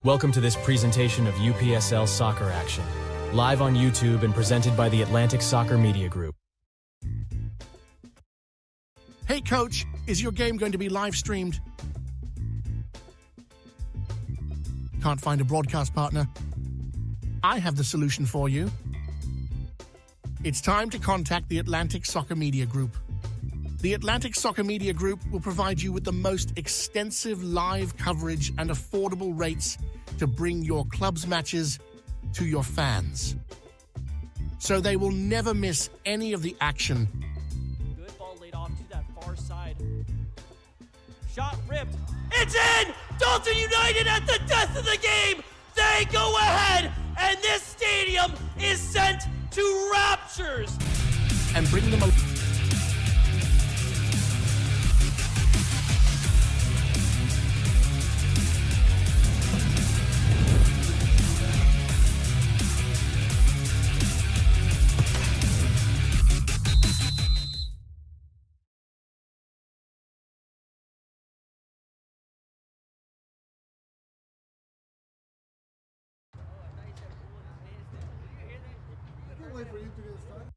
Welcome to this presentation of UPSL Soccer Action, live on YouTube and presented by the Atlantic Soccer Media Group. Hey coach, is your game going to be live streamed? Can't find a broadcast partner? I have the solution for you. It's time to contact the Atlantic Soccer Media Group. The Atlantic Soccer Media Group will provide you with the most extensive live coverage and affordable rates to bring your club's matches to your fans, so they will never miss any of the action. Good ball laid off to that far side. Shot ripped. It's in! Dalton United at the death of the game! They go ahead, and this stadium is sent to raptures! And bring them Wait for you to get started.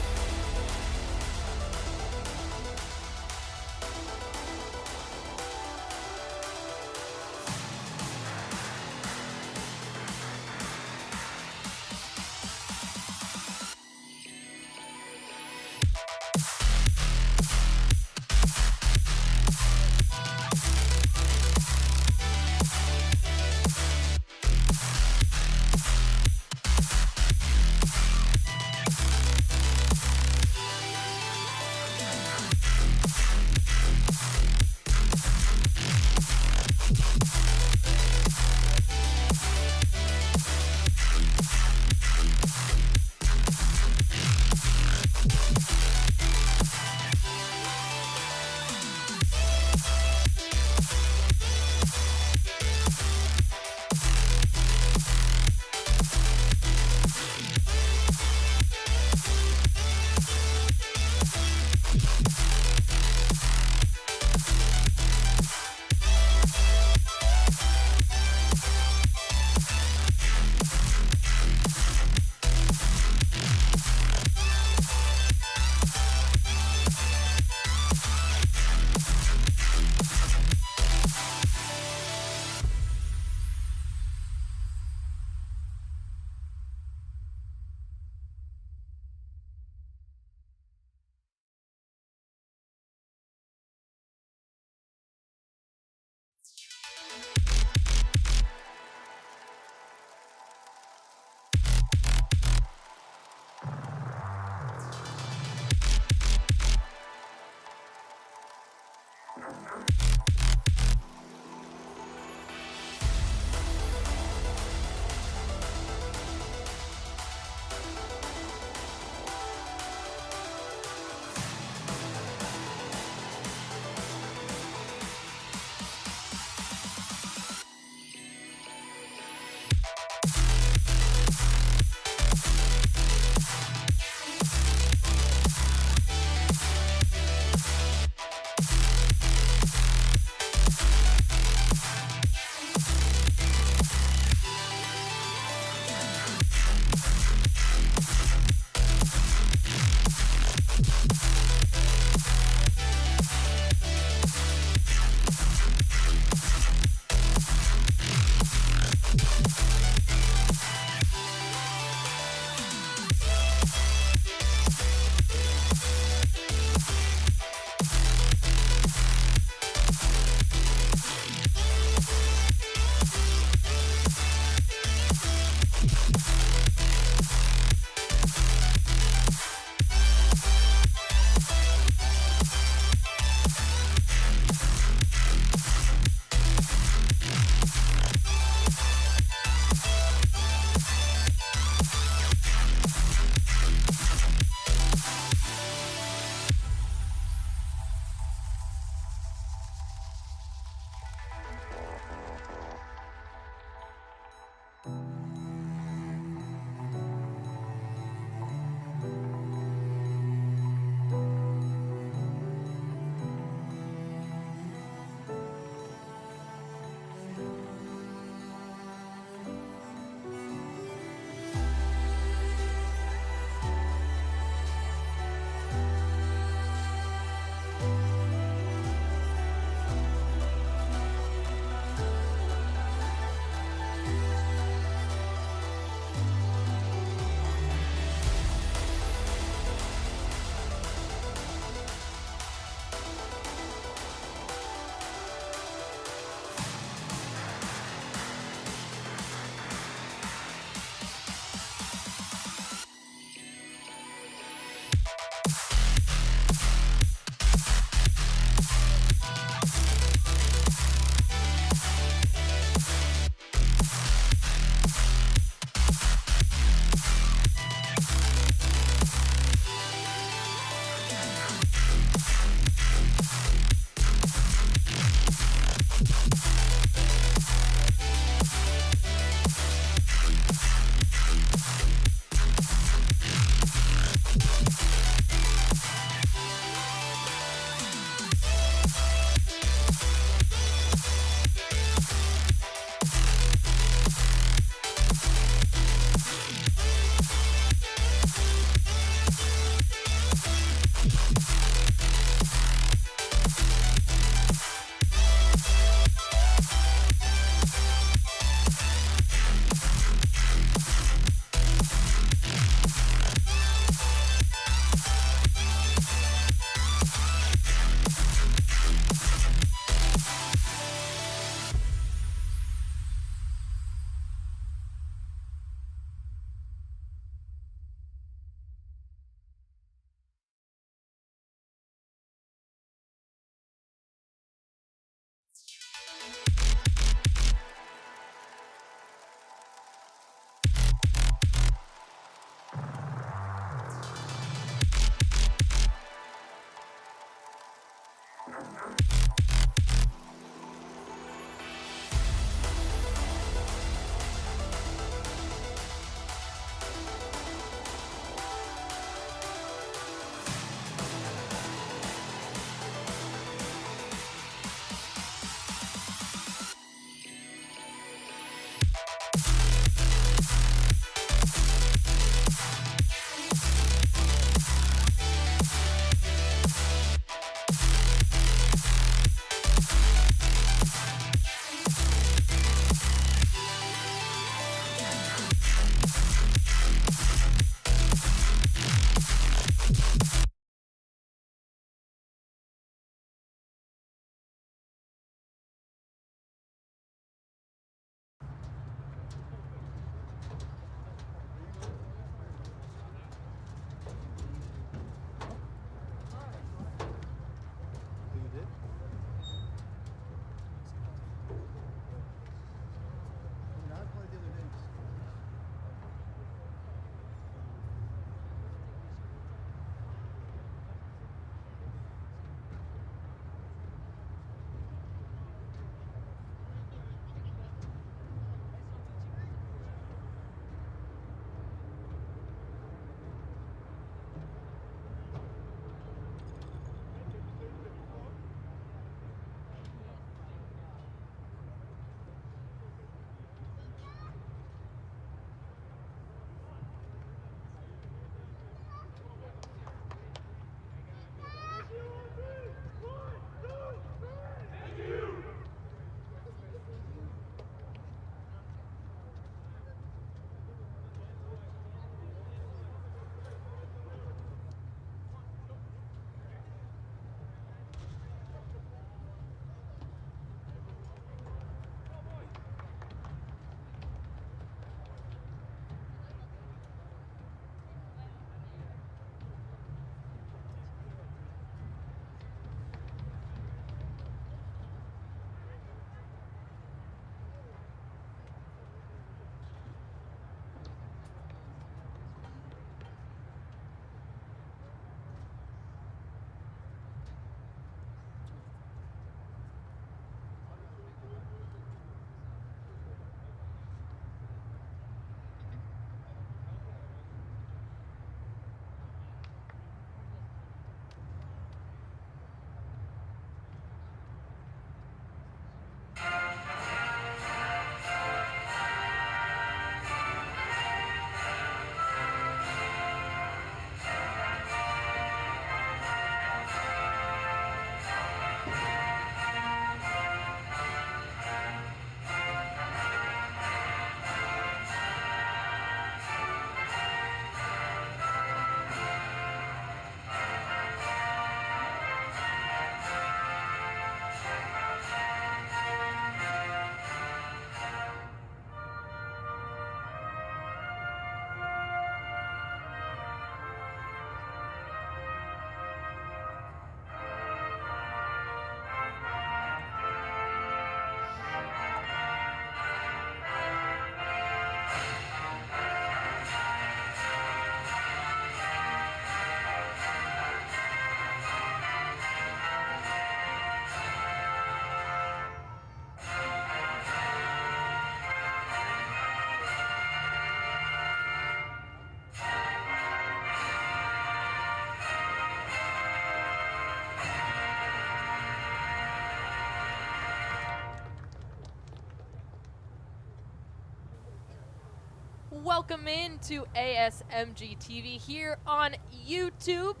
welcome in to ASMG TV here on YouTube,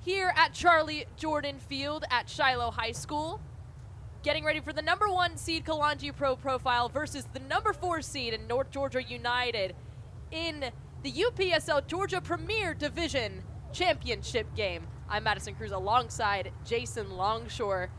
here at Charlie Jordan Field at Shiloh High School, getting ready for the #1 seed Kalonji Pro Profile versus the #4 seed in North Georgia United in the UPSL Georgia Premier Division Championship game. I'm Madison Cruz alongside Jason Longshore.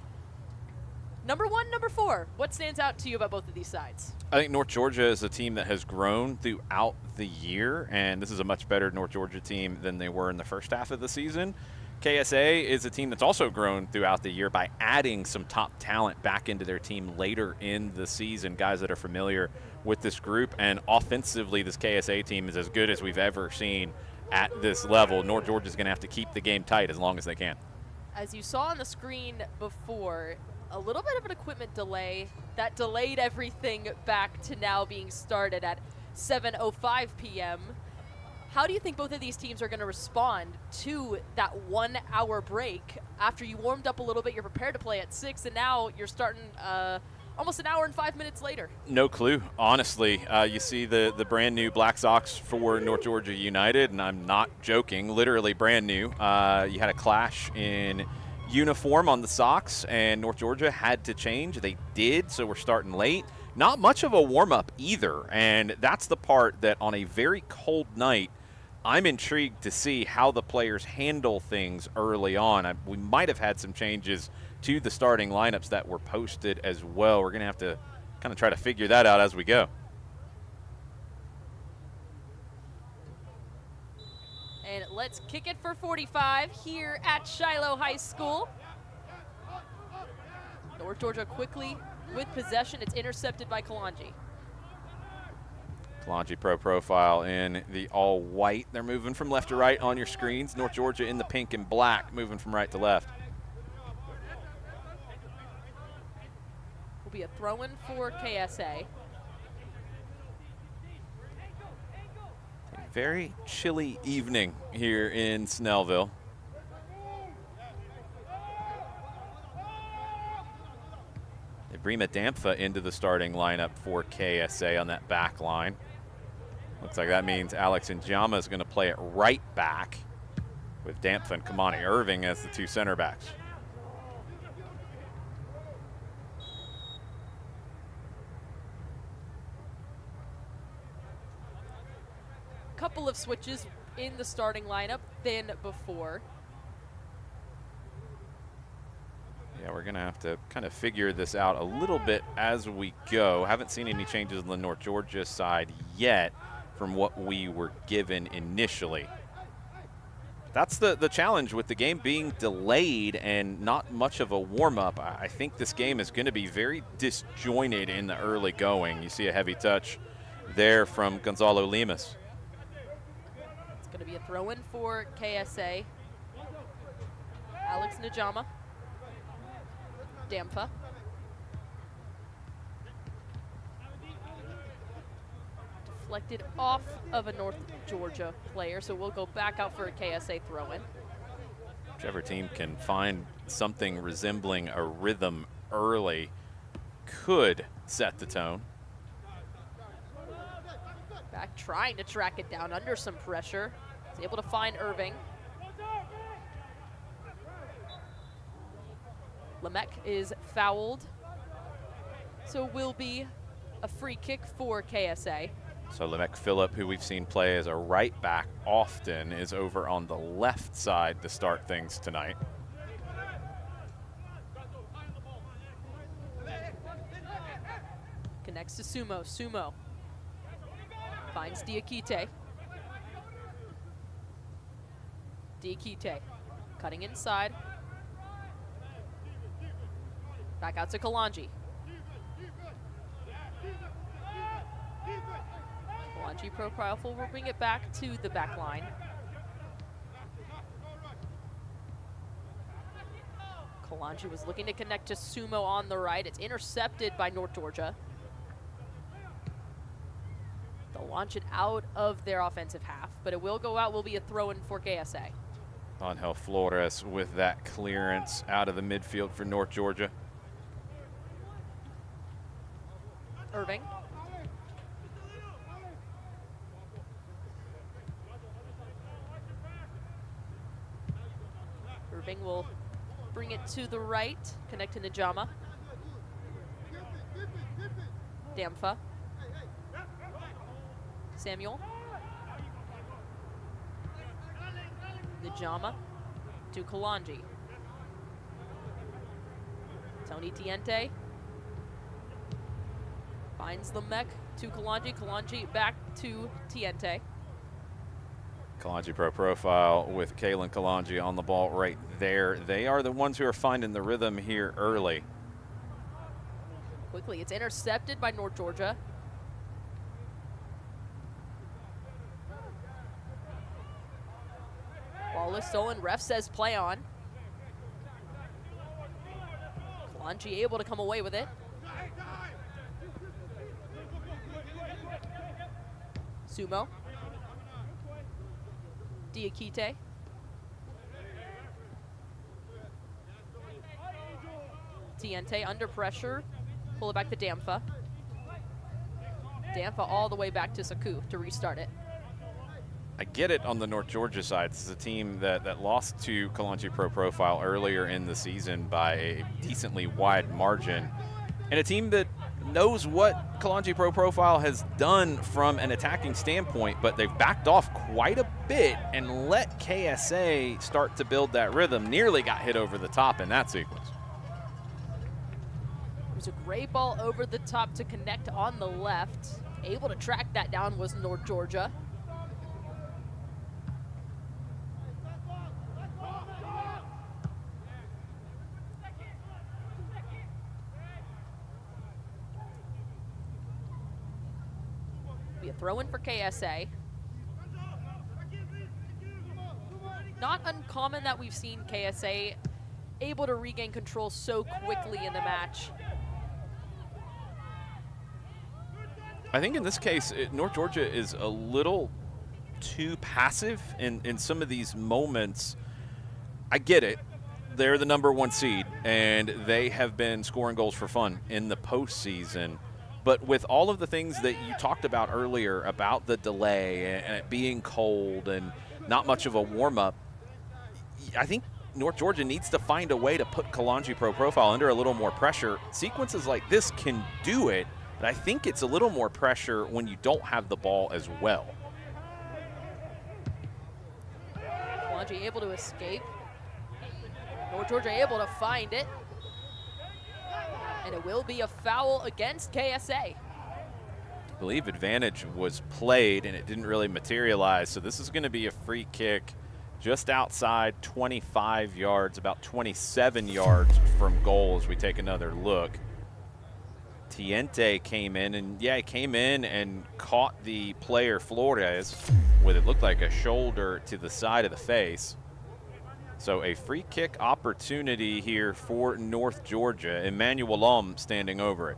#1, #4, what stands out to you about both of these sides? I think North Georgia is a team that has grown throughout the year, and this is a much better North Georgia team than they were in the first half of the season. KSA is a team that's also grown throughout the year by adding some top talent back into their team later in the season, guys that are familiar with this group. And offensively, this KSA team is as good as we've ever seen at this level. North Georgia is going to have to keep the game tight as long as they can. As you saw on the screen before, a little bit of an equipment delay that delayed everything back to now being started at 7:05 p.m. How do you think both of these teams are going to respond to that 1 hour break after you warmed up a little bit, you're prepared to play at 6, and now you're starting almost an hour and 5 minutes later? No clue, honestly. You see the brand new black socks for North Georgia United, and I'm not joking, literally brand new. You had a clash in uniform on the socks, and North Georgia had to change. They did, so we're starting late. Not much of a warm-up either, and that's the part that on a very cold night, I'm intrigued to see how the players handle things early on. We might have had some changes to the starting lineups that were posted as well. We're going to have to kind of try to figure that out as we go. And let's kick it for 45 here at Shiloh High School. North Georgia quickly with possession. It's intercepted by Kalonji. Kalonji Pro Profile in the all-white. They're moving from left to right on your screens. North Georgia in the pink and black, moving from right to left. Will be a throw-in for KSA. Very chilly evening here in Snellville. They bring Dampfa into the starting lineup for KSA on that back line. Looks like that means Alex Njama is going to play it right back with Dampfa and Kamani Irving as the two center backs. Couple of switches in the starting lineup than before. Yeah, we're going to have to kind of figure this out a little bit as we go. Haven't seen any changes on the North Georgia side yet from what we were given initially. That's the challenge with the game being delayed and not much of a warm-up. I think this game is going to be very disjointed in the early going. You see a heavy touch there from Gonzalo Lemus. Going to be a throw-in for KSA. Alex Njama. Dampfa. Deflected off of a North Georgia player, so we'll go back out for a KSA throw-in. Whichever team can find something resembling a rhythm early could set the tone. Back trying to track it down under some pressure. He's able to find Irving. Lamec is fouled. So will be a free kick for KSA. So Lamec Phillip, who we've seen play as a right back often, is over on the left side to start things tonight. Connects to Sumo. Sumo finds Diakite. Diakite cutting inside. Back out to Kalonji. Kalonji Profile will bring it back to the back line. Kalonji was looking to connect to Sumo on the right. It's intercepted by North Georgia. They'll launch it out of their offensive half, but it will go out, will be a throw-in for KSA. Angel Flores with that clearance out of the midfield for North Georgia. Irving. Irving will bring it to the right, connecting to Jama. Damfa. Samuel. The Jama to Kalonji. Tony Tiente finds the mech to Kalonji. Kalonji back to Tiente. Kalonji Pro Profile with Kalen Kalonji on the ball right there. They are the ones who are finding the rhythm here early. Quickly, it's intercepted by North Georgia. Ball is stolen. Ref says play on. Kalonji able to come away with it. Sumo. Diakite. Tiente under pressure. Pull it back to Damfa. Damfa all the way back to Saku to restart it. I get it on the North Georgia side. This is a team that lost to Kalonji Pro Profile earlier in the season by a decently wide margin. And a team that knows what Kalonji Pro Profile has done from an attacking standpoint, but they've backed off quite a bit and let KSA start to build that rhythm. Nearly got hit over the top in that sequence. It was a great ball over the top to connect on the left. Able to track that down was North Georgia. Be a throw-in for KSA. Not uncommon that we've seen KSA able to regain control so quickly in the match. I think in this case, North Georgia is a little too passive in some of these moments. I get it. They're the #1 seed, and they have been scoring goals for fun in the postseason. But with all of the things that you talked about earlier about the delay and it being cold and not much of a warm-up, I think North Georgia needs to find a way to put Kalonji Pro Profile under a little more pressure. Sequences like this can do it, but I think it's a little more pressure when you don't have the ball as well. Kalonji able to escape. North Georgia able to find it. And it will be a foul against KSA. I believe advantage was played and it didn't really materialize, so this is going to be a free kick just outside 25 yards, about 27 yards from goal as we take another look. Tiente came in, and yeah, he came in and caught the player Flores with it looked like a shoulder to the side of the face. So a free kick opportunity here for North Georgia. Emmanuel Lom standing over it.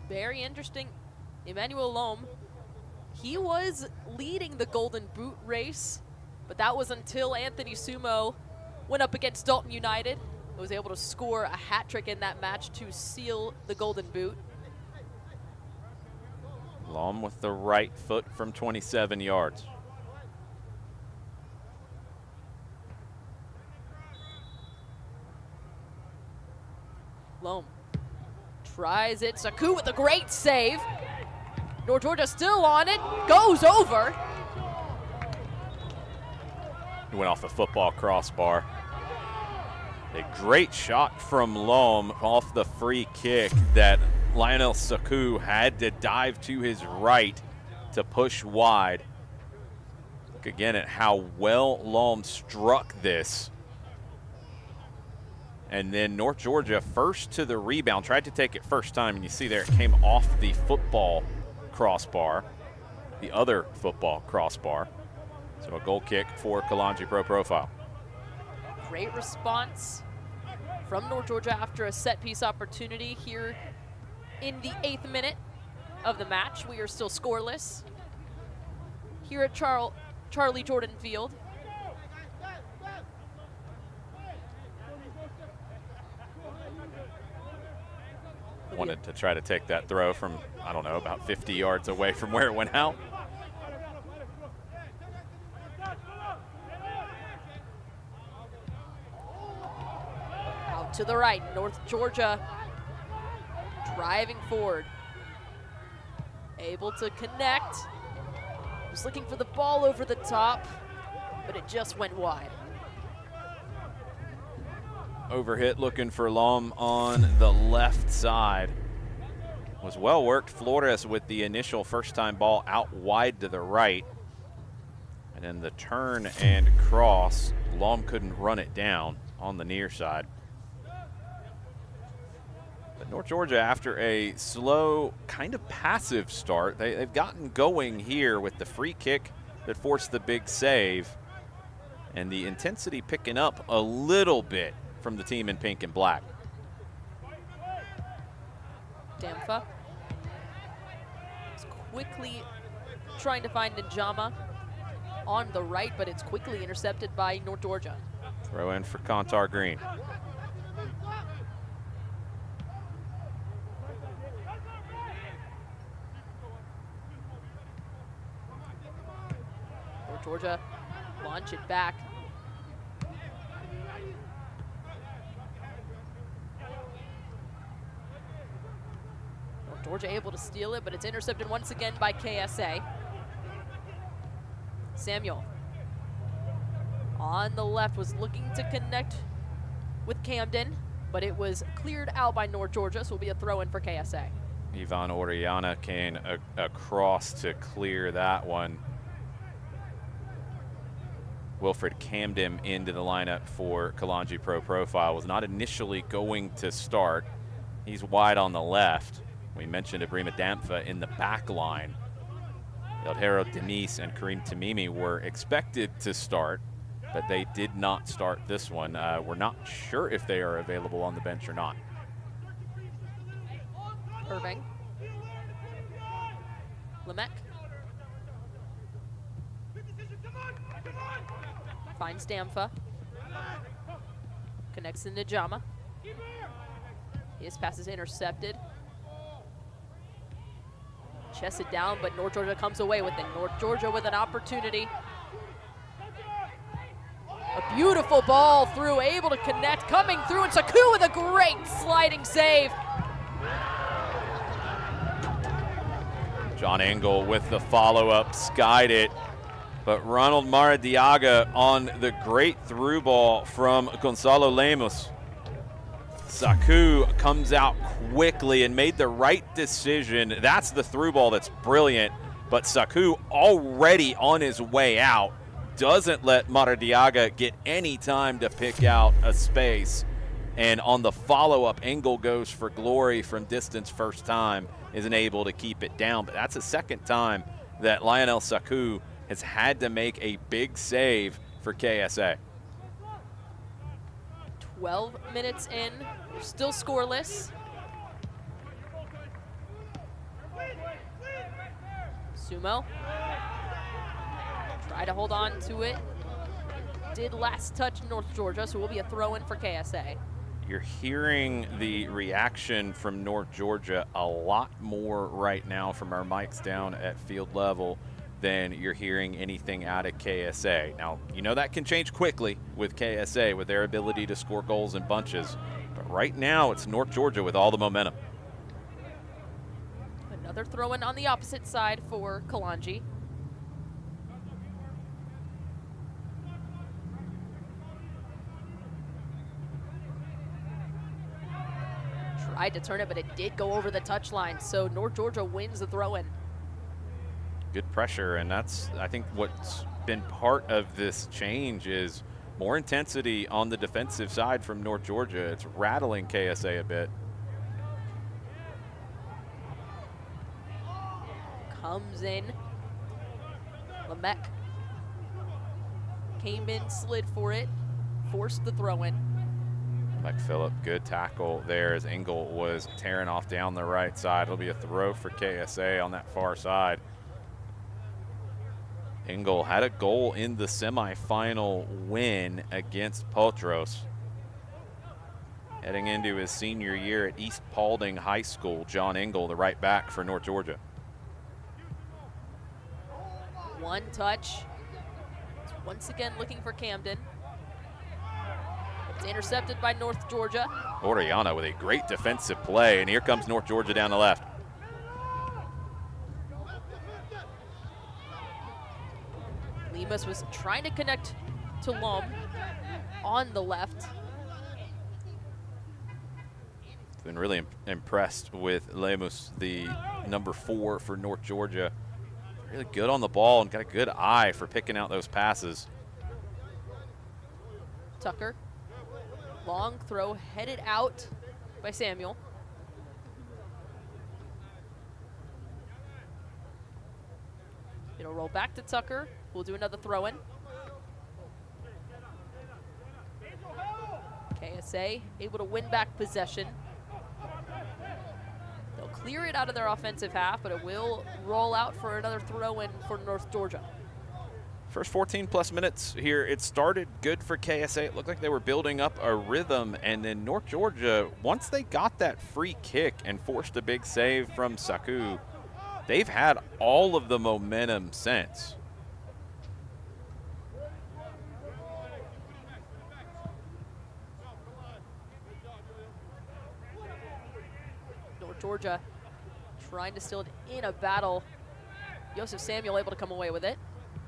Very interesting. Emmanuel Lom, he was leading the Golden Boot race, but that was until Anthony Sumo went up against Dalton United. Was able to score a hat trick in that match to seal the Golden Boot. Lom with the right foot from 27 yards. Lom tries it. Saku with a great save. North Georgia still on it. Goes over. He went off the football crossbar. A great shot from Lom off the free kick that Lionel Saku had to dive to his right to push wide. Look again at how well Lom struck this. And then North Georgia first to the rebound, tried to take it first time, and you see there it came off the football crossbar, the other football crossbar. So a goal kick for Kalonji Pro Profile. Great response from North Georgia after a set piece opportunity here in the 8th minute of the match. We are still scoreless here at Charlie Jordan Field. Wanted to try to take that throw from, I don't know, about 50 yards away from where it went out. to the right. North Georgia driving forward. Able to connect. Was looking for the ball over the top, but it just went wide. Overhit looking for Lom on the left side. Was well worked. Flores with the initial first-time ball out wide to the right. And then the turn and cross, Lom couldn't run it down on the near side. But North Georgia, after a slow, kind of passive start, they've gotten going here with the free kick that forced the big save. And the intensity picking up a little bit from the team in pink and black. Damfa is quickly trying to find Njama on the right, but it's quickly intercepted by North Georgia. Throw in for Kantar Green. North Georgia launch it back. North Georgia able to steal it, but it's intercepted once again by KSA. Samuel on the left was looking to connect with Camden, but it was cleared out by North Georgia, so it'll be a throw-in for KSA. Ivan Orellana came across to clear that one. Wilfred Camden into the lineup for Kalonji Pro Profile. Was not initially going to start. He's wide on the left. We mentioned Ibrahima Damfa in the back line. Eldhero Denise and Kareem Tamimi were expected to start, but they did not start this one. We're not sure if they are available on the bench or not. Irving. Lemec. Finds Damfa. Connects to Njama. His pass is intercepted. Chested down, but North Georgia comes away with it. North Georgia with an opportunity. A beautiful ball through, able to connect, coming through, and Saku with a great sliding save. John Engel with the follow-up, skied it. But Ronald Maradiaga on the great through ball from Gonzalo Lemos. Saku comes out quickly and made the right decision. That's the through ball that's brilliant. But Saku already on his way out. Doesn't let Maradiaga get any time to pick out a space. And on the follow-up, Engel goes for glory from distance first time. Isn't able to keep it down. But that's the second time that Lionel Saku has had to make a big save for KSA. 12 minutes in, we're still scoreless. Sumo. Try to hold on to it. Did last touch North Georgia, so it will be a throw-in for KSA. You're hearing the reaction from North Georgia a lot more right now from our mics down at field level than you're hearing anything out of KSA. Now, you know that can change quickly with KSA, with their ability to score goals in bunches. But right now, it's North Georgia with all the momentum. Another throw-in on the opposite side for Kalonji. Tried to turn it, but it did go over the touchline, so North Georgia wins the throw-in. Good pressure, and that's, I think, what's been part of this change is more intensity on the defensive side from North Georgia. It's rattling KSA a bit. Comes in. Lemec came in, slid for it, forced the throw-in. McPhillip, good tackle there as Engel was tearing off down the right side. It'll be a throw for KSA on that far side. Engel had a goal in the semifinal win against Potros. Heading into his senior year at East Paulding High School, John Engel, the right back for North Georgia. One touch. Once again looking for Camden. It's intercepted by North Georgia. Orellana with a great defensive play, and here comes North Georgia down the left. Lemus was trying to connect to Lom on the left. Been really impressed with Lemus, the number 4 for North Georgia. Really good on the ball and got a good eye for picking out those passes. Tucker, long throw headed out by Samuel. It'll roll back to Tucker. We'll do another throw in. KSA able to win back possession. They'll clear it out of their offensive half, but it will roll out for another throw in for North Georgia. First 14+ minutes here, it started good for KSA. It looked like they were building up a rhythm, and then North Georgia, once they got that free kick and forced a big save from Saku, they've had all of the momentum since. North Georgia trying to steal it in a battle. Joseph Samuel able to come away with it.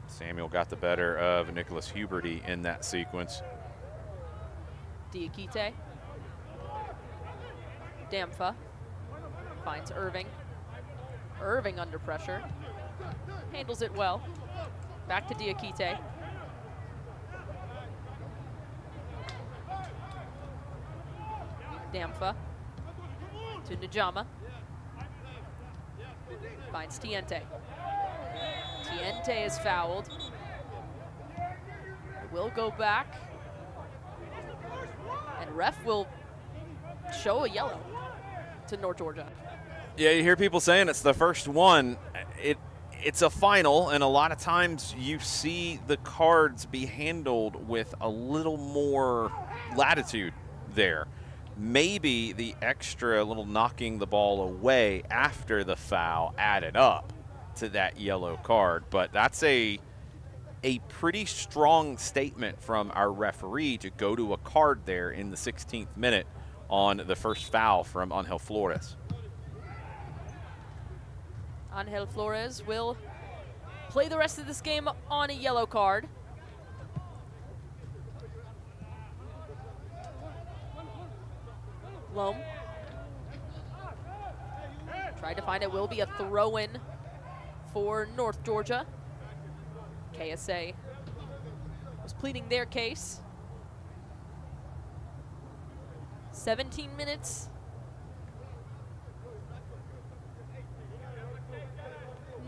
Samuel got the better of Nicholas Huberty in that sequence. Diakite. Damfa finds Irving. Irving under pressure. Handles it well. Back to Diakite. Damfa to Njama. Finds Tiente. Tiente is fouled. Will go back. And ref will show a yellow to North Georgia. Yeah, you hear people saying it's the first one. It's a final, and a lot of times you see the cards be handled with a little more latitude there. Maybe the extra little knocking the ball away after the foul added up to that yellow card, but that's a pretty strong statement from our referee to go to a card there in the 16th minute on the first foul from Angel Flores. Angel Flores will play the rest of this game on a yellow card. Lom. Tried to find it, will be a throw-in for North Georgia. KSA was pleading their case. 17 minutes.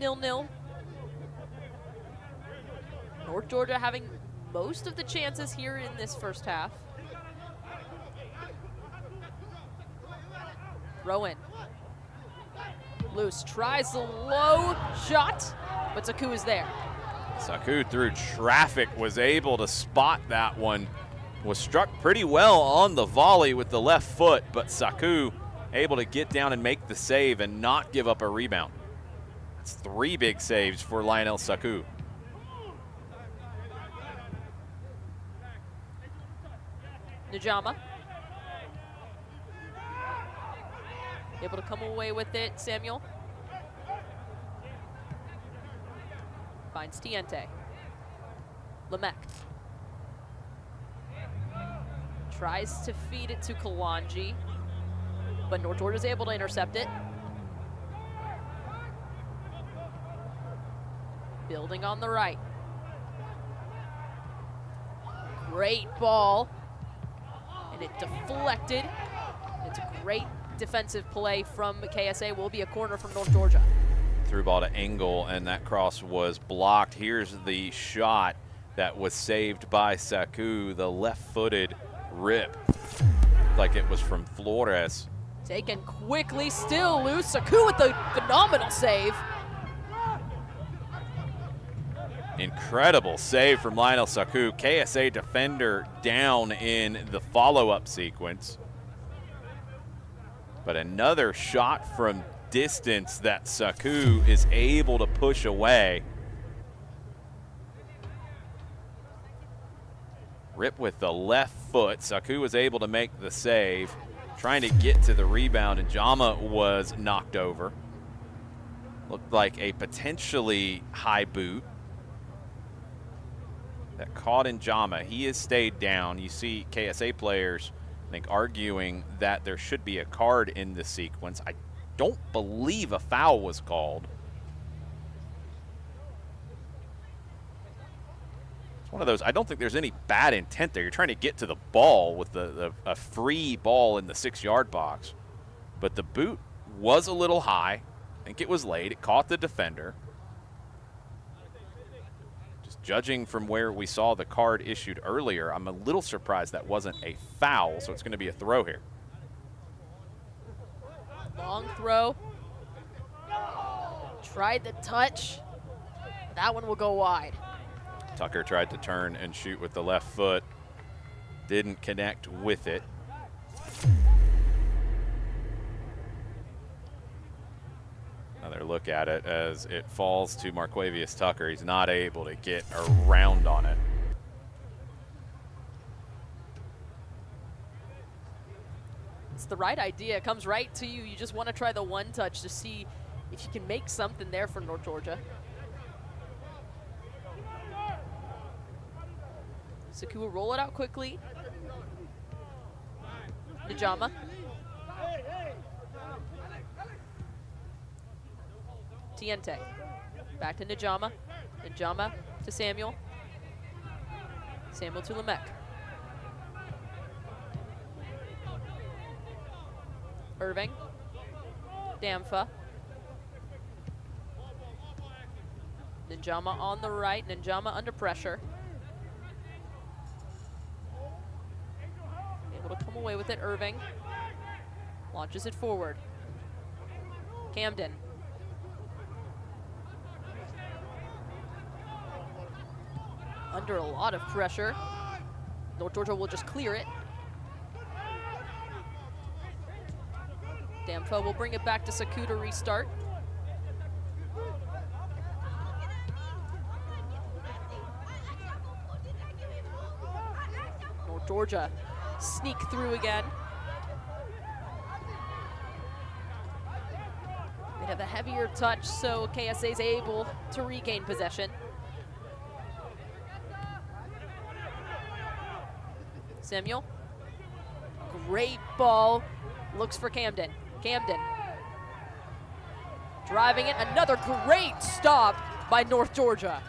0-0. North Georgia having most of the chances here in this first half. Throw in. Loose tries the low shot, but Saku is there. Saku through traffic was able to spot that one. Was struck pretty well on the volley with the left foot, but Saku able to get down and make the save and not give up a rebound. That's 3 big saves for Lionel Saku. Njama. Able to come away with it, Samuel. Finds Tiente. Lemec. Tries to feed it to Kalonji, but North Georgia's able to intercept it. Building on the right. Great ball. And it deflected. It's a great defensive play from KSA. Will be a corner from North Georgia. Through ball to Engel, and that cross was blocked. Here's the shot that was saved by Saku, the left-footed rip, like it was from Flores. Taken quickly, still loose. Saku with the phenomenal save. Incredible save from Lionel Saku. KSA defender down in the follow-up sequence. But another shot from distance that Saku is able to push away. Rip with the left foot. Saku was able to make the save, trying to get to the rebound, and Jama was knocked over. Looked like a potentially high boot that caught in Jama. He has stayed down. You see KSA players, I think, arguing that there should be a card in this sequence. I don't believe a foul was called. It's one of those, I don't think there's any bad intent there. You're trying to get to the ball with a free ball in the 6-yard box. But the boot was a little high. I think it was late. It caught the defender. Just judging from where we saw the card issued earlier, I'm a little surprised that wasn't a foul, so it's going to be a throw here. Long throw. Tried the touch. That one will go wide. Tucker tried to turn and shoot with the left foot. Didn't connect with it. Another look at it as it falls to Marquavius Tucker. He's not able to get around on it. It's the right idea. It comes right to you. You just want to try the one touch to see if you can make something there for North Georgia. Saku will roll it out quickly. Najama. Tiente. Back to Najama. Najama to Samuel. Samuel to Lamec. Irving. Damfa. Najama on the right. Najama under pressure. Able to come away with it. Irving. Launches it forward. Camden. Under a lot of pressure. North Georgia will just clear it. Damfa will bring it back to Saku to restart. North Georgia sneak through again. They have a heavier touch, so KSA is able to regain possession. Samuel. Great ball. Looks for Camden. Camden. Driving it. Another great stop by North Georgia.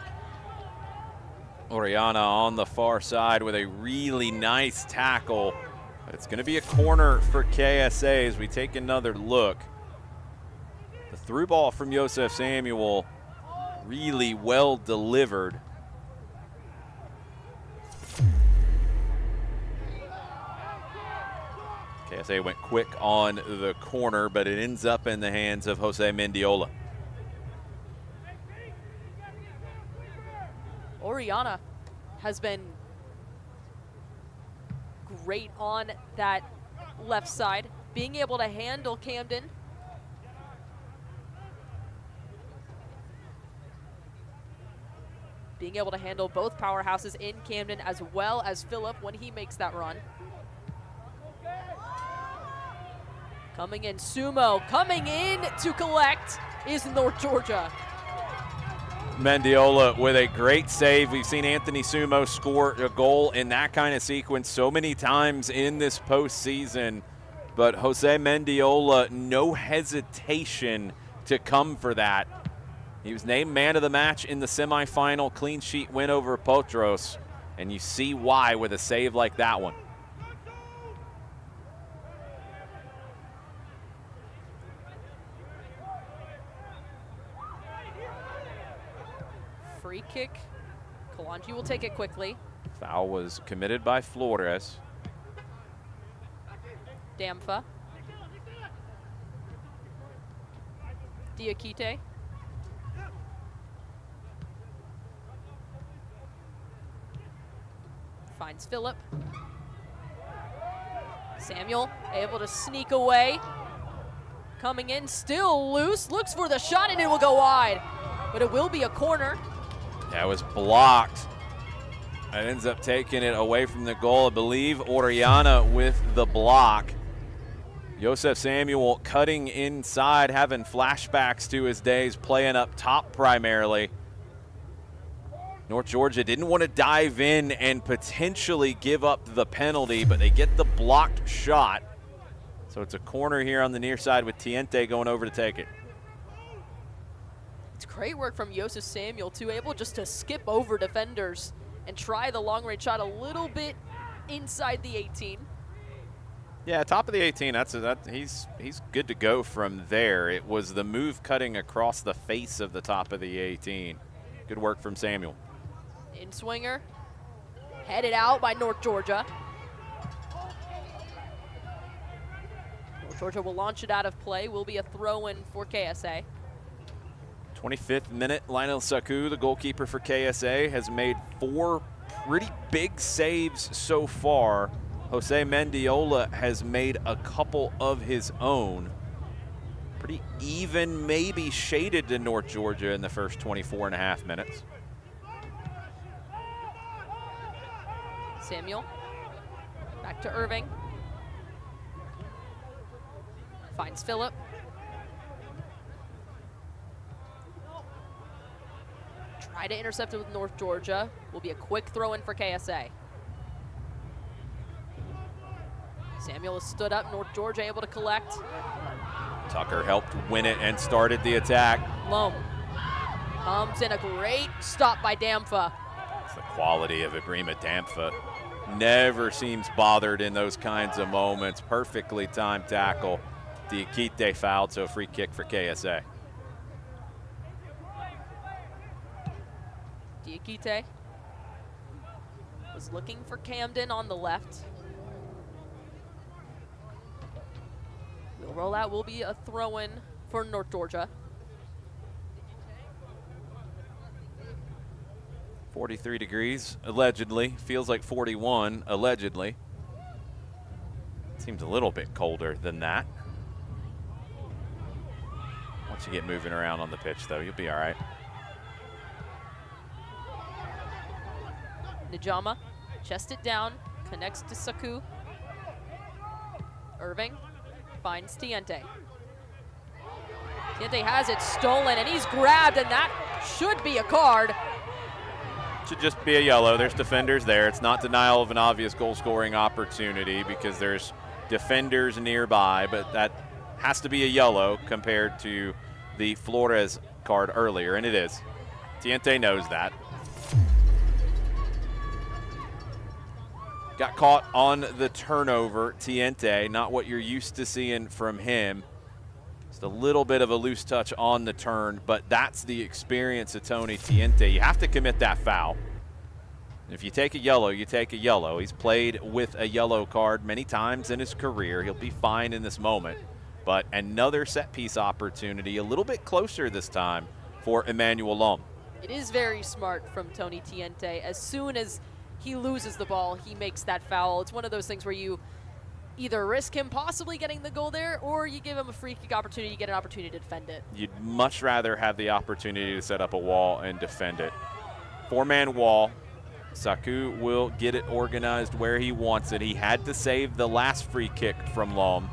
Oriana on the far side with a really nice tackle. But it's going to be a corner for KSA as we take another look. The through ball from Josef Samuel, really well delivered. KSA went quick on the corner, but it ends up in the hands of Jose Mendiola. Oriana has been great on that left side, being able to handle Camden. Being able to handle both powerhouses in Camden as well as Phillip when he makes that run. Coming in, Sumo. Coming in to collect is North Georgia. Mendiola with a great save. We've seen Anthony Sumo score a goal in that kind of sequence so many times in this postseason. But Jose Mendiola, no hesitation to come for that. He was named man of the match in the semifinal clean sheet win over Potros. And you see why with a save like that one. Free kick. Kalonji will take it quickly. Foul was committed by Flores. Damfa. Diakite. Finds Phillip. Samuel able to sneak away. Coming in, still loose. Looks for the shot and it will go wide. But it will be a corner. That was blocked It ends up taking it away from the goal. I believe Orellana with the block. Josef Samuel cutting inside, having flashbacks to his days playing up top primarily. North Georgia didn't want to dive in and potentially give up the penalty, but they get the blocked shot. So it's a corner here on the near side with Tiente going over to take it. It's great work from Josef Samuel, too, able just to skip over defenders and try the long-range shot a little bit inside the 18. Yeah, top of the 18, he's good to go from there. It was the move cutting across the face of the top of the 18. Good work from Samuel. In swinger, headed out by North Georgia. North Georgia will launch it out of play, will be a throw-in for KSA. 25th minute, Lionel Saku, the goalkeeper for KSA, has made 4 pretty big saves so far. Jose Mendiola has made a couple of his own. Pretty even, maybe shaded to North Georgia in the first 24.5 minutes. Samuel, back to Irving. Finds Phillip. Try to intercept it with North Georgia. Will be a quick throw in for KSA. Samuel has stood up, North Georgia able to collect. Tucker helped win it and started the attack. Loam comes in, a great stop by Damfa. It's the quality of Ibrima Damfa. Never seems bothered in those kinds of moments. Perfectly timed tackle. Diakite fouled, so a free kick for KSA. Diakite was looking for Camden on the left. Will roll out, will be a throw-in for North Georgia. 43 degrees, allegedly. Feels like 41, allegedly. Seems a little bit colder than that. Once you get moving around on the pitch, though, you'll be all right. Najama, chest it down, connects to Saku. Irving finds Tiente. Tiente has it stolen, and he's grabbed, and that should be a card. Should just be a yellow. There's defenders there. It's not denial of an obvious goal-scoring opportunity because there's defenders nearby, but that has to be a yellow compared to the Flores card earlier, and it is. Tiente knows that. Got caught on the turnover, Tiente, not what you're used to seeing from him. Just a little bit of a loose touch on the turn, but that's the experience of Tony Tiente. You have to commit that foul. If you take a yellow, you take a yellow. He's played with a yellow card many times in his career. He'll be fine in this moment. But another set-piece opportunity, a little bit closer this time for Emmanuel Lom. It is very smart from Tony Tiente. As soon as he loses the ball, he makes that foul. It's one of those things where you either risk him possibly getting the goal there, or you give him a free kick opportunity, you get an opportunity to defend it. You'd much rather have the opportunity to set up a wall and defend it. 4-man wall. Saku will get it organized where he wants it. He had to save the last free kick from Lom.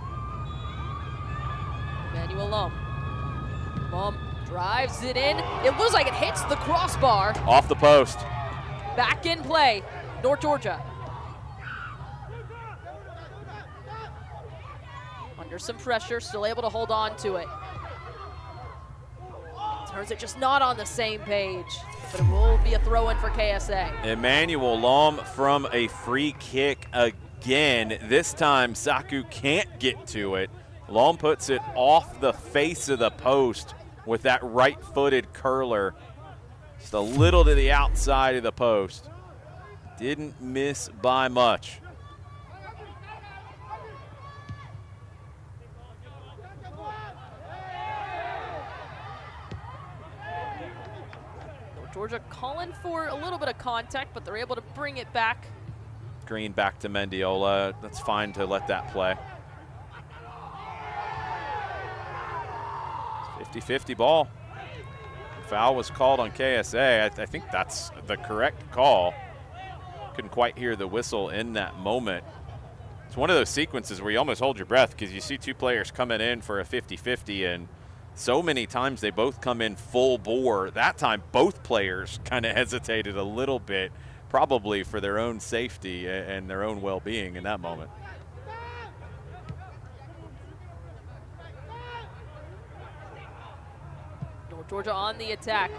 Emmanuel Lom. Lom drives it in. It looks like it hits the crossbar. Off the post. Back in play, North Georgia. Under some pressure, still able to hold on to it. Turns it just not on the same page, but it will be a throw-in for KSA. Emmanuel Lom from a free kick again. This time, Saku can't get to it. Lom puts it off the face of the post with that right-footed curler. Just a little to the outside of the post. Didn't miss by much. Georgia calling for a little bit of contact, but they're able to bring it back. Green back to Mendiola. That's fine to let that play. 50-50 ball. Foul was called on KSA. I think that's the correct call. couldn't quite hear the whistle in that moment. It's one of those sequences where you almost hold your breath because you see two players coming in for a 50-50, and so many times they both come in full bore. That time, both players kind of hesitated a little bit, probably for their own safety and their own well-being in that moment. North Georgia on the attack.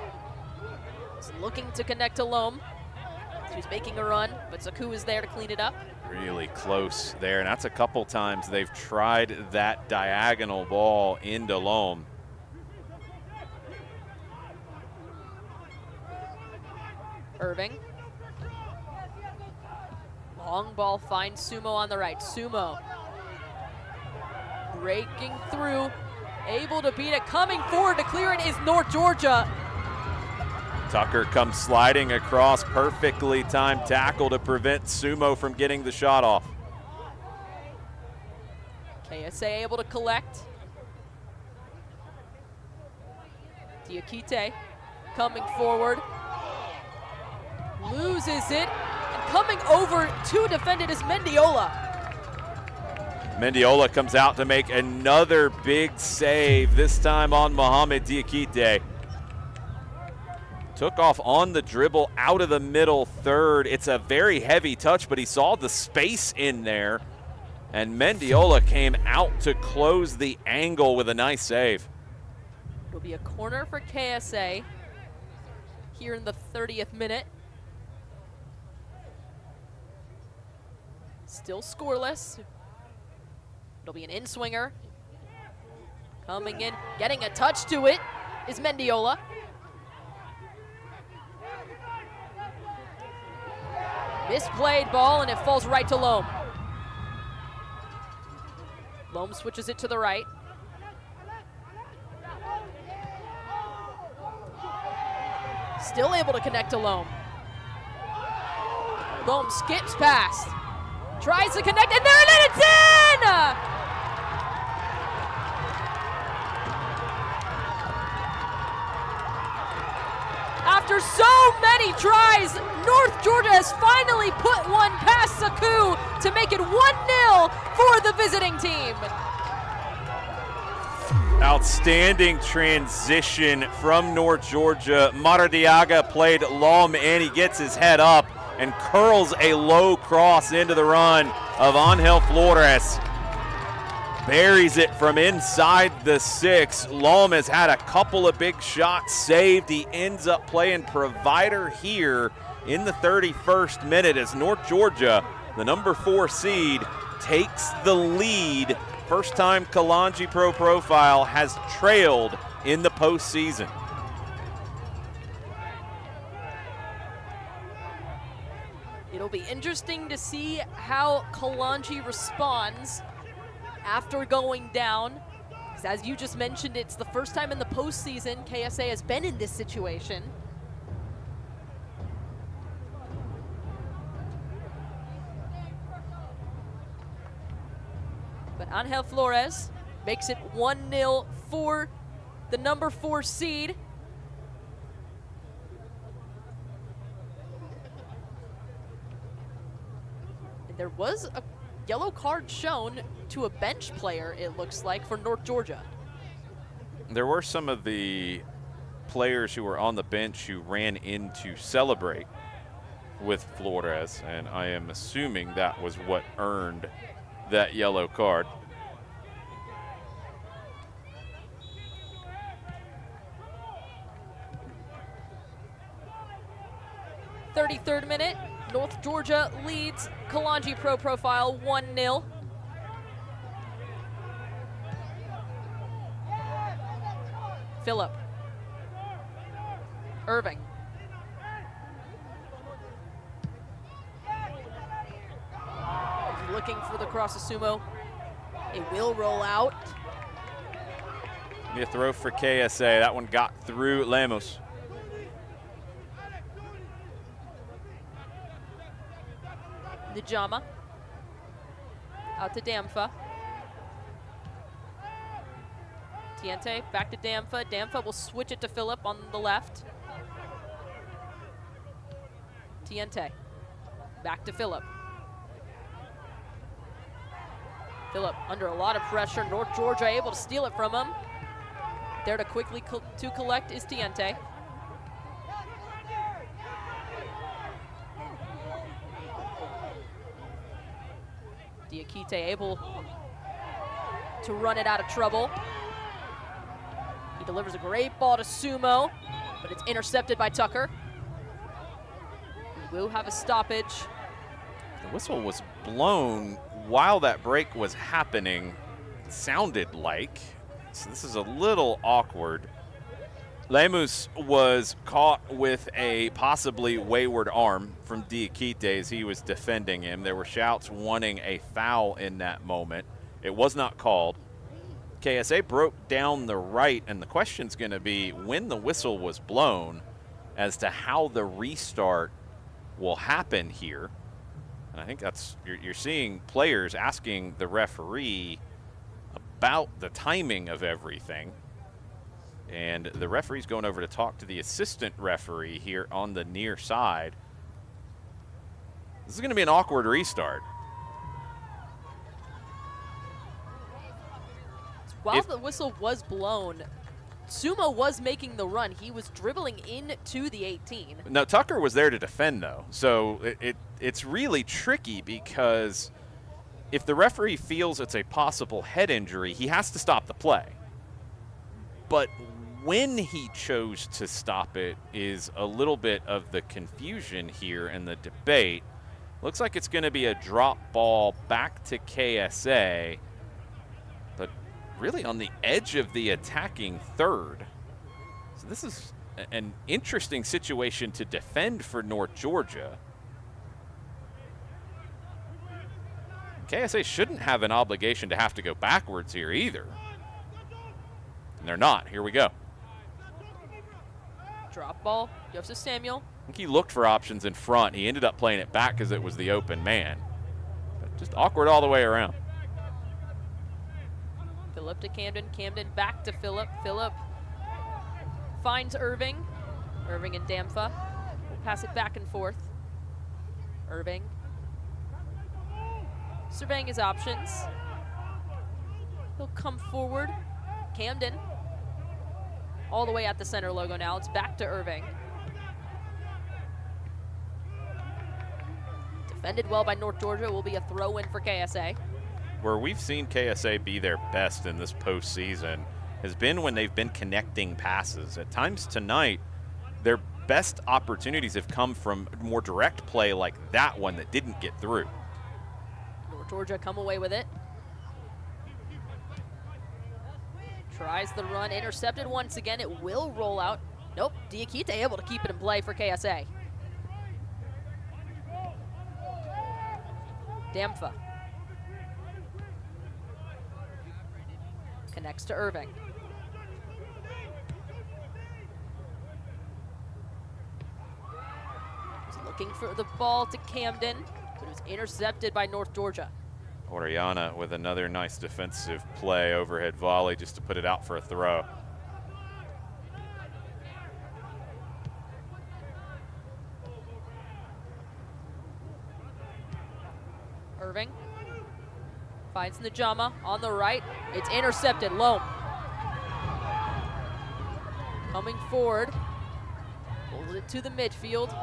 It's looking to connect to Loam. She's making a run, but Zaku is there to clean it up. Really close there, and that's a couple times they've tried that diagonal ball into Loam. Irving. Long ball finds Sumo on the right. Sumo breaking through, able to beat it. Coming forward to clear it is North Georgia. Tucker comes sliding across, perfectly timed tackle to prevent Sumo from getting the shot off. KSA able to collect. Diakite coming forward. Loses it. And coming over to defend it is Mendiola. Mendiola comes out to make another big save, this time on Mohamed Diakite. Took off on the dribble out of the middle third. It's a very heavy touch, but he saw the space in there, and Mendiola came out to close the angle with a nice save. It'll be a corner for KSA here in the 30th minute. Still scoreless. It'll be an in-swinger. Coming in, getting a touch to it is Mendiola. Misplayed ball, and it falls right to Loam. Loam switches it to the right. Still able to connect to Loam. Loam skips past. Tries to connect, and there it is, it's in! After so many tries, North Georgia has finally put one past Zaku to make it 1-0 for the visiting team. Outstanding transition from North Georgia. Maradiaga played Lom in. He gets his head up and curls a low cross into the run of Angel Flores. Buries it from inside the 6. Lom has had a couple of big shots saved. He ends up playing provider here in the 31st minute as North Georgia, the number 4 seed, takes the lead. First time Kalonji Pro Profile has trailed in the postseason. It'll be interesting to see how Kalonji responds after going down. Because as you just mentioned, it's the first time in the postseason KSA has been in this situation. But Angel Flores makes it 1-0 for the number 4 seed. And there was a yellow card shown to a bench player, it looks like, for North Georgia. There were some of the players who were on the bench who ran in to celebrate with Flores, and I am assuming that was what earned that yellow card. '33rd minute, North Georgia leads Kalonji Pro Profile 1-0. Phillip. Irving. He's looking for the cross to Sumo. It will roll out. Be a throw for KSA. That one got through Lemos. Njama. Out to Damfa. Tiente back to Damfa. Damfa will switch it to Phillip on the left. Tiente. Back to Phillip. Phillip under a lot of pressure. North Georgia able to steal it from him. There to quickly to collect is Tiente. Diakite able to run it out of trouble. He delivers a great ball to Sumo, but it's intercepted by Tucker. We will have a stoppage. The whistle was blown while that break was happening, it sounded like. So this is a little awkward. Lemus was caught with a possibly wayward arm from Diakite as he was defending him. There were shouts wanting a foul in that moment. It was not called. KSA broke down the right, and the question's going to be when the whistle was blown as to how the restart will happen here. And I think that's you're seeing players asking the referee about the timing of everything. And the referee's going over to talk to the assistant referee here on the near side. This is going to be an awkward restart. While the whistle was blown, Sumo was making the run. He was dribbling into the 18. Now, Tucker was there to defend, though. So it's really tricky because if the referee feels it's a possible head injury, he has to stop the play. But when he chose to stop it is a little bit of the confusion here in the debate. Looks like it's going to be a drop ball back to KSA, but really on the edge of the attacking third. So this is an interesting situation to defend for North Georgia. KSA shouldn't have an obligation to have to go backwards here either. And they're not. Here we go. Drop ball, Joseph Samuel. I think he looked for options in front. He ended up playing it back because it was the open man. But just awkward all the way around. Phillip to Camden, Camden back to Phillip. Phillip finds Irving. Irving and Damfa will pass it back and forth. Irving surveying his options. He'll come forward. Camden all the way at the center logo now. It's back to Irving. Defended well by North Georgia. Will be a throw-in for KSA. Where we've seen KSA be their best in this postseason has been when they've been connecting passes. At times tonight, their best opportunities have come from more direct play like that one that didn't get through. North Georgia come away with it. Tries the run, intercepted once again. It will roll out. Nope, Diakite able to keep it in play for KSA. Damfa connects to Irving. He's looking for the ball to Camden, but it was intercepted by North Georgia. Oriana with another nice defensive play, overhead volley just to put it out for a throw. Irving finds Najama on the right. It's intercepted. Loam coming forward, pulls it to the midfield.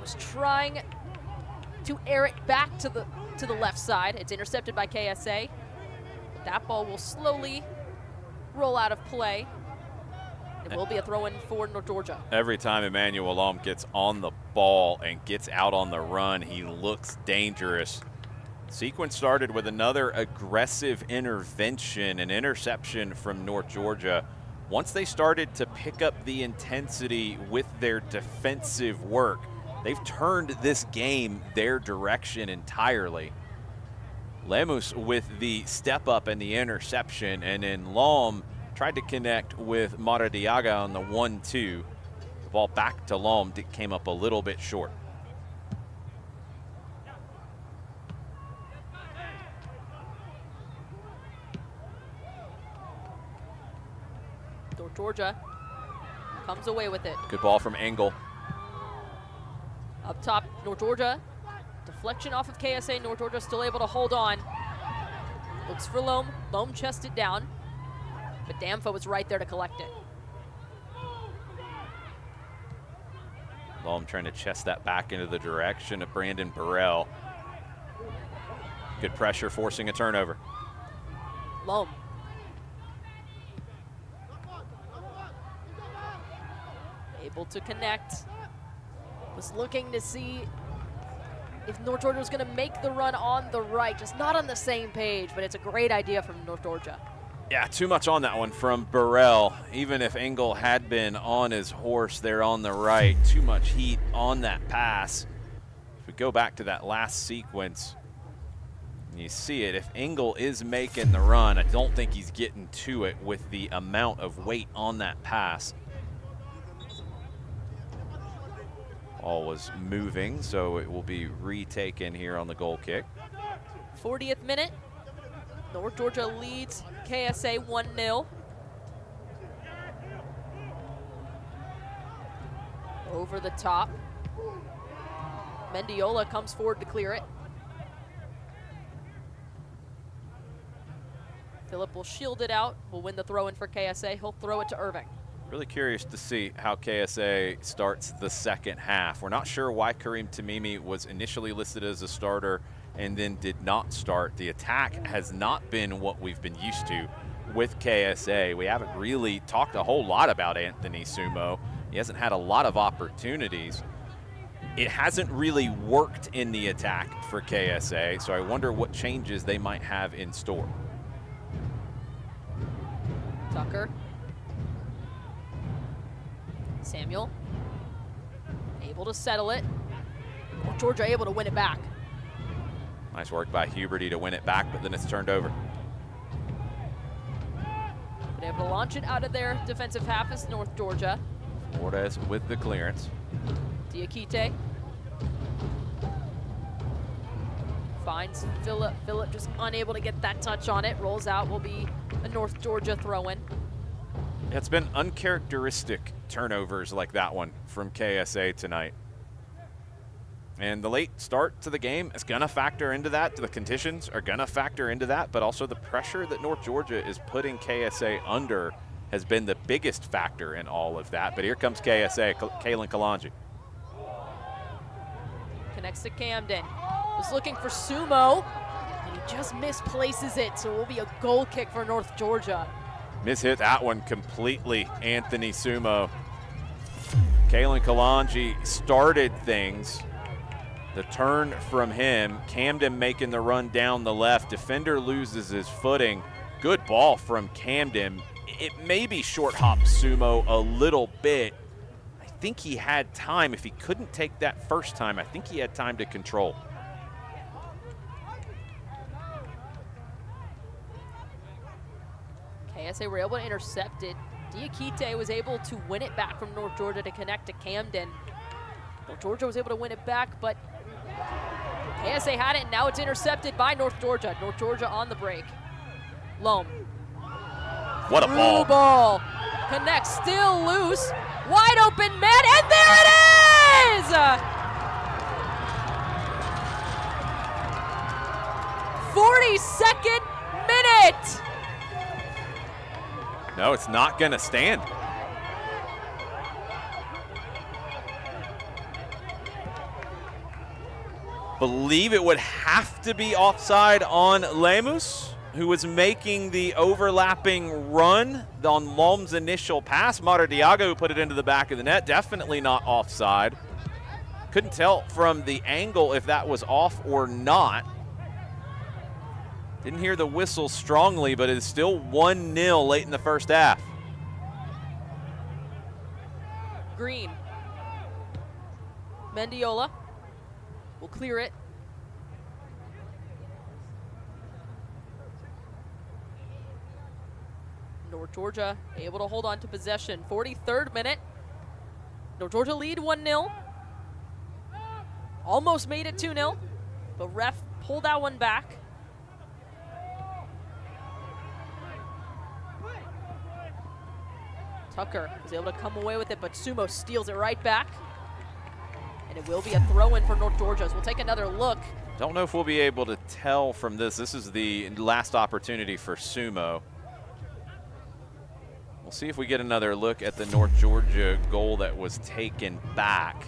Was trying to air it back to the left side. It's intercepted by KSA. That ball will slowly roll out of play. It will be a throw-in for North Georgia. Every time Emmanuel Loam gets on the ball and gets out on the run, he looks dangerous. Sequence started with another aggressive intervention, an interception from North Georgia. Once they started to pick up the intensity with their defensive work, they've turned this game their direction entirely. Lemus with the step up and the interception, and then Lom tried to connect with Maradiaga on the 1-2. The ball back to Lom came up a little bit short. North Georgia comes away with it. Good ball from Engel. Up top, North Georgia Deflection off of KSA. North Georgia still able to hold on. Looks for Loam. Loam chests it down. But Damfo was right there to collect it. Loam trying to chest that back into the direction of Brandon Burrell. Good pressure, forcing a turnover. Loam. Able to connect. Was looking to see if North Georgia was going to make the run on the right. Just not on the same page, but it's a great idea from North Georgia. Yeah, too much on that one from Burrell. Even if Engel had been on his horse there on the right, too much heat on that pass. If we go back to that last sequence, you see it. If Engel is making the run, I don't think he's getting to it with the amount of weight on that pass. Ball was moving, so it will be retaken here on the goal kick. 40th minute. North Georgia leads KSA 1-0. Over the top. Mendiola comes forward to clear it. Phillip will shield it out. Will win the throw-in for KSA. He'll throw it to Irving. Really curious to see how KSA starts the second half. We're not sure why Kareem Tamimi was initially listed as a starter and then did not start. The attack has not been what we've been used to with KSA. We haven't really talked a whole lot about Anthony Sumo. He hasn't had a lot of opportunities. It hasn't really worked in the attack for KSA, so I wonder what changes they might have in store. Tucker. Samuel. Able to settle it. North Georgia able to win it back. Nice work by Huberty to win it back, but then it's turned over. Been able to launch it out of their defensive half is North Georgia. Flores with the clearance. Diakite. Finds Phillip. Phillip just unable to get that touch on it. Rolls out, will be a North Georgia throw-in. It's been uncharacteristic turnovers like that one from KSA tonight. And the late start to the game is going to factor into that. The conditions are going to factor into that, but also the pressure that North Georgia is putting KSA under has been the biggest factor in all of that. But here comes KSA, Kalen Kalonji. Connects to Camden. Was looking for Sumo, and he just misplaces it, so it will be a goal kick for North Georgia. Mishit that one completely, Anthony Sumo. Kalen Kalonji started things. The turn from him, Camden making the run down the left. Defender loses his footing. Good ball from Camden. It maybe short hop Sumo a little bit. I think he had time. If he couldn't take that first time, I think he had time to control. KSA were able to intercept it. Diakite was able to win it back from North Georgia to connect to Camden. North Georgia was able to win it back, but KSA had it, and now it's intercepted by North Georgia. North Georgia on the break. Loam. What a ball. Through ball. Connects, still loose. Wide open man, and there it is! 42nd minute. No, it's not going to stand. Believe it would have to be offside on Lemus, who was making the overlapping run on Lom's initial pass. Mater Diago put it into the back of the net. Definitely not offside. Couldn't tell from the angle if that was off or not. Didn't hear the whistle strongly, but it's still 1-0 late in the first half. Green. Mendiola will clear it. North Georgia able to hold on to possession. 43rd minute. North Georgia lead 1-0. Almost made it 2-0, but ref pulled that one back. Tucker was able to come away with it, but Sumo steals it right back. And it will be a throw-in for North Georgia. So we'll take another look. Don't know if we'll be able to tell from this. This is the last opportunity for Sumo. We'll see if we get another look at the North Georgia goal that was taken back.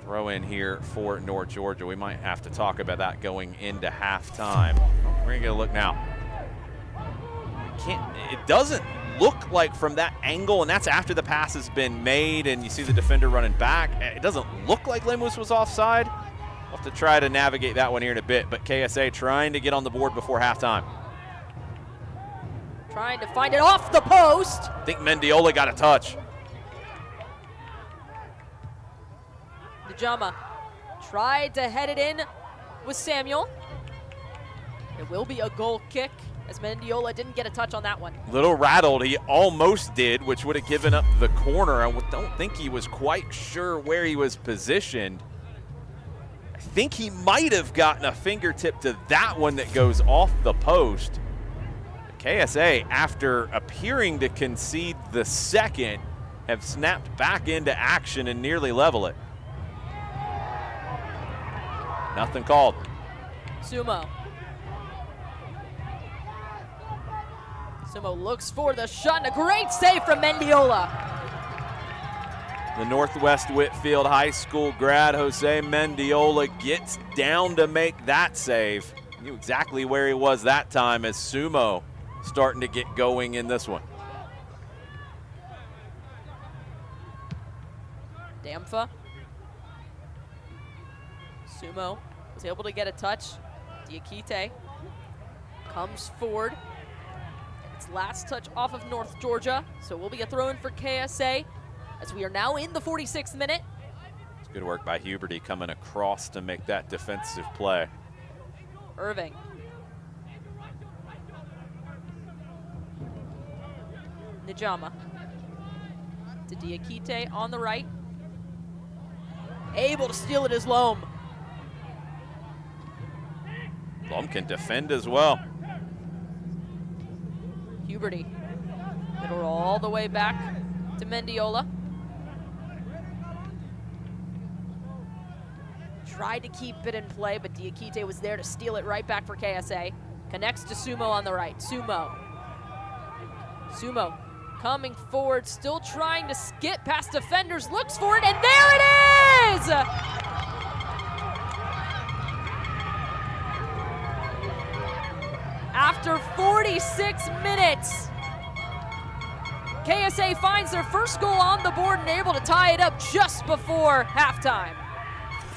Throw in here for North Georgia. We might have to talk about that going into halftime. We're gonna get a look now. It doesn't look like from that angle, and that's after the pass has been made and you see the defender running back. It doesn't look like Lemus was offside. We'll have to try to navigate that one here in a bit, but KSA trying to get on the board before halftime. Trying to find it off the post. I think Mendiola got a touch. Najama tried to head it in with Samuel. It will be a goal kick as Mendiola didn't get a touch on that one. Little rattled, he almost did, which would have given up the corner. I don't think he was quite sure where he was positioned. I think he might have gotten a fingertip to that one that goes off the post. KSA, after appearing to concede the second, have snapped back into action and nearly level it. Nothing called. Sumo. Sumo looks for the shot and a great save from Mendiola. The Northwest Whitfield High School grad Jose Mendiola gets down to make that save. Knew exactly where he was that time as Sumo starting to get going in this one. Damfa. Sumo was able to get a touch. Diakite comes forward. It's last touch off of North Georgia, so will be a throw-in for KSA as we are now in the 46th minute. It's good work by Huberty coming across to make that defensive play. Irving. Najama to Diakite on the right. Able to steal it is Loam. Loam can defend as well. Huberty. Middle roll all the way back to Mendiola. Tried to keep it in play, but Diakite was there to steal it right back for KSA. Connects to Sumo on the right. Sumo coming forward, still trying to skip past defenders, looks for it, and there it is! After 46 minutes, KSA finds their first goal on the board and able to tie it up just before halftime.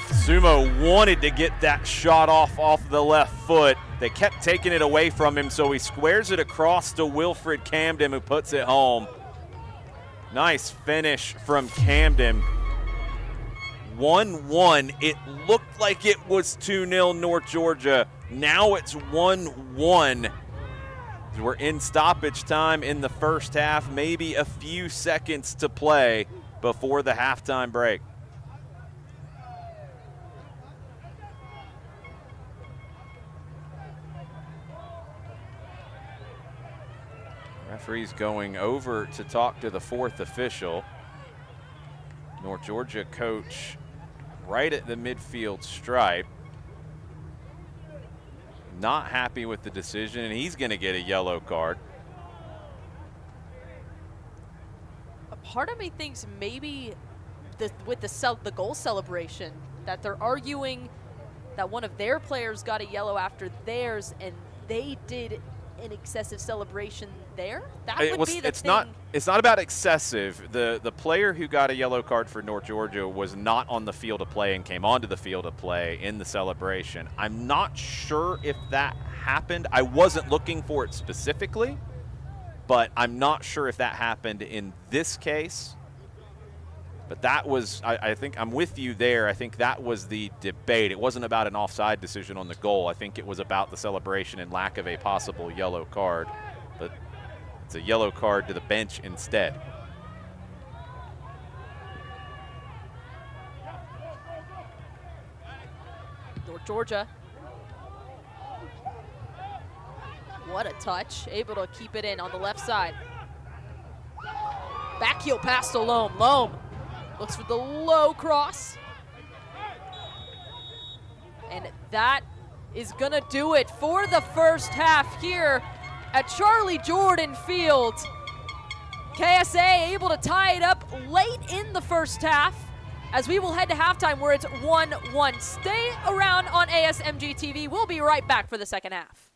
Sumo wanted to get that shot off the left foot. They kept taking it away from him, so he squares it across to Wilfred Camden, who puts it home. Nice finish from Camden. 1-1. It looked like it was 2-0 North Georgia. Now it's 1-1. We're in stoppage time in the first half, maybe a few seconds to play before the halftime break. Referee's going over to talk to the fourth official. North Georgia coach right at the midfield stripe. Not happy with the decision, and he's going to get a yellow card. A part of me thinks maybe with the goal celebration that they're arguing that one of their players got a yellow after theirs, and they did an excessive celebration there. That would be the thing. It's not about excessive. The player who got a yellow card for North Georgia was not on the field of play and came onto the field of play in the celebration. I'm not sure if that happened. I wasn't looking for it specifically, but I'm not sure if that happened in this case. But that was, I think I'm with you there. I think that was the debate. It wasn't about an offside decision on the goal. I think it was about the celebration and lack of a possible yellow card. But it's a yellow card to the bench instead. North Georgia. What a touch. Able to keep it in on the left side. Back heel pass to Loam. Loam Looks for the low cross. And that is gonna do it for the first half here at Charlie Jordan Field. KSA able to tie it up late in the first half as we will head to halftime where it's 1-1. Stay around on ASMG TV. We'll be right back for the second half.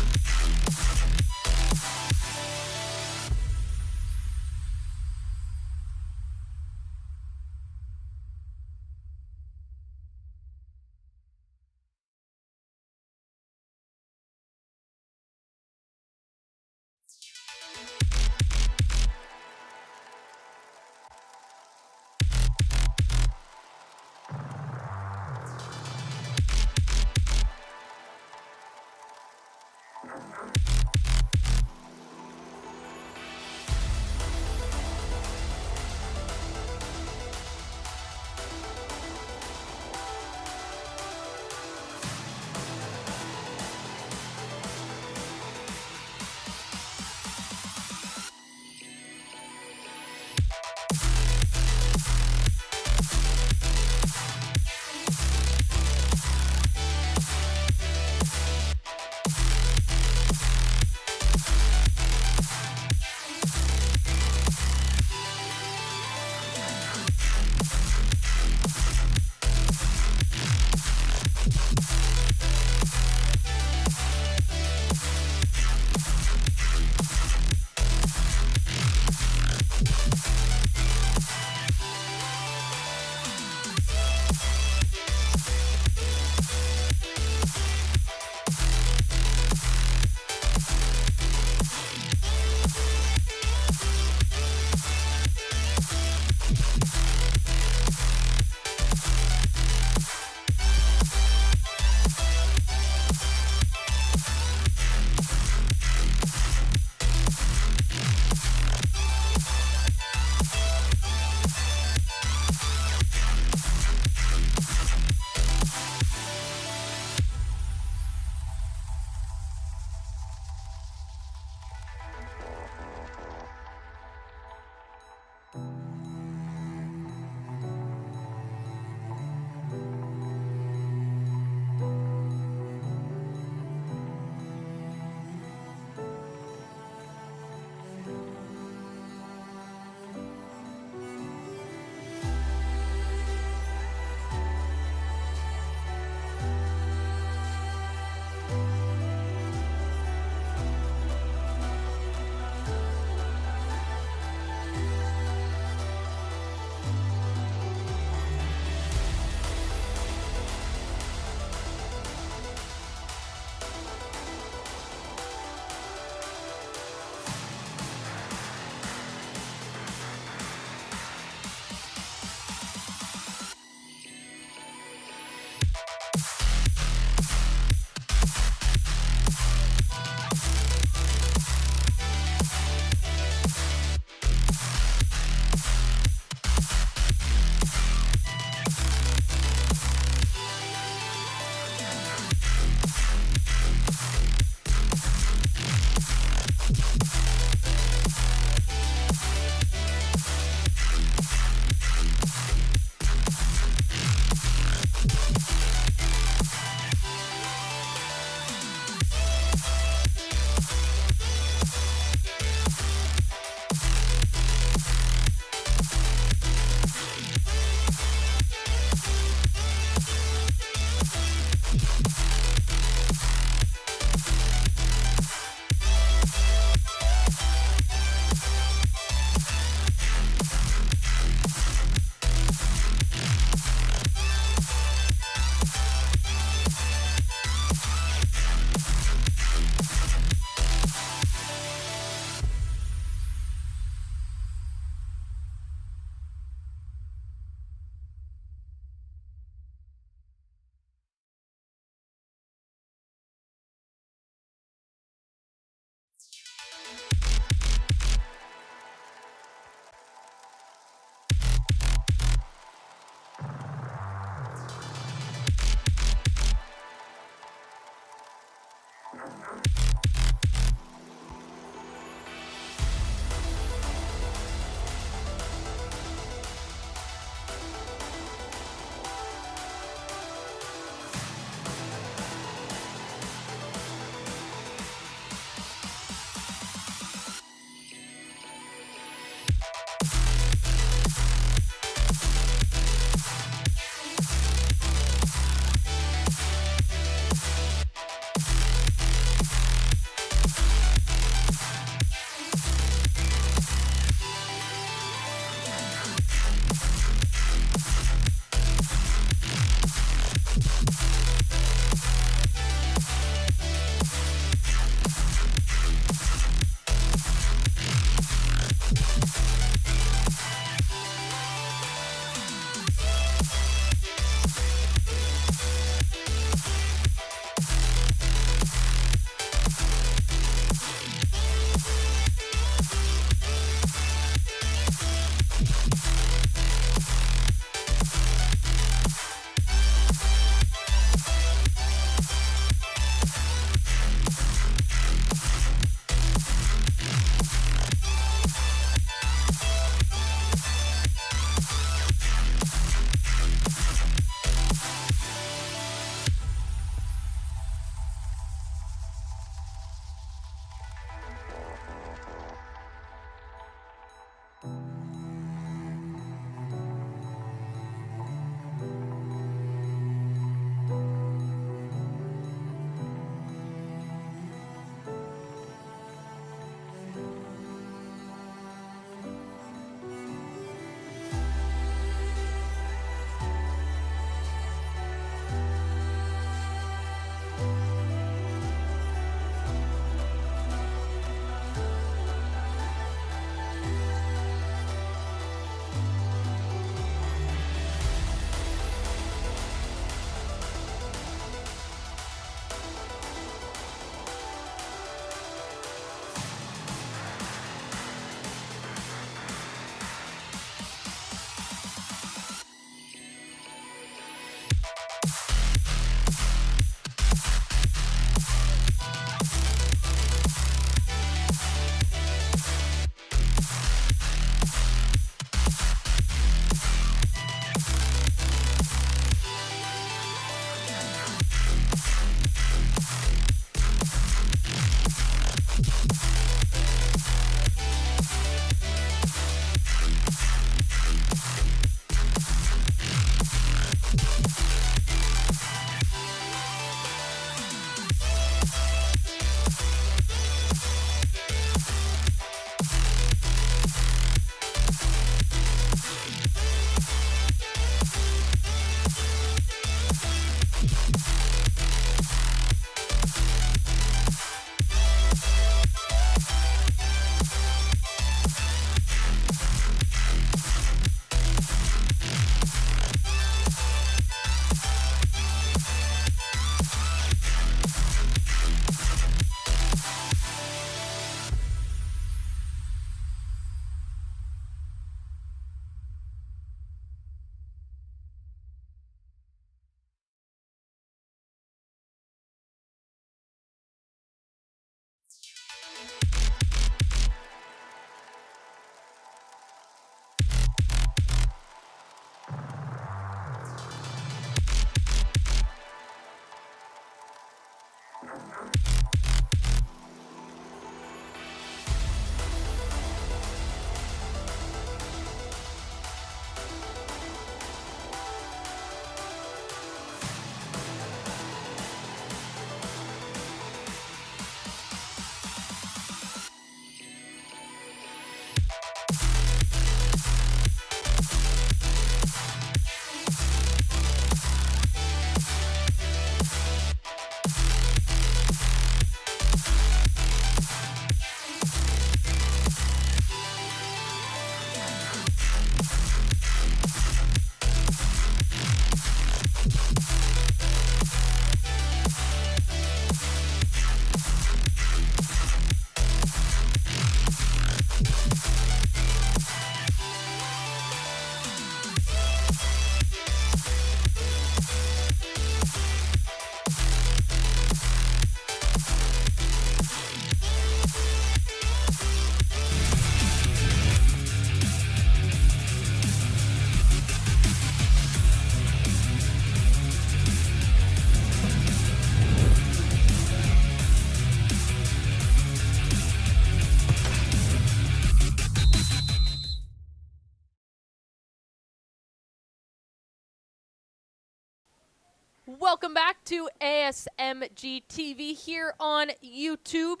Welcome back to ASMG TV here on YouTube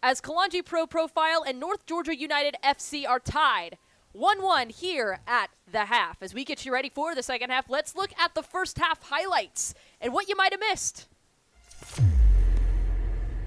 as Kalonji Pro Profile and North Georgia United FC are tied 1-1 here at the half. As we get you ready for the second half, let's look at the first half highlights and what you might have missed.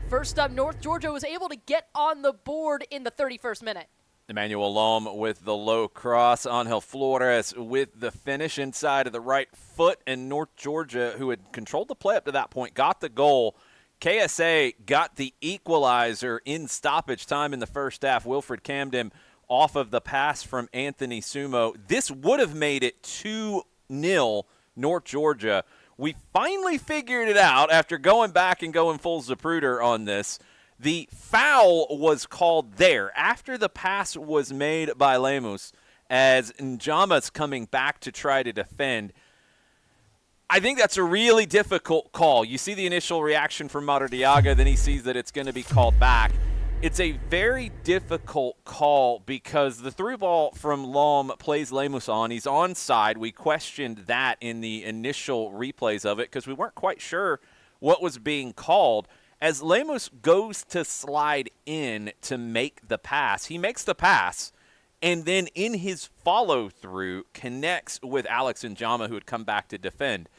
First up, North Georgia was able to get on the board in the 31st minute. Emmanuel Lom with the low cross. Angel Flores with the finish inside of the right foot. And North Georgia, who had controlled the play up to that point, got the goal. KSA got the equalizer in stoppage time in the first half. Wilfred Camden off of the pass from Anthony Sumo. This would have made it 2-0 North Georgia. We finally figured it out after going back and going full Zapruder on this. The foul was called there after the pass was made by Lemus as Njama's coming back to try to defend. I think that's a really difficult call. You see the initial reaction from Maradiaga, then he sees that it's going to be called back. It's a very difficult call because the through ball from Lom plays Lemus on. He's onside. We questioned that in the initial replays of it because we weren't quite sure what was being called. As Lemus goes to slide in to make the pass, he makes the pass, and then in his follow-through connects with Alex Njama, who had come back to defend.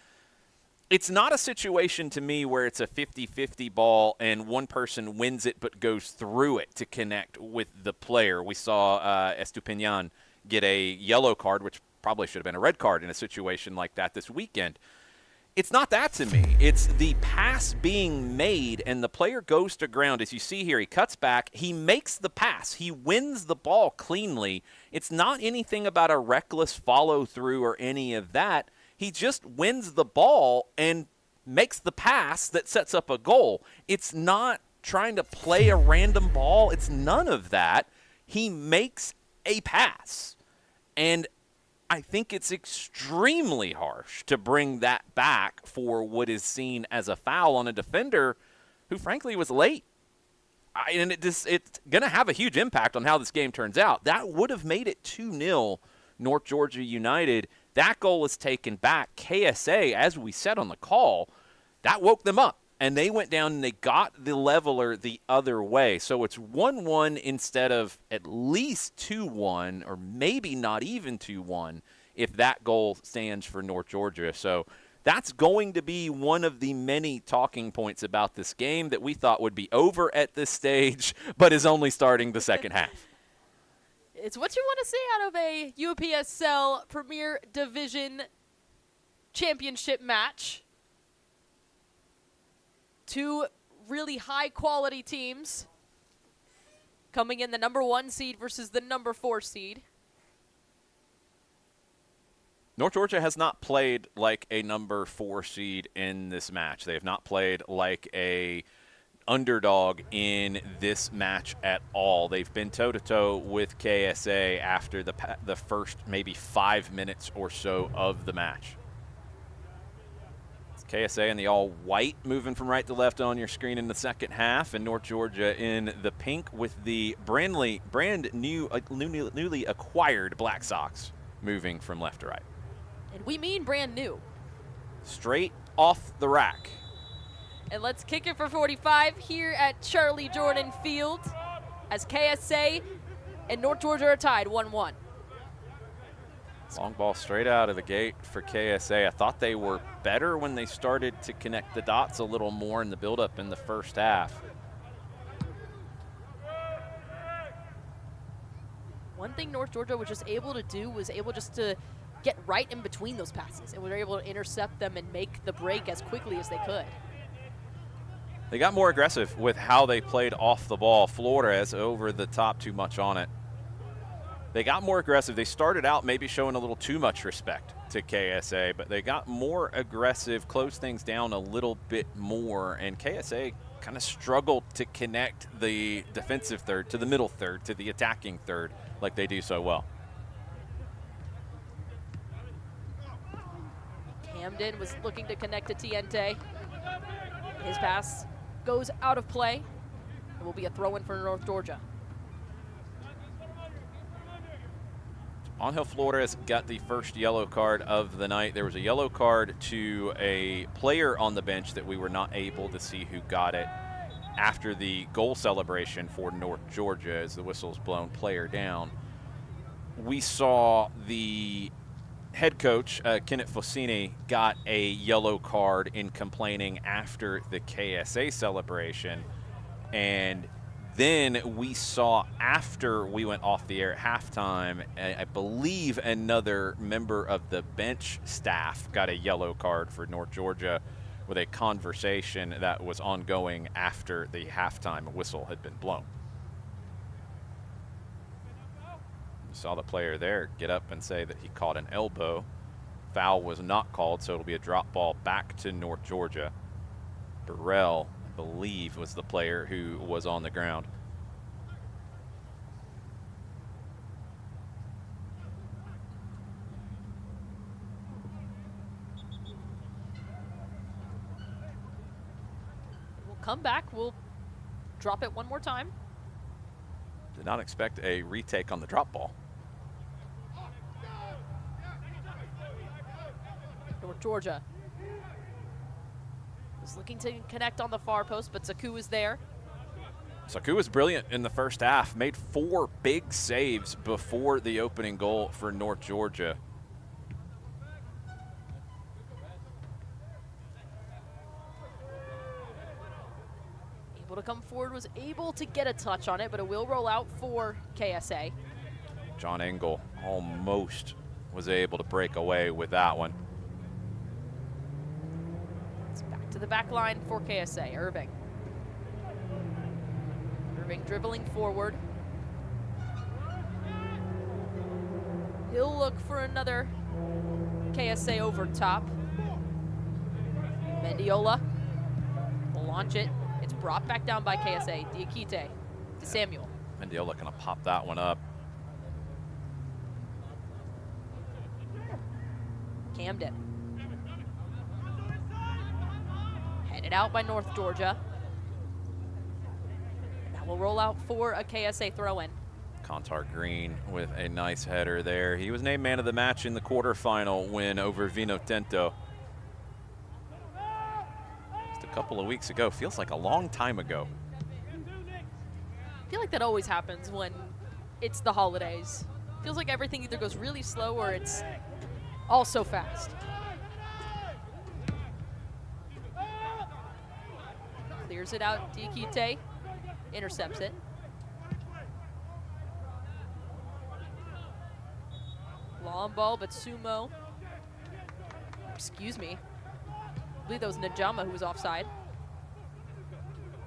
It's not a situation to me where it's a 50-50 ball and one person wins it but goes through it to connect with the player. We saw Estupiñán get a yellow card, which probably should have been a red card in a situation like that this weekend. It's not that to me. It's the pass being made, and the player goes to ground. As you see here, he cuts back. He makes the pass. He wins the ball cleanly. It's not anything about a reckless follow-through or any of that. He just wins the ball and makes the pass that sets up a goal. It's not trying to play a random ball. It's none of that. He makes a pass. And I think it's extremely harsh to bring that back for what is seen as a foul on a defender who, frankly, was late. And it's going to have a huge impact on how this game turns out. That would have made it 2-0 North Georgia United. That goal is taken back. KSA, as we said on the call, that woke them up. And they went down and they got the leveler the other way. So it's 1-1 instead of at least 2-1 or maybe not even 2-1 if that goal stands for North Georgia. So that's going to be one of the many talking points about this game that we thought would be over at this stage, but is only starting the second half. It's what you want to see out of a UPSL Premier Division Championship match. Two really high-quality teams coming in the number 1 seed versus the number 4 seed. North Georgia has not played like a number 4 seed in this match. They have not played like a underdog in this match at all. They've been toe-to-toe with KSA after the first maybe 5 minutes or so of the match. KSA in the all-white, moving from right to left on your screen in the second half, and North Georgia in the pink with the newly acquired Black Sox moving from left to right. And we mean brand new. Straight off the rack. And let's kick it for 45 here at Charlie Jordan Field as KSA and North Georgia are tied 1-1. Long ball straight out of the gate for KSA. I thought they were better when they started to connect the dots a little more in the buildup in the first half. One thing North Georgia was just able to do was able just to get right in between those passes, and we were able to intercept them and make the break as quickly as they could. They got more aggressive with how they played off the ball. Flores over the top too much on it. They got more aggressive. They started out maybe showing a little too much respect to KSA, but they got more aggressive, closed things down a little bit more, and KSA kind of struggled to connect the defensive third to the middle third to the attacking third like they do so well. Camden was looking to connect to Tiente. His pass goes out of play. It will be a throw-in for North Georgia. Angel Flores got the first yellow card of the night. There was a yellow card to a player on the bench that we were not able to see who got it after the goal celebration for North Georgia as the whistle's blown, player down. We saw the head coach, Kenneth Fossini, got a yellow card in complaining after the KSA celebration. And then we saw, after we went off the air at halftime, I believe another member of the bench staff got a yellow card for North Georgia with a conversation that was ongoing after the halftime whistle had been blown. You saw the player there get up and say that he caught an elbow. Foul was not called, so it'll be a drop ball back to North Georgia. Burrell, I believe, was the player who was on the ground. We'll come back. We'll drop it one more time. Did not expect a retake on the drop ball. North Georgia was looking to connect on the far post, but Zaku was there. Zaku was brilliant in the first half, made 4 big saves before the opening goal for North Georgia. Able to come forward, was able to get a touch on it, but it will roll out for KSA. John Engel almost was able to break away with that one. It's back to the back line for KSA. Irving. Irving dribbling forward. He'll look for another KSA over top. Mendiola will launch it. It's brought back down by KSA. Diakite to Samuel. Mendiola gonna pop that one up. Camden. Headed out by North Georgia. That will roll out for a KSA throw-in. Contar Green with a nice header there. He was named man of the match in the quarterfinal win over Vino Tinto. Just a couple of weeks ago. Feels like a long time ago. I feel like that always happens when it's the holidays. Feels like everything either goes really slow or it's all so fast. Clears it out. Diakite intercepts it. Long ball, but Sumo. Excuse me. I believe that was Najama who was offside.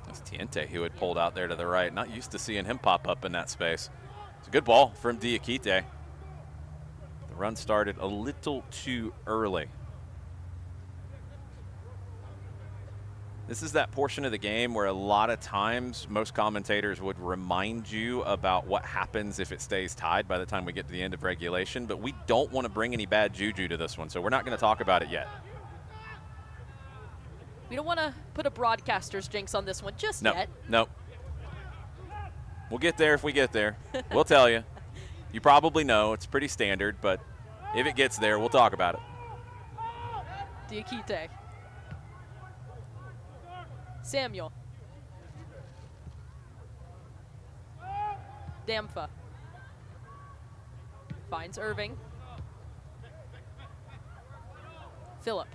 That's Tiente who had pulled out there to the right. Not used to seeing him pop up in that space. It's a good ball from Diakite. The run started a little too early. This is that portion of the game where a lot of times most commentators would remind you about what happens if it stays tied by the time we get to the end of regulation, but we don't want to bring any bad juju to this one, so we're not going to talk about it yet. We don't want to put a broadcaster's jinx on this one just yet. No. We'll get there if we get there. We'll tell you. You probably know. It's pretty standard, but if it gets there, we'll talk about it. Diakite. Samuel. Damfa. Finds Irving. Phillip.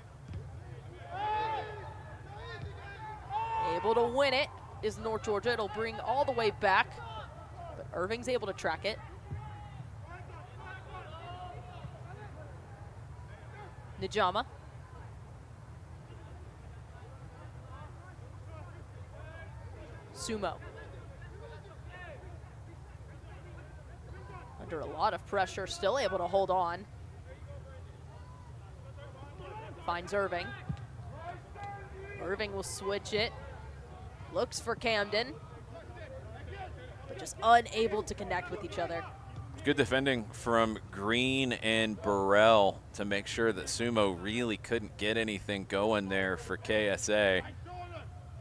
Able to win it is North Georgia. It'll bring all the way back, but Irving's able to track it. Najama. Sumo. Under a lot of pressure, still able to hold on. Finds Irving. Irving will switch it. Looks for Camden, but just unable to connect with each other. Good defending from Green and Burrell to make sure that Sumo really couldn't get anything going there for KSA.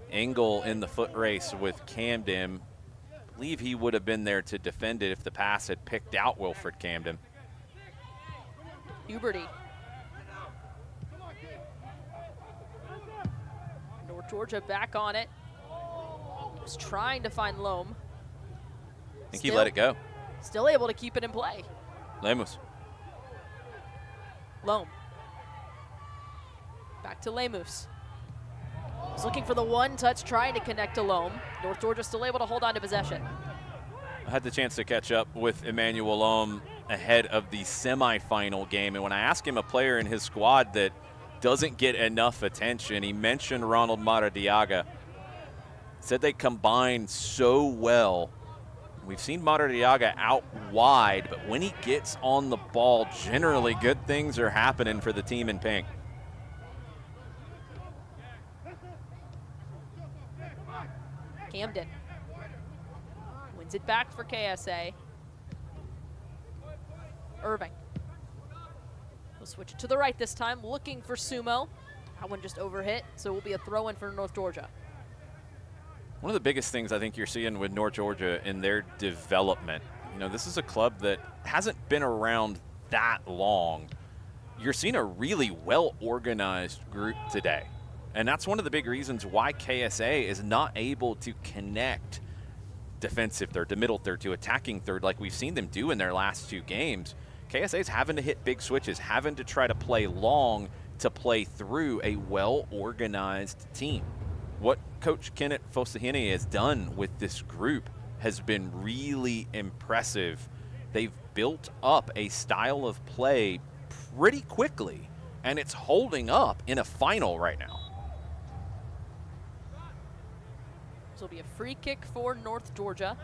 Engel in the foot race with Camden. I believe he would have been there to defend it if the pass had picked out Wilfred Camden. Huberty. North Georgia back on it. Was trying to find Loam. I think he let it go. Still able to keep it in play. Lemus. Loam. Back to Lemus. He's looking for the one touch, trying to connect to Loam. North Georgia still able to hold on to possession. I had the chance to catch up with Emmanuel Loam ahead of the semifinal game, and when I asked him a player in his squad that doesn't get enough attention, he mentioned Ronald Maradiaga. Said they combine so well. We've seen Maradiaga out wide, but when he gets on the ball, generally good things are happening for the team in pink. Camden wins it back for KSA. Irving. We'll switch it to the right this time, looking for Sumo. That one just overhit, so it will be a throw-in for North Georgia. One of the biggest things I think you're seeing with North Georgia in their development, you know, this is a club that hasn't been around that long. You're seeing a really well-organized group today. And that's one of the big reasons why KSA is not able to connect defensive third to middle third to attacking third like we've seen them do in their last 2 games. KSA is having to hit big switches, having to try to play long to play through a well-organized team. What Coach Kenneth Fosahini has done with this group has been really impressive. They've built up a style of play pretty quickly, and it's holding up in a final right now. This will be a free kick for North Georgia.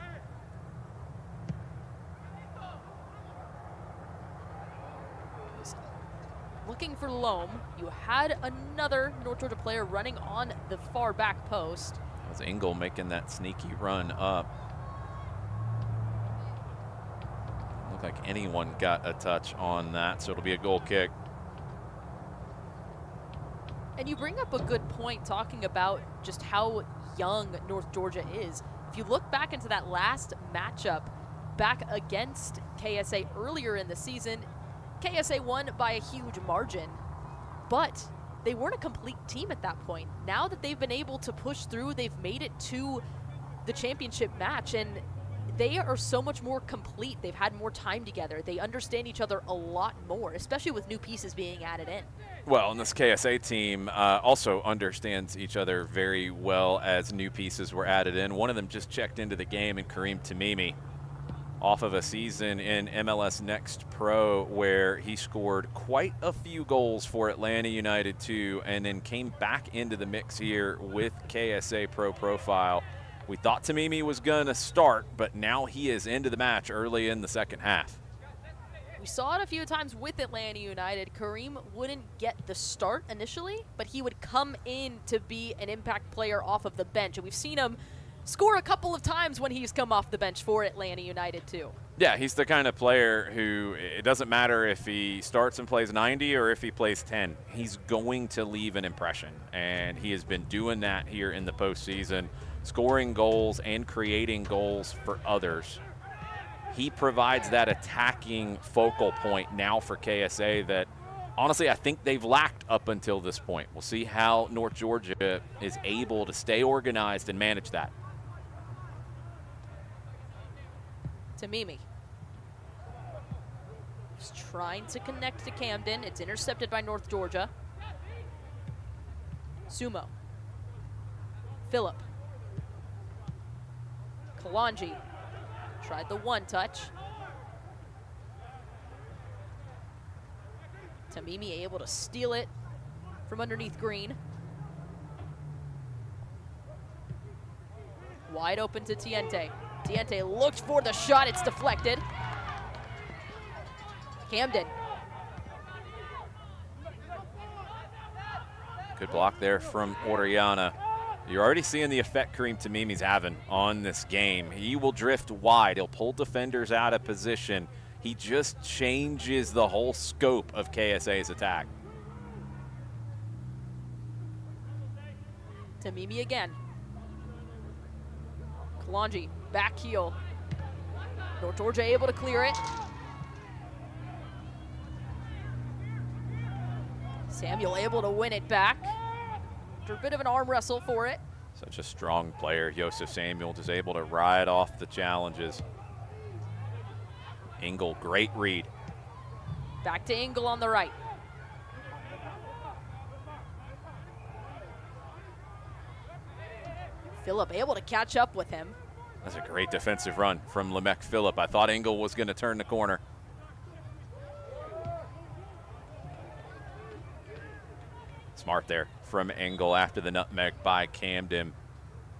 Looking for Loam. You had another North Georgia player running on the far back post. That was Engel making that sneaky run up. Looked like anyone got a touch on that, so it'll be a goal kick. And you bring up a good point talking about just how young North Georgia is. If you look back into that last matchup back against KSA earlier in the season, KSA won by a huge margin, but they weren't a complete team at that point. Now that they've been able to push through, they've made it to the championship match, and they are so much more complete. They've had more time together. They understand each other a lot more, especially with new pieces being added in. Well, and this KSA team also understands each other very well as new pieces were added in. One of them just checked into the game, and Kareem Tamimi, off of a season in MLS Next Pro where he scored quite a few goals for Atlanta United too, and then came back into the mix here with KSA Pro Profile. We thought Tamimi was gonna start, but now he is into the match early in the second half. We saw it a few times with Atlanta United. Kareem wouldn't get the start initially, but he would come in to be an impact player off of the bench, and we've seen him score a couple of times when he's come off the bench for Atlanta United too. Yeah, he's the kind of player who, it doesn't matter if he starts and plays 90 or if he plays 10. He's going to leave an impression, and he has been doing that here in the postseason, scoring goals and creating goals for others. He provides that attacking focal point now for KSA that, honestly, I think they've lacked up until this point. We'll see how North Georgia is able to stay organized and manage that. Tamimi. He's trying to connect to Camden. It's intercepted by North Georgia. Sumo. Phillip. Kalonji. Tried the one touch. Tamimi able to steal it from underneath Green. Wide open to Tiente. Tiente looks for the shot, it's deflected. Camden. Good block there from Oriana. You're already seeing the effect Kareem Tamimi's having on this game. He will drift wide. He'll pull defenders out of position. He just changes the whole scope of KSA's attack. Tamimi again. Kalonji, back heel. North Georgia able to clear it. Samuel able to win it back after a bit of an arm wrestle for it. Such a strong player, Joseph Samuel, just able to ride off the challenges. Engel, great read. Back to Engel on the right. Phillip able to catch up with him. That's a great defensive run from Lamech Phillip. I thought Engel was going to turn the corner. Smart there from Engel after the nutmeg by Camden.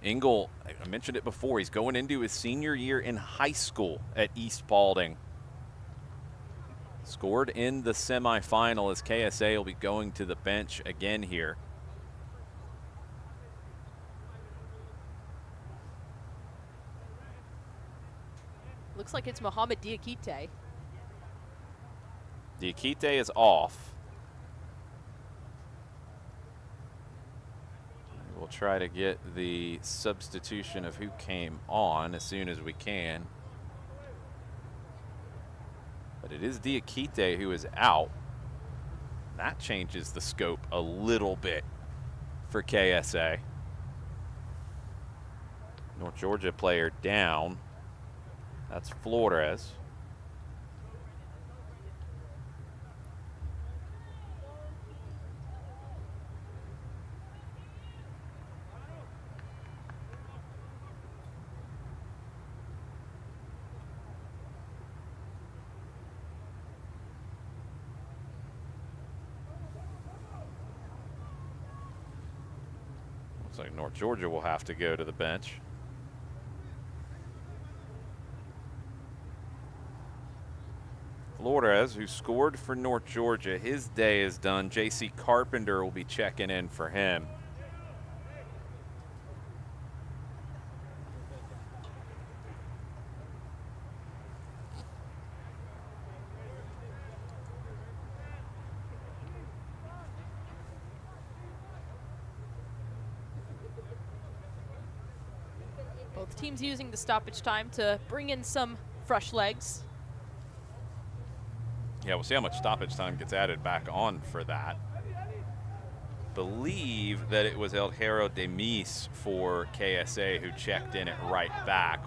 Engel, I mentioned it before, he's going into his senior year in high school at East Paulding. Scored in the semifinal as KSA will be going to the bench again here. Looks like it's Mohamed Diakite. Diakite is off. We'll try to get the substitution of who came on as soon as we can. But it is Diakite who is out. That changes the scope a little bit for KSA. North Georgia player down. That's Flores. Looks like North Georgia will have to go to the bench. Flores, who scored for North Georgia, his day is done. J.C. Carpenter will be checking in for him. Both teams using the stoppage time to bring in some fresh legs. Yeah, we'll see how much stoppage time gets added back on for that. Believe that it was El Hero Demis for KSA who checked in at right back.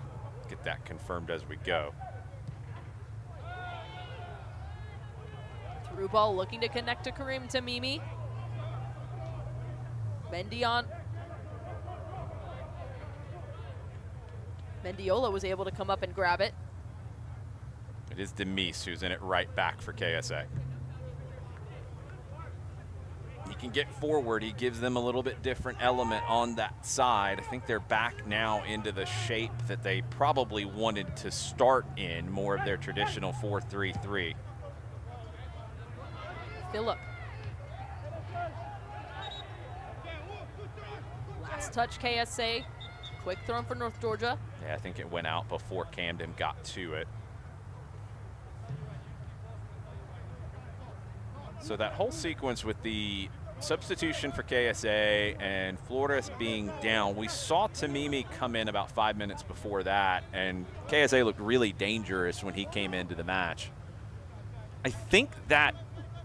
Get that confirmed as we go. Through ball looking to connect to Kareem Tamimi. Mendiola was able to come up and grab it. It is Demis who's in it right back for KSA. He can get forward. He gives them a little bit different element on that side. I think they're back now into the shape that they probably wanted to start in, more of their traditional 4-3-3. Phillip. Last touch KSA. Quick throw for North Georgia. Yeah, I think it went out before Camden got to it. So that whole sequence with the substitution for KSA and Flores being down, we saw Tamimi come in about 5 minutes before that, and KSA looked really dangerous when he came into the match. I think that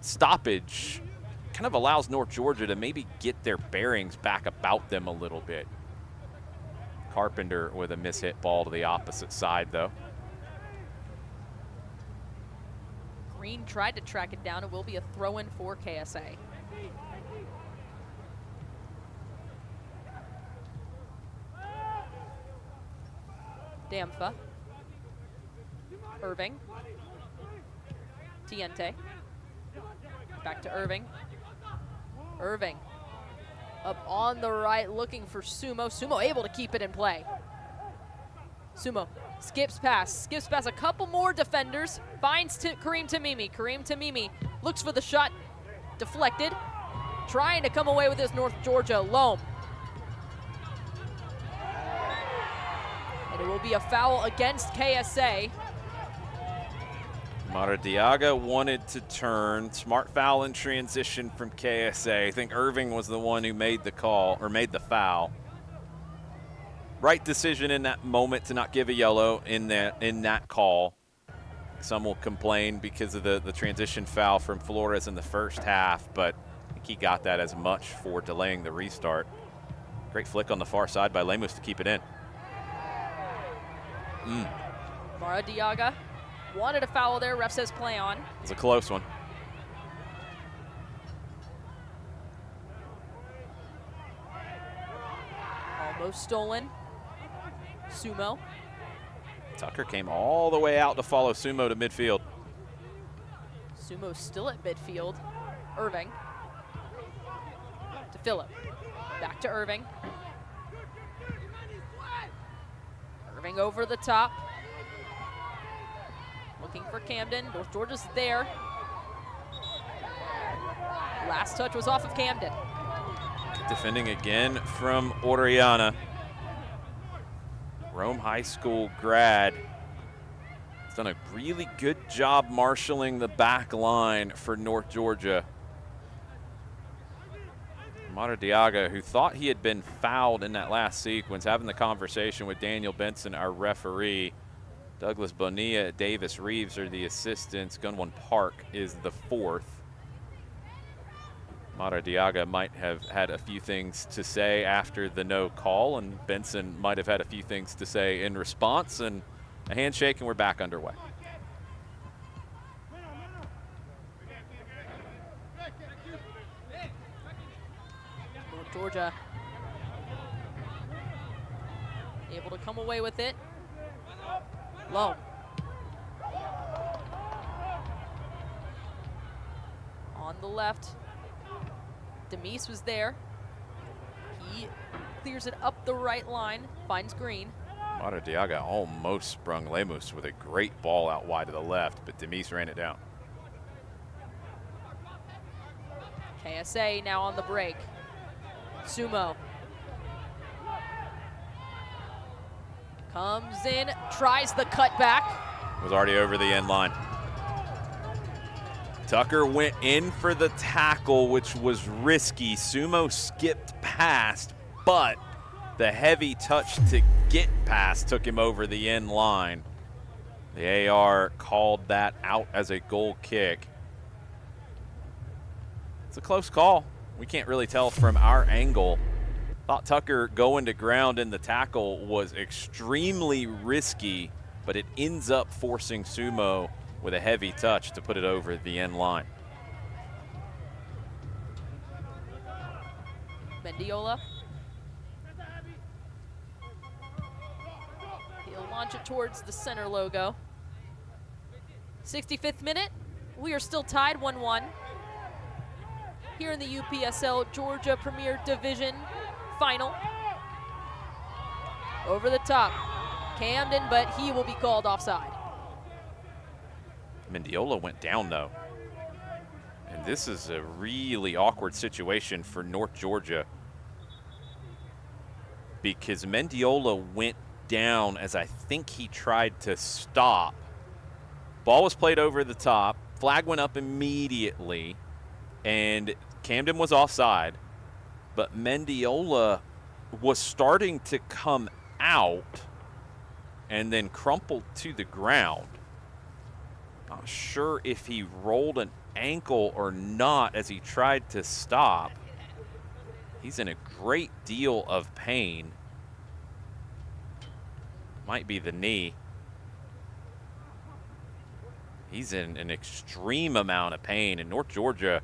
stoppage kind of allows North Georgia to maybe get their bearings back about them a little bit. Carpenter with a mishit ball to the opposite side, though. Green tried to track it down. It will be a throw-in for KSA. Damfa. Irving. Tiente. Back to Irving. Irving. Up on the right, looking for Sumo. Sumo able to keep it in play. Sumo skips past a couple more defenders, finds Kareem Tamimi. Kareem Tamimi looks for the shot, deflected, trying to come away with this North Georgia loam. And it will be a foul against KSA. Maradiaga wanted to turn. Smart foul in transition from KSA. I think Irving was the one who made the call, or made the foul. Right decision in that moment to not give a yellow in that call. Some will complain because of the transition foul from Flores in the first half, but he got that as much for delaying the restart. Great flick on the far side by Lemus to keep it in. Mara Diaga wanted a foul there. Ref says play on. It's a close one. Almost stolen. Sumo. Tucker came all the way out to follow Sumo to midfield. Sumo still at midfield. Irving. To Phillip. Back to Irving. Irving over the top. Looking for Camden. North Georgia's there. Last touch was off of Camden. Defending again from Oriana. Rome High School grad. He's done a really good job marshaling the back line for North Georgia. Mara Diaga, who thought he had been fouled in that last sequence, having the conversation with Daniel Benson, our referee. Douglas Bonilla, Davis Reeves are the assistants. Gunwon Park is the fourth. Mara Diaga might have had a few things to say after the no call, and Benson might have had a few things to say in response, and a handshake, and we're back underway. North Georgia able to come away with it. Low. On the left. Demise was there. He clears it up the right line, finds Green. Mara Diaga almost sprung Lemus with a great ball out wide to the left, but Demise ran it down. KSA now on the break. Sumo. Comes in, tries the cutback. Was already over the end line. Tucker went in for the tackle, which was risky. Sumo skipped past, but the heavy touch to get past took him over the end line. The AR called that out as a goal kick. It's a close call. We can't really tell from our angle. Thought Tucker going to ground in the tackle was extremely risky, but it ends up forcing Sumo with a heavy touch to put it over the end line. Mendiola. He'll launch it towards the center logo. 65th minute. We are still tied 1-1. Here in the UPSL Georgia Premier Division final. Over the top. Camden, but he will be called offside. Mendiola went down, though. And this is a really awkward situation for North Georgia, because Mendiola went down as I think he tried to stop. Ball was played over the top. Flag went up immediately, and Camden was offside. But Mendiola was starting to come out and then crumpled to the ground. Not sure if he rolled an ankle or not as he tried to stop. He's in a great deal of pain. Might be the knee. He's in an extreme amount of pain, and North Georgia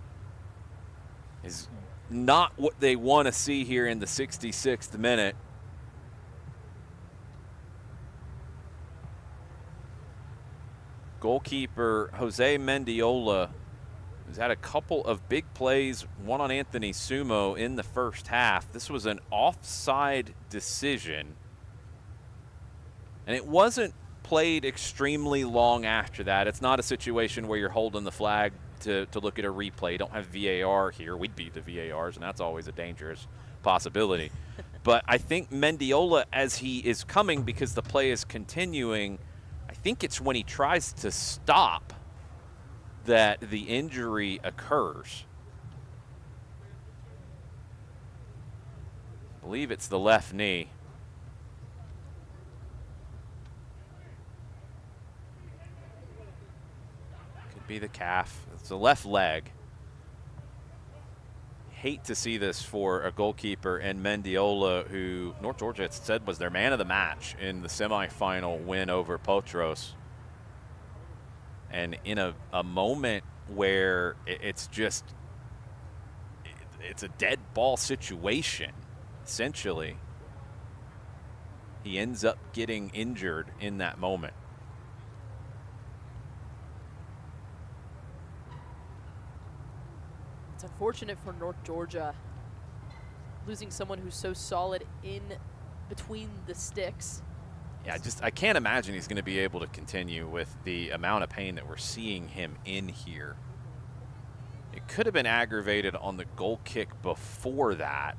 is not what they want to see here in the 66th minute. Goalkeeper Jose Mendiola has had a couple of big plays, one on Anthony Sumo in the first half. This was an offside decision, and it wasn't played extremely long after that. It's not a situation where you're holding the flag to look at a replay. You don't have VAR here. We'd beat the VARs, and that's always a dangerous possibility. But I think Mendiola, as he is coming because the play is continuing, I think it's when he tries to stop that the injury occurs. I believe it's the left knee. Could be the calf. It's the left leg. hate to see this for a goalkeeper and Mendiola, who North Georgia had said was their man of the match in the semifinal win over Potros. And in a moment where it's a dead ball situation, essentially, he ends up getting injured in that moment. It's unfortunate for North Georgia, losing someone who's so solid in between the sticks. Yeah, I can't imagine he's going to be able to continue with the amount of pain that we're seeing him in here. It could have been aggravated on the goal kick before that.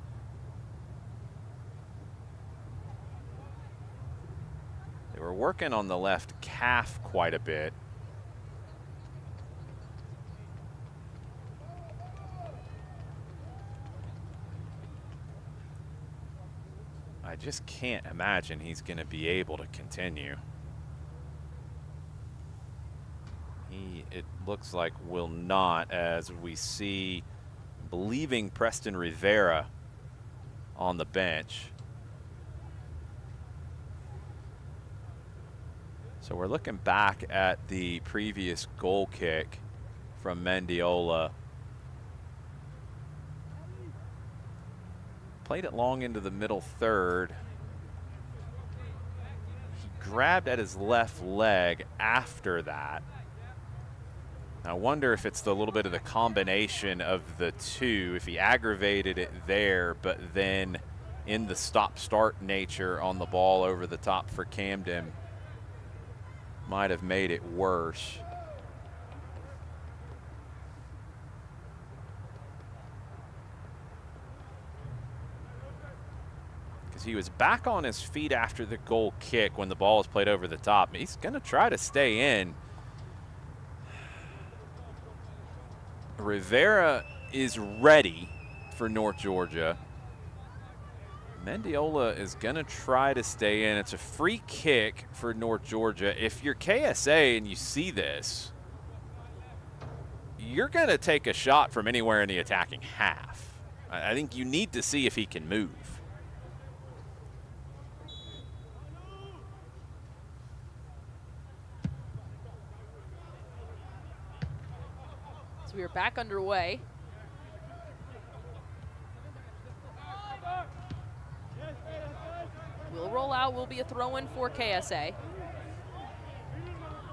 They were working on the left calf quite a bit. I just can't imagine he's going to be able to continue. It looks like will not, as we see, believing Preston Rivera on the bench. So we're looking back at the previous goal kick from Mendiola. Played it long into the middle third. He grabbed at his left leg after that. I wonder if it's the little bit of the combination of the two, if he aggravated it there, but then in the stop-start nature on the ball over the top for Camden might have made it worse. Because he was back on his feet after the goal kick when the ball was played over the top. He's going to try to stay in. Rivera is ready for North Georgia. Mendiola is going to try to stay in. It's a free kick for North Georgia. If you're KSA and you see this, you're going to take a shot from anywhere in the attacking half. I think you need to see if he can move. We are back underway. Will roll out, will be a throw-in for KSA.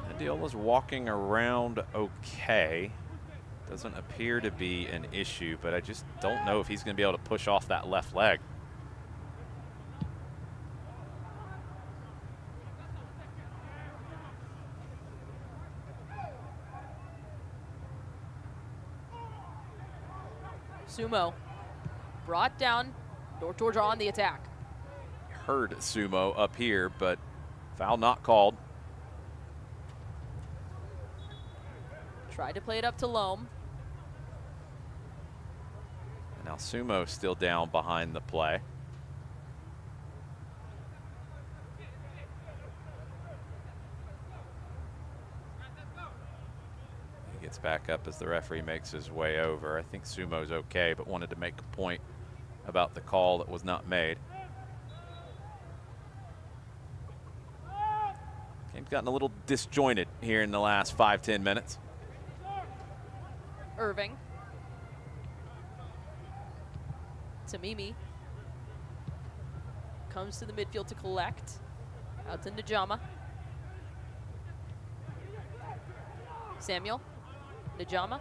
Mendiola's walking around okay. Doesn't appear to be an issue, but I just don't know if he's going to be able to push off that left leg. Sumo brought down. North Georgia on the attack. Heard Sumo up here, but foul not called. Tried to play it up to Loam. And now Sumo still down behind the play. He gets back up as the referee makes his way over. I think Sumo's okay, but wanted to make a point about the call that was not made. Game's gotten a little disjointed here in the last 5-10 minutes. Irving. Tamimi. Comes to the midfield to collect. Out to Najama. Samuel. Najama.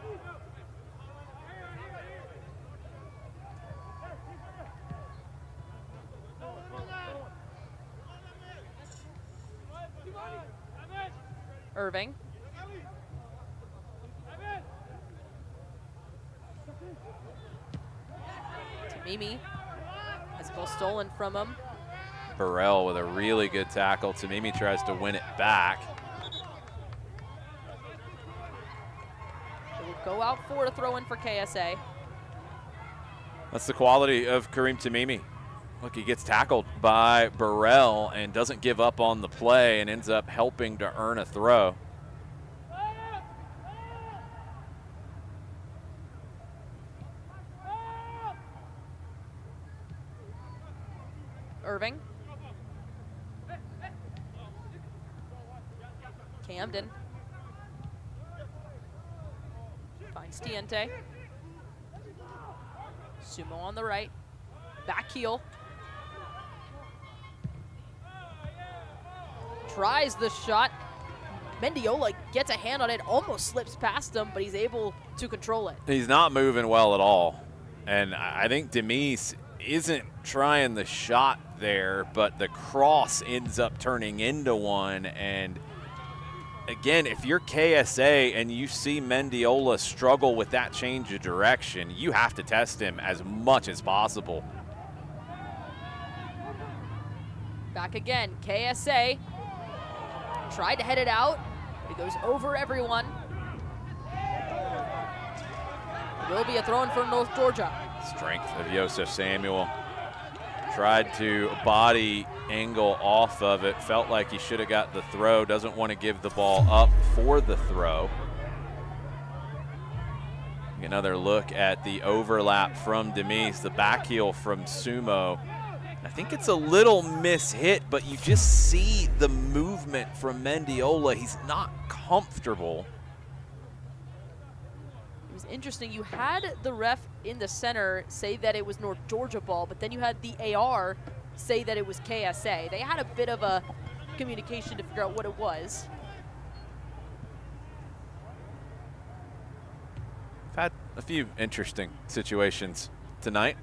Irving. Tamimi has the ball stolen from him. Burrell with a really good tackle. Tamimi tries to win it back. It will go out for a throw in for KSA. That's the quality of Kareem Tamimi. Look, he gets tackled by Burrell and doesn't give up on the play and ends up helping to earn a throw. Irving. Camden. Finds Tiente. Sumo on the right. Back heel. Tries the shot. Mendiola gets a hand on it, almost slips past him, but he's able to control it. He's not moving well at all. And I think Demise isn't trying the shot there, but the cross ends up turning into one. And again, if you're KSA and you see Mendiola struggle with that change of direction, you have to test him as much as possible. Back again, KSA tried to head it out. It goes over everyone. Will be a throw in for North Georgia. Strength of Joseph Samuel. Tried to body angle off of it. Felt like he should have got the throw. Doesn't want to give the ball up for the throw. Another look at the overlap from Demise. The back heel from Sumo. I think it's a little mishit, but you just see the movement from Mendiola. He's not comfortable. It was interesting. You had the ref in the center say that it was North Georgia ball, but then you had the AR say that it was KSA. They had a bit of a communication to figure out what it was. I've had a few interesting situations tonight.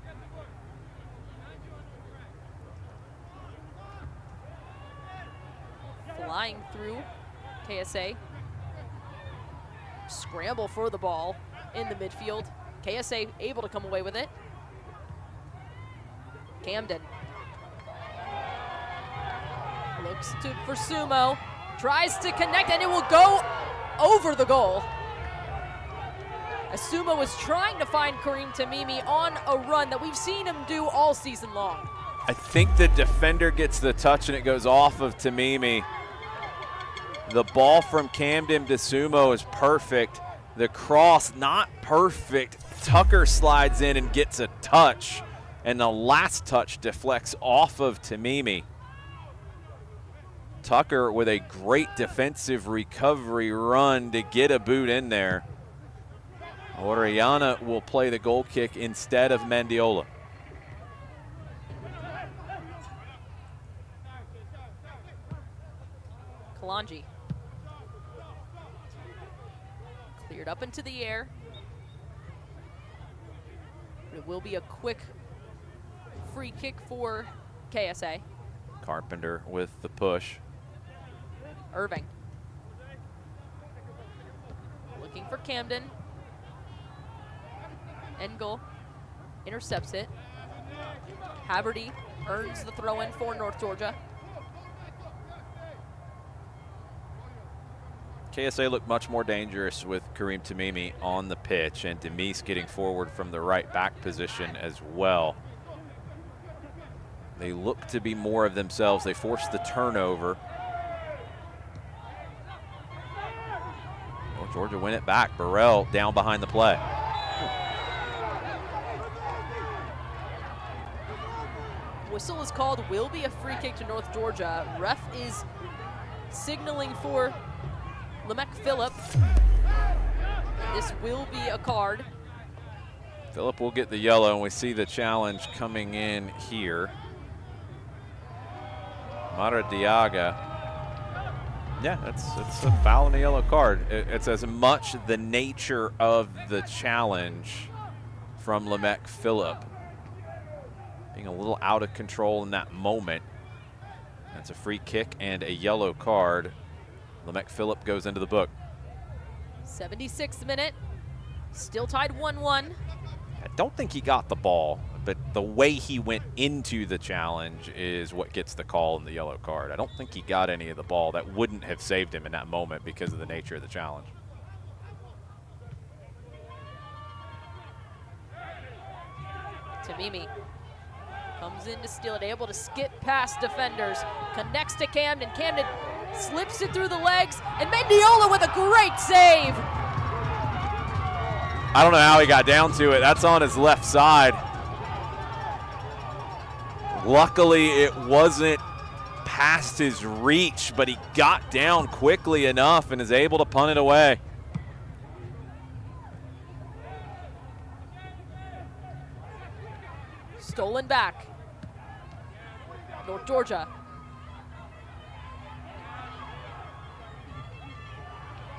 Flying through KSA. Scramble for the ball in the midfield. KSA able to come away with it. Camden. Looks for Sumo. Tries to connect, and it will go over the goal. As Sumo was trying to find Kareem Tamimi on a run that we've seen him do all season long. I think the defender gets the touch and it goes off of Tamimi. The ball from Camden to Sumo is perfect. The cross, not perfect. Tucker slides in and gets a touch, and the last touch deflects off of Tamimi. Tucker with a great defensive recovery run to get a boot in there. Orellana will play the goal kick instead of Mendiola. Kalonji. Cleared up into the air. It will be a quick free kick for KSA. Carpenter with the push. Irving. Looking for Camden. Engel intercepts it. Haverty earns the throw in for North Georgia. KSA looked much more dangerous with Kareem Tamimi on the pitch, and Demise getting forward from the right back position as well. They look to be more of themselves. They forced the turnover. North Georgia win it back. Burrell down behind the play. Whistle is called, will be a free kick to North Georgia. Ref is signaling for Lamech Phillip. This will be a card. Phillip will get the yellow, and we see the challenge coming in here. Maradiaga. Yeah, it's a foul and a yellow card. It's as much the nature of the challenge from Lamech Phillip. Being a little out of control in that moment. That's a free kick and a yellow card. Lamech Phillip goes into the book. 76th minute, still tied 1-1. I don't think he got the ball, but the way he went into the challenge is what gets the call and the yellow card. I don't think he got any of the ball. That wouldn't have saved him in that moment because of the nature of the challenge. Tamimi comes in to steal it, able to skip past defenders, connects to Camden. Camden slips it through the legs, and Mendiola with a great save. I don't know how he got down to it. That's on his left side. Luckily, it wasn't past his reach, but he got down quickly enough and is able to punt it away. Stolen back. North Georgia.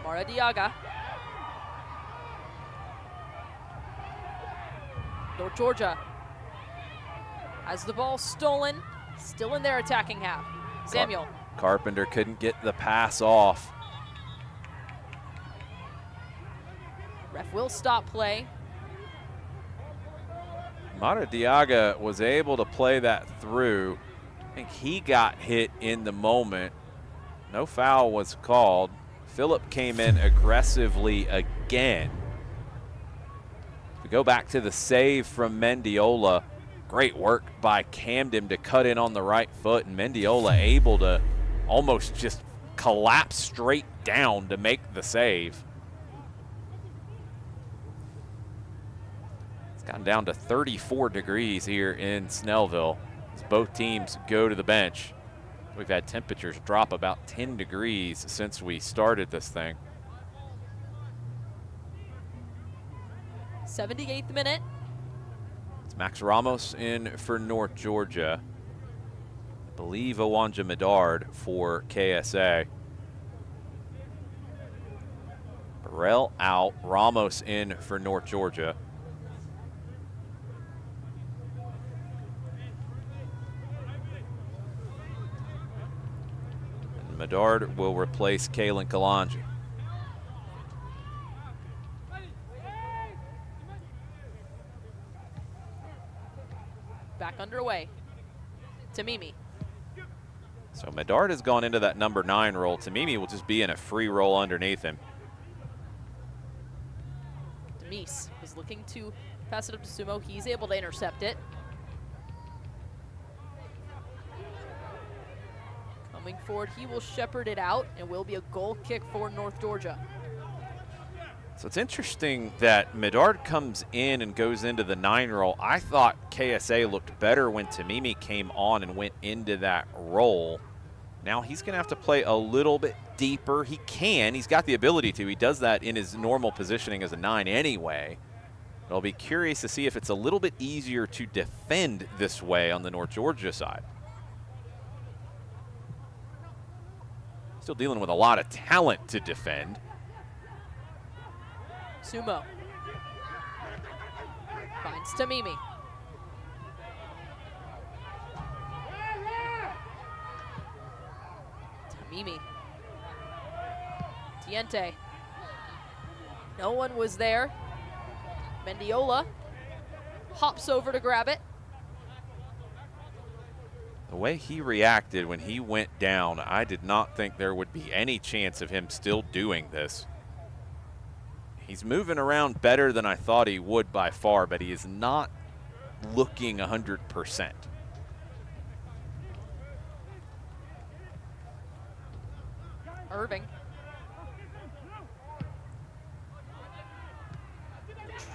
Maradiaga. North Georgia has the ball stolen, still in their attacking half. Samuel. Carpenter couldn't get the pass off. Ref will stop play. Maradiaga was able to play that through. I think he got hit in the moment. No foul was called. Phillip came in aggressively again. If we go back to the save from Mendiola, great work by Camden to cut in on the right foot, and Mendiola able to almost just collapse straight down to make the save. It's gotten down to 34 degrees here in Snellville as both teams go to the bench. We've had temperatures drop about 10 degrees since we started this thing. 78th minute. It's Max Ramos in for North Georgia. I believe Owanja Medard for KSA. Burrell out, Ramos in for North Georgia. And Medard will replace Kalen Kalonji. Back underway. Tamimi. So Medard has gone into that number 9 role. Tamimi will just be in a free roll underneath him. Demise was looking to pass it up to Sumo. He's able to intercept it. Coming forward, he will shepherd it out, and will be a goal kick for North Georgia. So it's interesting that Medard comes in and goes into the 9 role. I thought KSA looked better when Tamimi came on and went into that role. Now he's going to have to play a little bit deeper. He can. He's got the ability to. He does that in his normal positioning as a 9 anyway. But I'll be curious to see if it's a little bit easier to defend this way on the North Georgia side. Still dealing with a lot of talent to defend. Sumo finds Tamimi. Tamimi. Tiente. No one was there. Mendiola hops over to grab it. The way he reacted when he went down, I did not think there would be any chance of him still doing this. He's moving around better than I thought he would by far, but he is not looking 100%. Irving.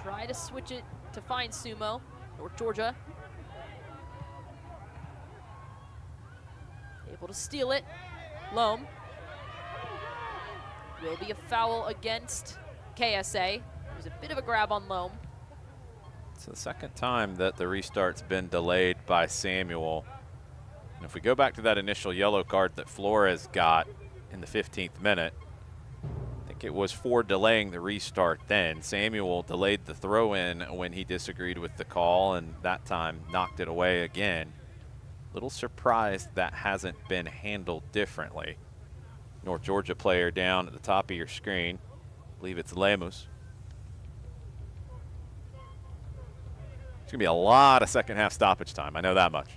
Try to switch it to find Sumo. North Georgia. Able to steal it. Loam. Will be a foul against KSA. It was a bit of a grab on Loam. It's the second time that the restart's been delayed by Samuel. And if we go back to that initial yellow card that Flores got in the 15th minute, I think it was for delaying the restart then. Samuel delayed the throw-in when he disagreed with the call, and that time knocked it away again. Little surprised that hasn't been handled differently. North Georgia player down at the top of your screen. I believe it's Lemus. It's going to be a lot of second half stoppage time. I know that much.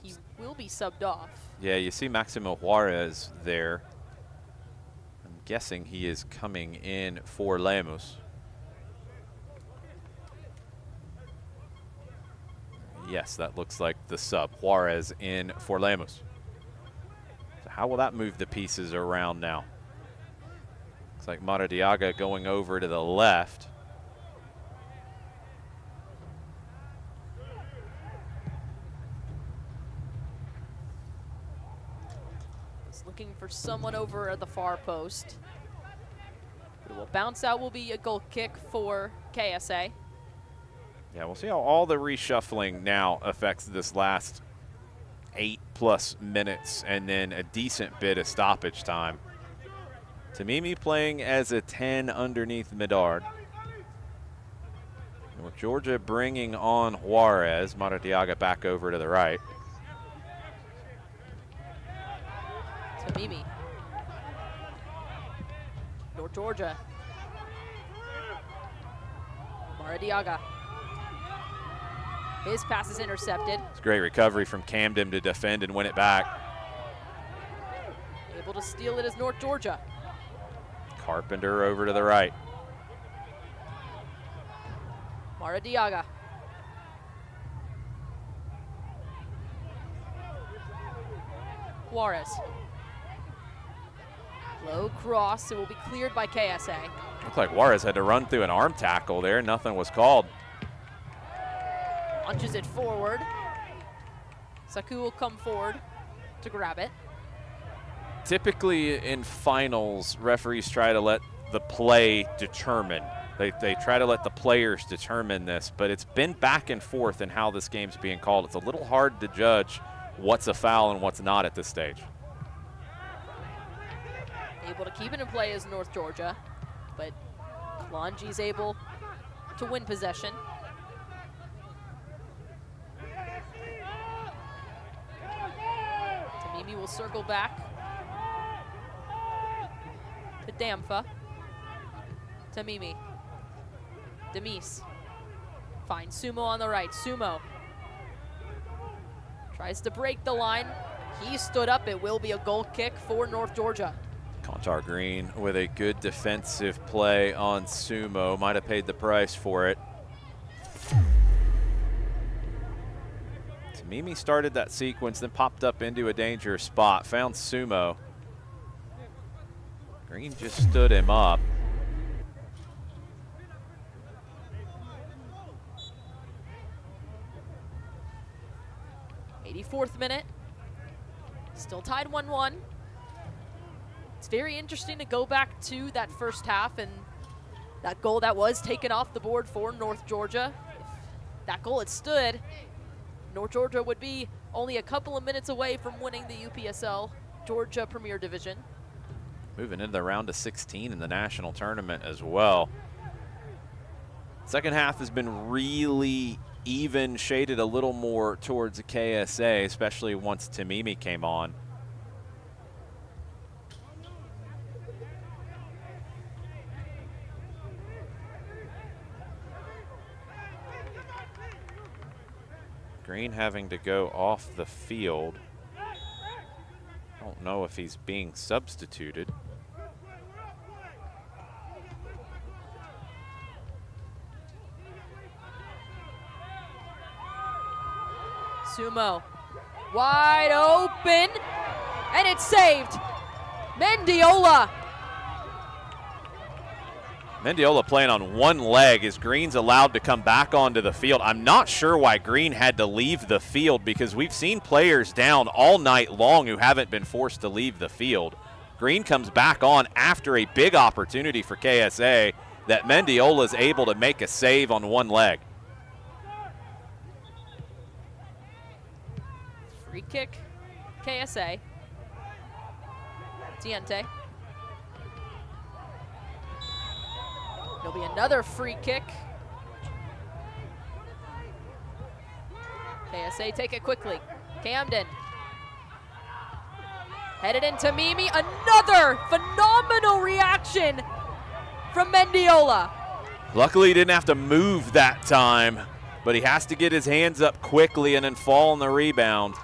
He will be subbed off. Yeah, you see Maximo Juarez there. I'm guessing he is coming in for Lemus. Yes, that looks like the sub. Juarez in for Lemus. So How will that move the pieces around now? Looks like Maradiaga going over to the left. He's looking for someone over at the far post. But it will bounce out, will be a goal kick for KSA. Yeah, we'll see how all the reshuffling now affects this last 8+ minutes and then a decent bit of stoppage time. Tamimi playing as a 10 underneath Medard. North Georgia bringing on Juarez. Maradiaga back over to the right. Tamimi. North Georgia. Maradiaga. His pass is intercepted. It's a great recovery from Camden to defend and win it back. Able to steal it is North Georgia. Carpenter over to the right. Maradiaga. Juarez. Low cross, it will be cleared by KSA. Looks like Juarez had to run through an arm tackle there. Nothing was called. Launches it forward. Saku will come forward to grab it. Typically in finals, referees try to let the play determine. They try to let the players determine this, but it's been back and forth in how this game's being called. It's a little hard to judge what's a foul and what's not at this stage. Able to keep it in play is North Georgia, but Kalonji's able to win possession. Tamimi will circle back to Damfa. Tamimi. Demise. Finds Sumo on the right. Sumo tries to break the line. He stood up. It will be a goal kick for North Georgia. Contar Green with a good defensive play on Sumo. Might have paid the price for it. Tamimi started that sequence, then popped up into a dangerous spot, found Sumo. Green just stood him up. '84th minute. Still tied 1-1. It's very interesting to go back to that first half and that goal that was taken off the board for North Georgia. If that goal had stood, North Georgia would be only a couple of minutes away from winning the UPSL Georgia Premier Division. Moving into the round of 16 in the national tournament as well. Second half has been really even, shaded a little more towards the KSA, especially once Tamimi came on. Green having to go off the field. Don't know if he's being substituted. Sumo, wide open, and it's saved. Mendiola. Mendiola playing on one leg as Green's allowed to come back onto the field. I'm not sure why Green had to leave the field because we've seen players down all night long who haven't been forced to leave the field. Green comes back on after a big opportunity for KSA that Mendiola is able to make a save on one leg. Free kick, KSA. Diente. There'll be another free kick. KSA take it quickly. Camden. Headed into Mimi. Another phenomenal reaction from Mendiola. Luckily, he didn't have to move that time, but he has to get his hands up quickly and then fall on the rebound.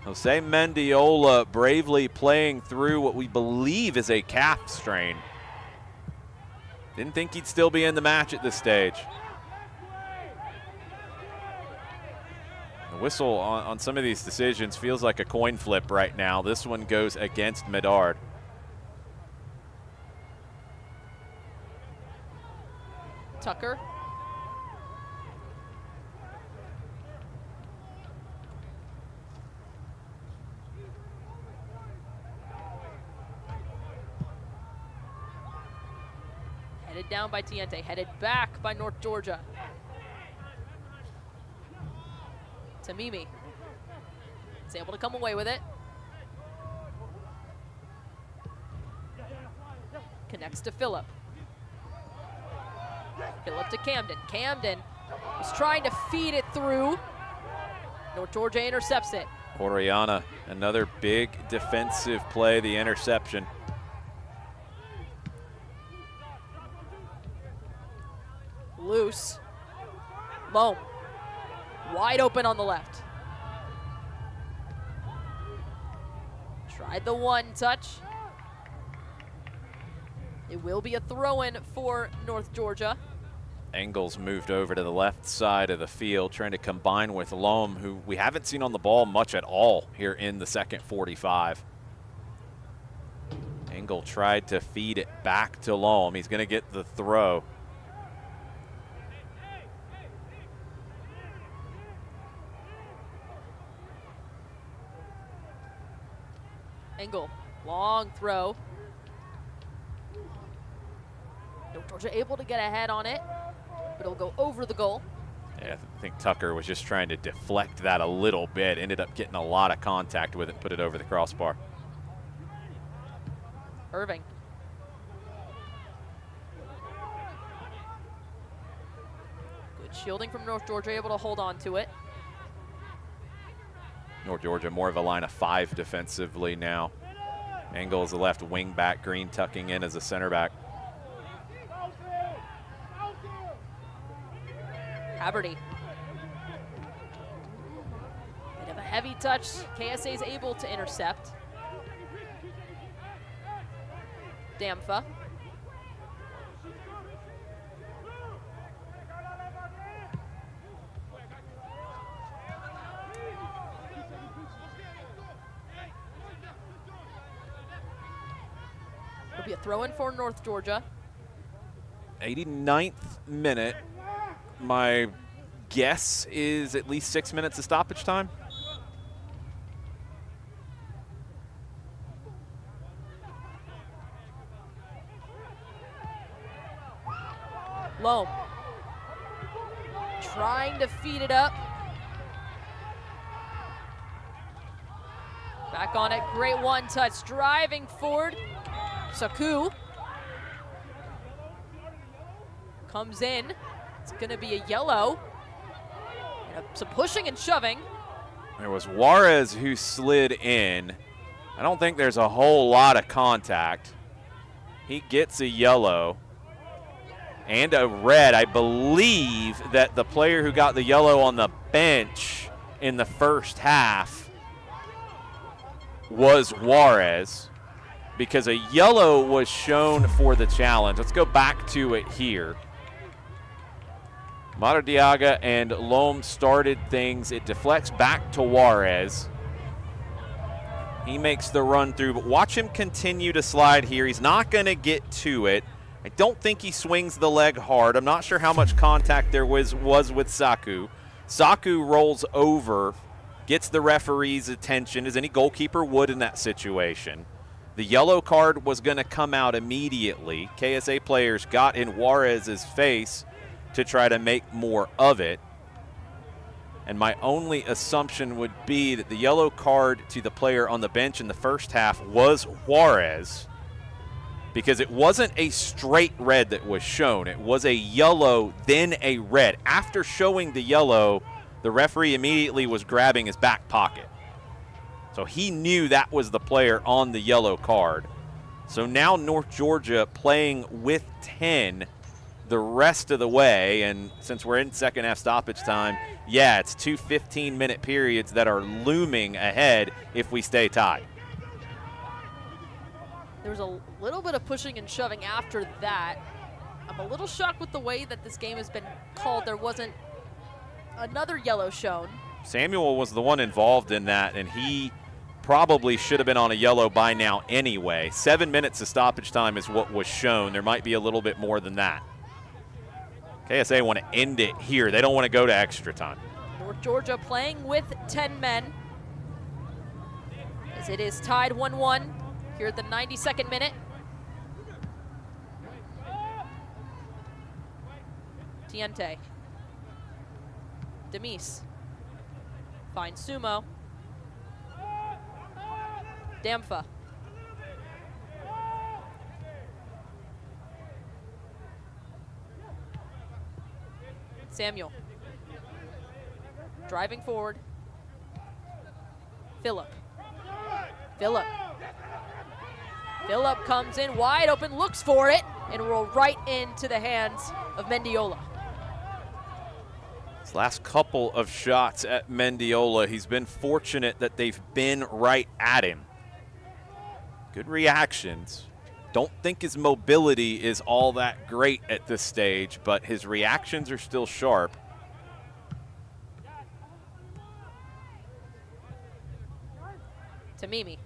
Jose Mendiola bravely playing through what we believe is a calf strain. Didn't think he'd still be in the match at this stage. Whistle on some of these decisions feels like a coin flip right now. This one goes against Medard. Tucker. Headed down by Tiente, headed back by North Georgia. Tamimi is able to come away with it. Connects to Phillip. Phillip to Camden. Camden was trying to feed it through. North Georgia intercepts it. Oriana, another big defensive play, the interception. Loose. Loam. Wide open on the left. Tried the one touch. It will be a throw-in for North Georgia. Engels moved over to the left side of the field, trying to combine with Loam, who we haven't seen on the ball much at all here in the second 45. Engel tried to feed it back to Loam. He's going to get the throw. Engel, long throw. North Georgia able to get ahead on it, but it'll go over the goal. Yeah, I think Tucker was just trying to deflect that a little bit. Ended up getting a lot of contact with it, put it over the crossbar. Irving. Good shielding from North Georgia, able to hold on to it. North Georgia more of a line of 5 defensively now. Engel is the left wing back, Green tucking in as a center back. Haverty. Bit of a heavy touch. KSA is able to intercept. Damfa. It'll be a throw-in for North Georgia. 89th minute. My guess is at least 6 minutes of stoppage time. Loam. Trying to feed it up. Back on it, great one touch, driving forward. Saku comes in. It's gonna be a yellow. And some pushing and shoving. There was Juarez who slid in. I don't think there's a whole lot of contact. He gets a yellow and a red. I believe that the player who got the yellow on the bench in the first half was Juarez, because a yellow was shown for the challenge. Let's go back to it here. Maradiaga and Loam started things. It deflects back to Juarez. He makes the run through, but watch him continue to slide here. He's not going to get to it. I don't think he swings the leg hard. I'm not sure how much contact there was with Saku. Saku rolls over, gets the referee's attention, as any goalkeeper would in that situation. The yellow card was going to come out immediately. KSA players got in Juarez's face to try to make more of it. And my only assumption would be that the yellow card to the player on the bench in the first half was Juarez, because it wasn't a straight red that was shown. It was a yellow, then a red. After showing the yellow, the referee immediately was grabbing his back pocket. So he knew that was the player on the yellow card. So now North Georgia playing with 10 the rest of the way, and since we're in second half stoppage time, yeah, it's 2 15-minute periods that are looming ahead if we stay tied. There was a little bit of pushing and shoving after that. I'm a little shocked with the way that this game has been called. There wasn't another yellow shown. Samuel was the one involved in that, and he probably should have been on a yellow by now anyway. 7 minutes of stoppage time is what was shown. There might be a little bit more than that. KSA want to end it here. They don't want to go to extra time. North Georgia playing with 10 men, as it is tied 1-1 here at the 92nd minute. Tiente. Demise. Finds Sumo. Damfa. Samuel. Driving forward. Phillip. Phillip. Phillip comes in wide open, looks for it, and roll right into the hands of Mendiola. His last couple of shots at Mendiola, he's been fortunate that they've been right at him. Good reactions. Don't think his mobility is all that great at this stage, but his reactions are still sharp. Tamimi.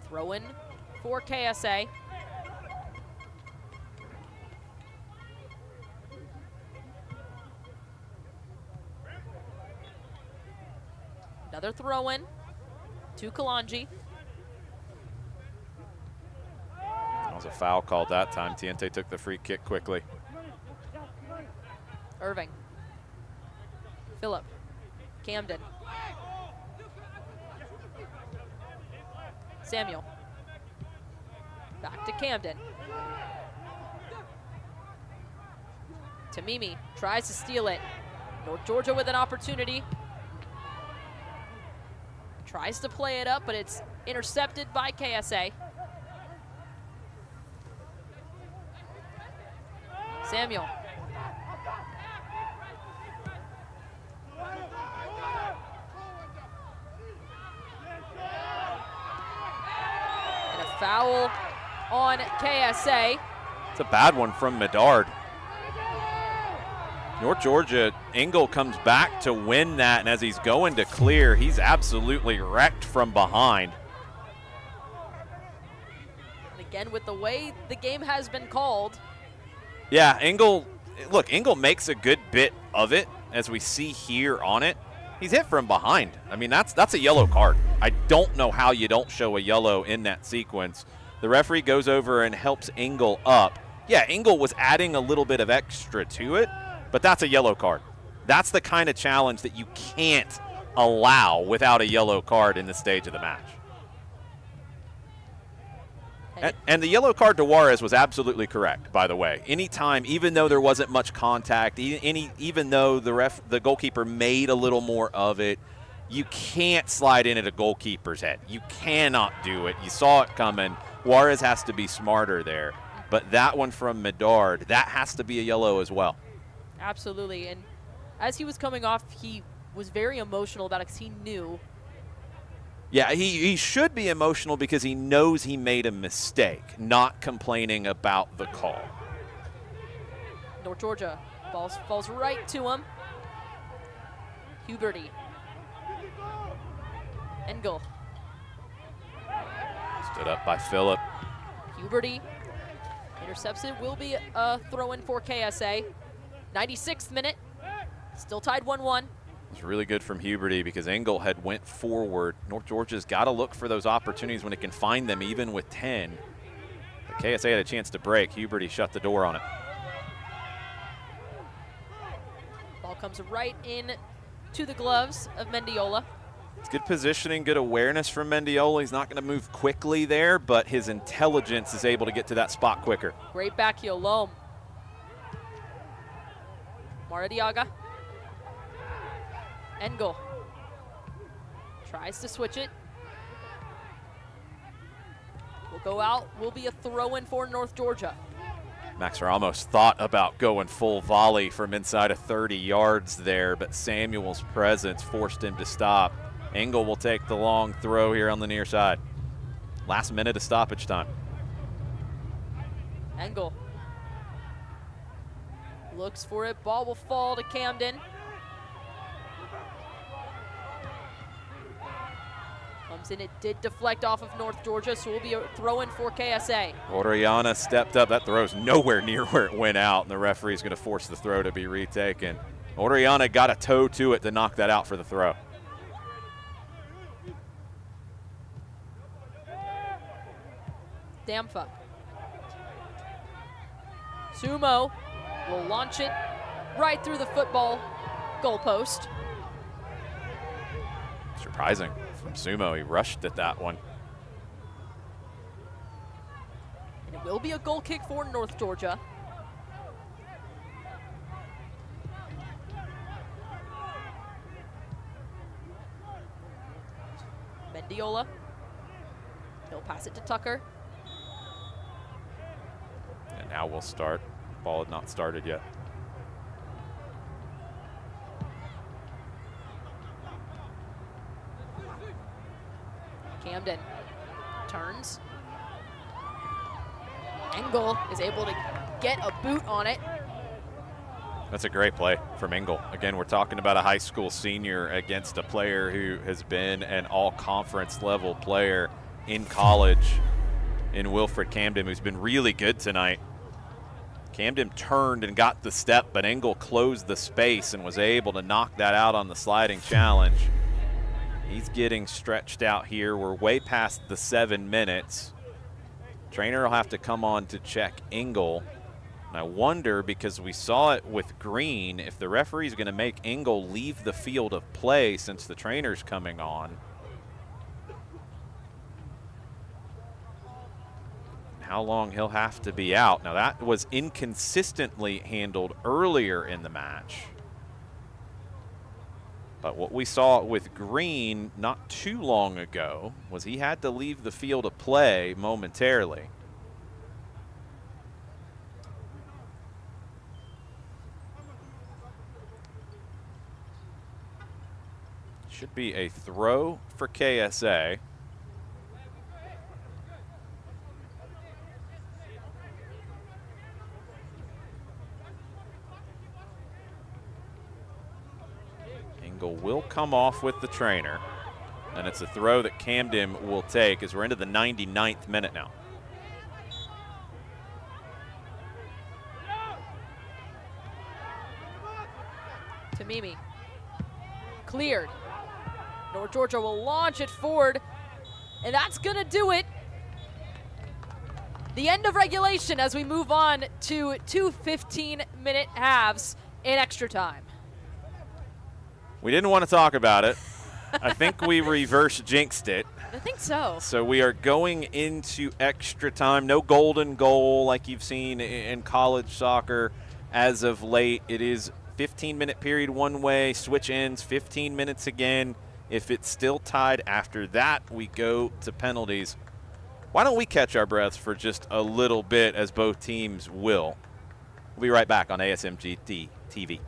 Throw in for KSA. Another throw in to Kalonji. That was a foul called that time. Tiente took the free kick quickly. Irving. Phillip. Camden. Samuel. Back to Camden. Tamimi tries to steal it. North Georgia with an opportunity. Tries to play it up, but it's intercepted by KSA. Samuel. And a foul on KSA. It's a bad one from Medard. North Georgia, Engel comes back to win that, and as he's going to clear, he's absolutely wrecked from behind. And again, with the way the game has been called. Yeah, Engel makes a good bit of it, as we see here on it. He's hit from behind. I mean, that's a yellow card. I don't know how you don't show a yellow in that sequence. The referee goes over and helps Engel up. Yeah, Engel was adding a little bit of extra to it, but that's a yellow card. That's the kind of challenge that you can't allow without a yellow card in this stage of the match. And the yellow card to Juarez was absolutely correct, by the way. Anytime, even though there wasn't much contact, even though the goalkeeper made a little more of it, you can't slide in at a goalkeeper's head. You cannot do it. You saw it coming. Juarez has to be smarter there. But that one from Medard, that has to be a yellow as well. Absolutely, and as he was coming off, he was very emotional about it because he knew. Yeah, he should be emotional because he knows he made a mistake, not complaining about the call. North Georgia, ball falls right to him. Huberty. Engel. Stood up by Phillip. Huberty intercepts it. Will be a throw-in for KSA. 96th minute. Still tied 1-1. It's really good from Huberty because Engel had went forward. North Georgia's got to look for those opportunities when it can find them, even with 10. But KSA had a chance to break. Huberty shut the door on it. Ball comes right in to the gloves of Mendiola. It's good positioning, good awareness from Mendiola. He's not going to move quickly there, but his intelligence is able to get to that spot quicker. Great back heel, Loam. Maradiaga. Engel. Tries to switch it. Will go out. Will be a throw-in for North Georgia. Max Ramos thought about going full volley from inside of 30 yards there, but Samuel's presence forced him to stop. Engel will take the long throw here on the near side. Last minute of stoppage time. Engel. looks for it. Ball will fall to Camden. Comes in, it did deflect off of North Georgia, so we'll be a throw-in for KSA. Orellana stepped up. That throw's nowhere near where it went out, and the referee's going to force the throw to be retaken. Orellana got a toe to it to knock that out for the throw. Damfa. Sumo will launch it right through the football goalpost. Surprising from Sumo. He rushed at that one. And it will be a goal kick for North Georgia. Mendiola. He'll pass it to Tucker. And now we'll start. Ball had not started yet. Camden turns. Engel is able to get a boot on it. That's a great play from Engel. Again, we're talking about a high school senior against a player who has been an all-conference level player in college in Wilfred Camden, who's been really good tonight. Camden turned and got the step, but Engel closed the space and was able to knock that out on the sliding challenge. He's getting stretched out here. We're way past the 7 minutes. Trainer will have to come on to check Engel. And I wonder, because we saw it with Green, if the referee's going to make Engel leave the field of play since the trainer's coming on. How long he'll have to be out. Now that was inconsistently handled earlier in the match. But what we saw with Green not too long ago was he had to leave the field of play momentarily. Should be a throw for KSA. Engel will come off with the trainer, and it's a throw that Camden will take as we're into the 99th minute now. Tamimi. Cleared. North Georgia will launch it forward, and that's going to do it. The end of regulation as we move on to 2 15-minute halves in extra time. We didn't want to talk about it. I think we reverse jinxed it. I think so. So we are going into extra time. No golden goal like you've seen in college soccer as of late. It is 15-minute period one way, switch ends, 15 minutes again. If it's still tied after that, we go to penalties. Why don't we catch our breaths for just a little bit, as both teams will. We'll be right back on ASMGT TV.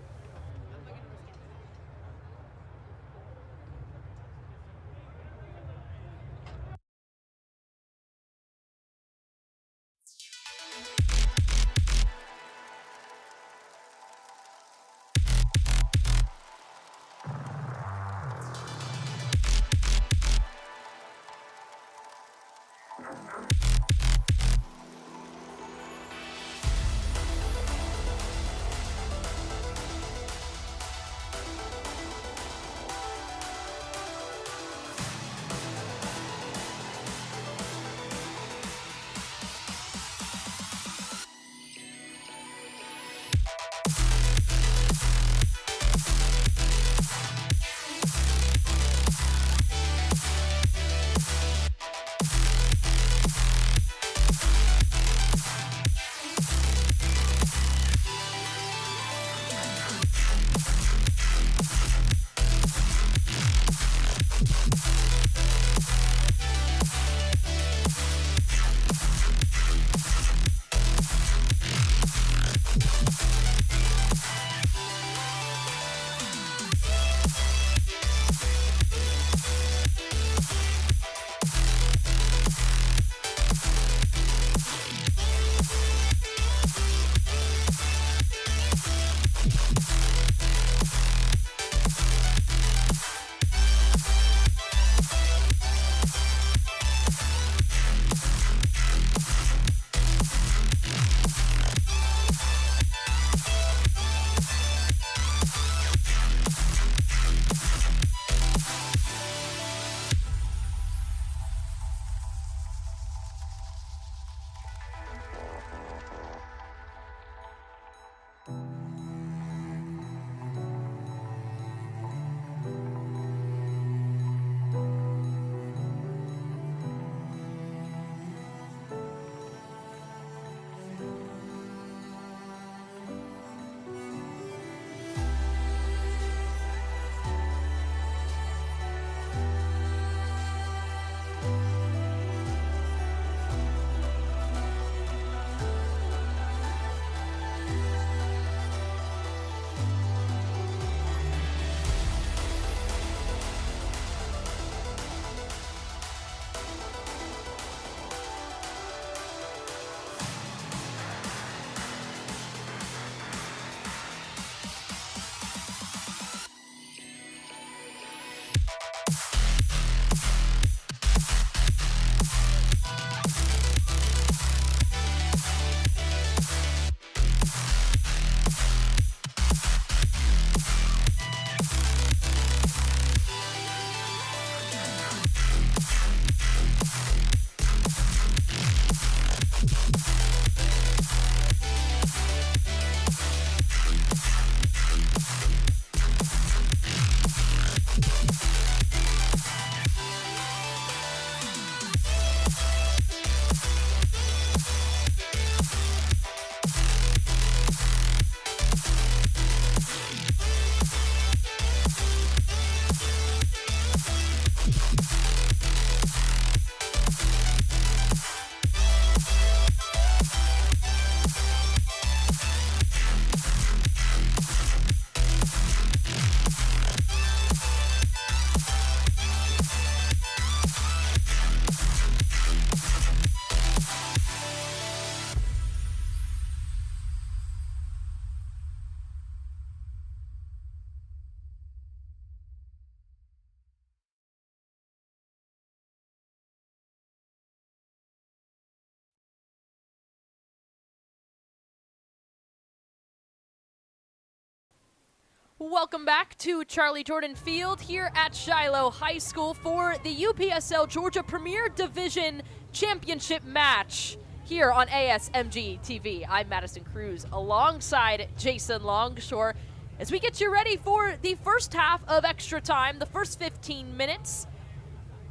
Welcome back to Charlie Jordan Field here at Shiloh High School for the UPSL Georgia Premier Division Championship match here on ASMG TV. I'm Madison Cruz alongside Jason Longshore as we get you ready for the first half of extra time, the first 15 minutes.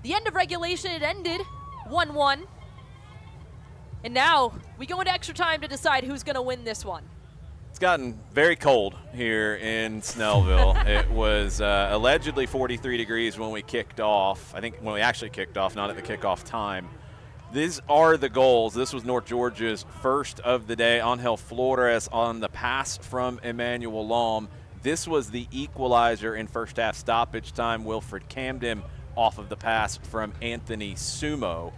The end of regulation, it ended 1-1. And now we go into extra time to decide who's going to win this one. It's gotten very cold here in Snellville. It was allegedly 43 degrees when we kicked off. I think when we actually kicked off, not at the kickoff time. These are the goals. This was North Georgia's first of the day. Angel Flores on the pass from Emmanuel Laum. This was the equalizer in first half stoppage time. Wilfred Camden off of the pass from Anthony Sumo.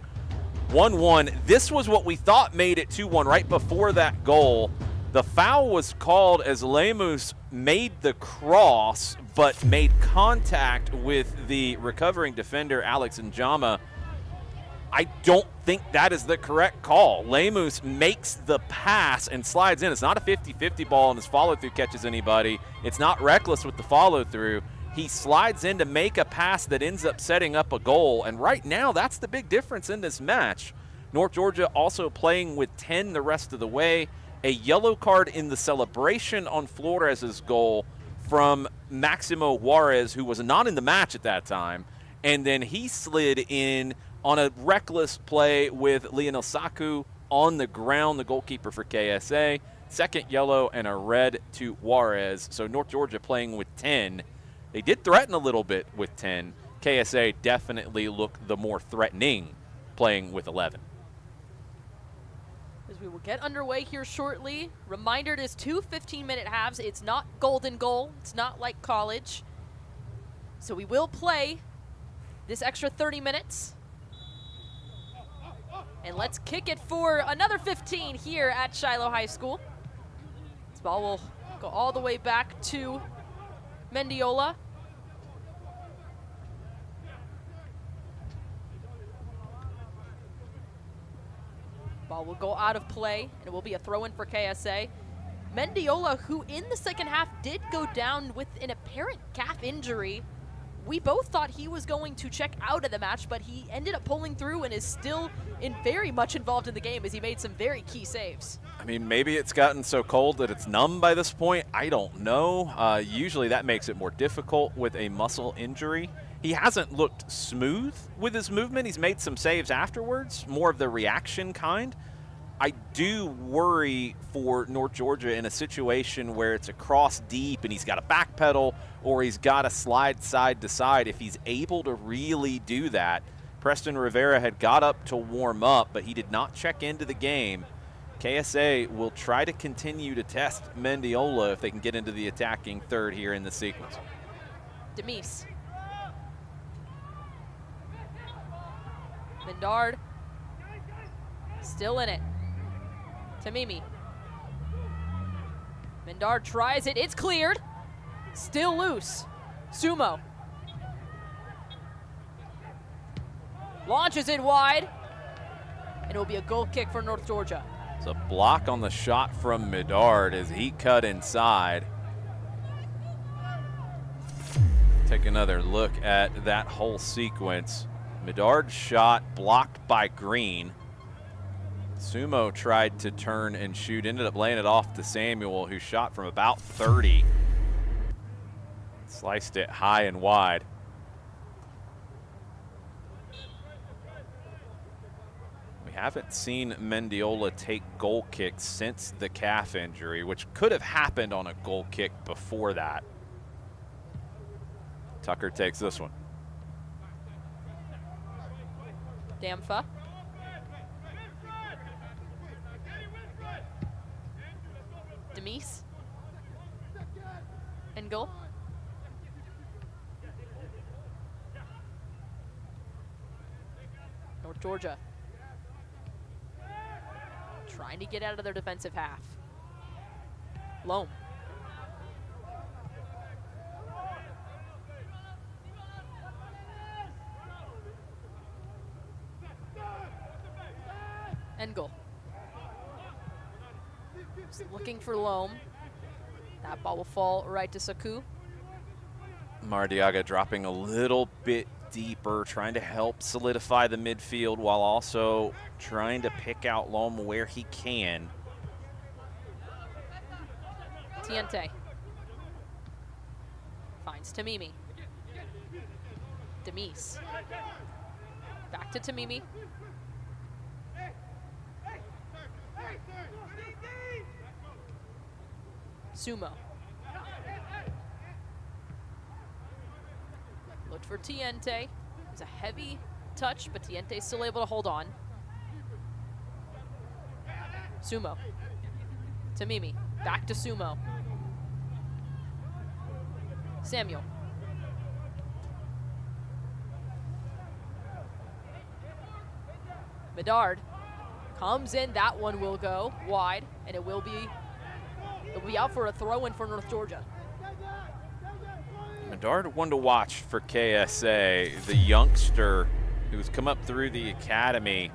1-1. This was what we thought made it 2-1 right before that goal. The foul was called as Lemus made the cross, but made contact with the recovering defender, Alex Njama. I don't think that is the correct call. Lemus makes the pass and slides in. It's not a 50-50 ball and his follow-through catches anybody. It's not reckless with the follow-through. He slides in to make a pass that ends up setting up a goal, and right now that's the big difference in this match. North Georgia also playing with 10 the rest of the way. A yellow card in the celebration on Flores' goal from Maximo Juarez, who was not in the match at that time. And then he slid in on a reckless play with Lionel Saku on the ground, the goalkeeper for KSA. Second yellow and a red to Juarez. So North Georgia playing with 10. They did threaten a little bit with 10. KSA definitely looked the more threatening playing with 11. As we will get underway here shortly. Reminder, it is 2 15-minute halves. It's not golden goal. It's not like college. So we will play this extra 30 minutes. And let's kick it for another 15 here at Shiloh High School. This ball will go all the way back to Mendiola. Ball will go out of play, and it will be a throw-in for KSA. Mendiola, who in the second half did go down with an apparent calf injury. We both thought he was going to check out of the match, but he ended up pulling through and is still very much involved in the game as he made some very key saves. I mean, maybe it's gotten so cold that it's numb by this point. I don't know. Usually that makes it more difficult with a muscle injury. He hasn't looked smooth with his movement. He's made some saves afterwards, more of the reaction kind. I do worry for North Georgia in a situation where it's a cross deep and he's got to backpedal or he's got to slide side to side. If he's able to really do that, Preston Rivera had got up to warm up, but he did not check into the game. KSA will try to continue to test Mendiola if they can get into the attacking third here in the sequence. Demise. Mendard. Still in it. Tamimi. Mendard tries it. It's cleared. Still loose. Sumo. Launches it wide. And it will be a goal kick for North Georgia. It's a block on the shot from Medard as he cut inside. Take another look at that whole sequence. Medard's shot blocked by Green. Sumo tried to turn and shoot, ended up laying it off to Samuel, who shot from about 30. Sliced it high and wide. We haven't seen Mendiola take goal kicks since the calf injury, which could have happened on a goal kick before that. Tucker takes this one. Damfa. Demise. Engel. North Georgia trying to get out of their defensive half. Loam. Engel. Just looking for Loam. That ball will fall right to Saku. Mardiaga dropping a little bit deeper, trying to help solidify the midfield while also trying to pick out Lom where he can. Tiente finds Tamimi. Demise. Back to Tamimi. Sumo. Looked for Tiente. It was a heavy touch, but Tiente's still able to hold on. Sumo. Tamimi. Back to Sumo. Samuel. Medard comes in. That one will go wide, and it'll be out for a throw-in for North Georgia. Medard, one to watch for KSA, the youngster who's come up through the academy.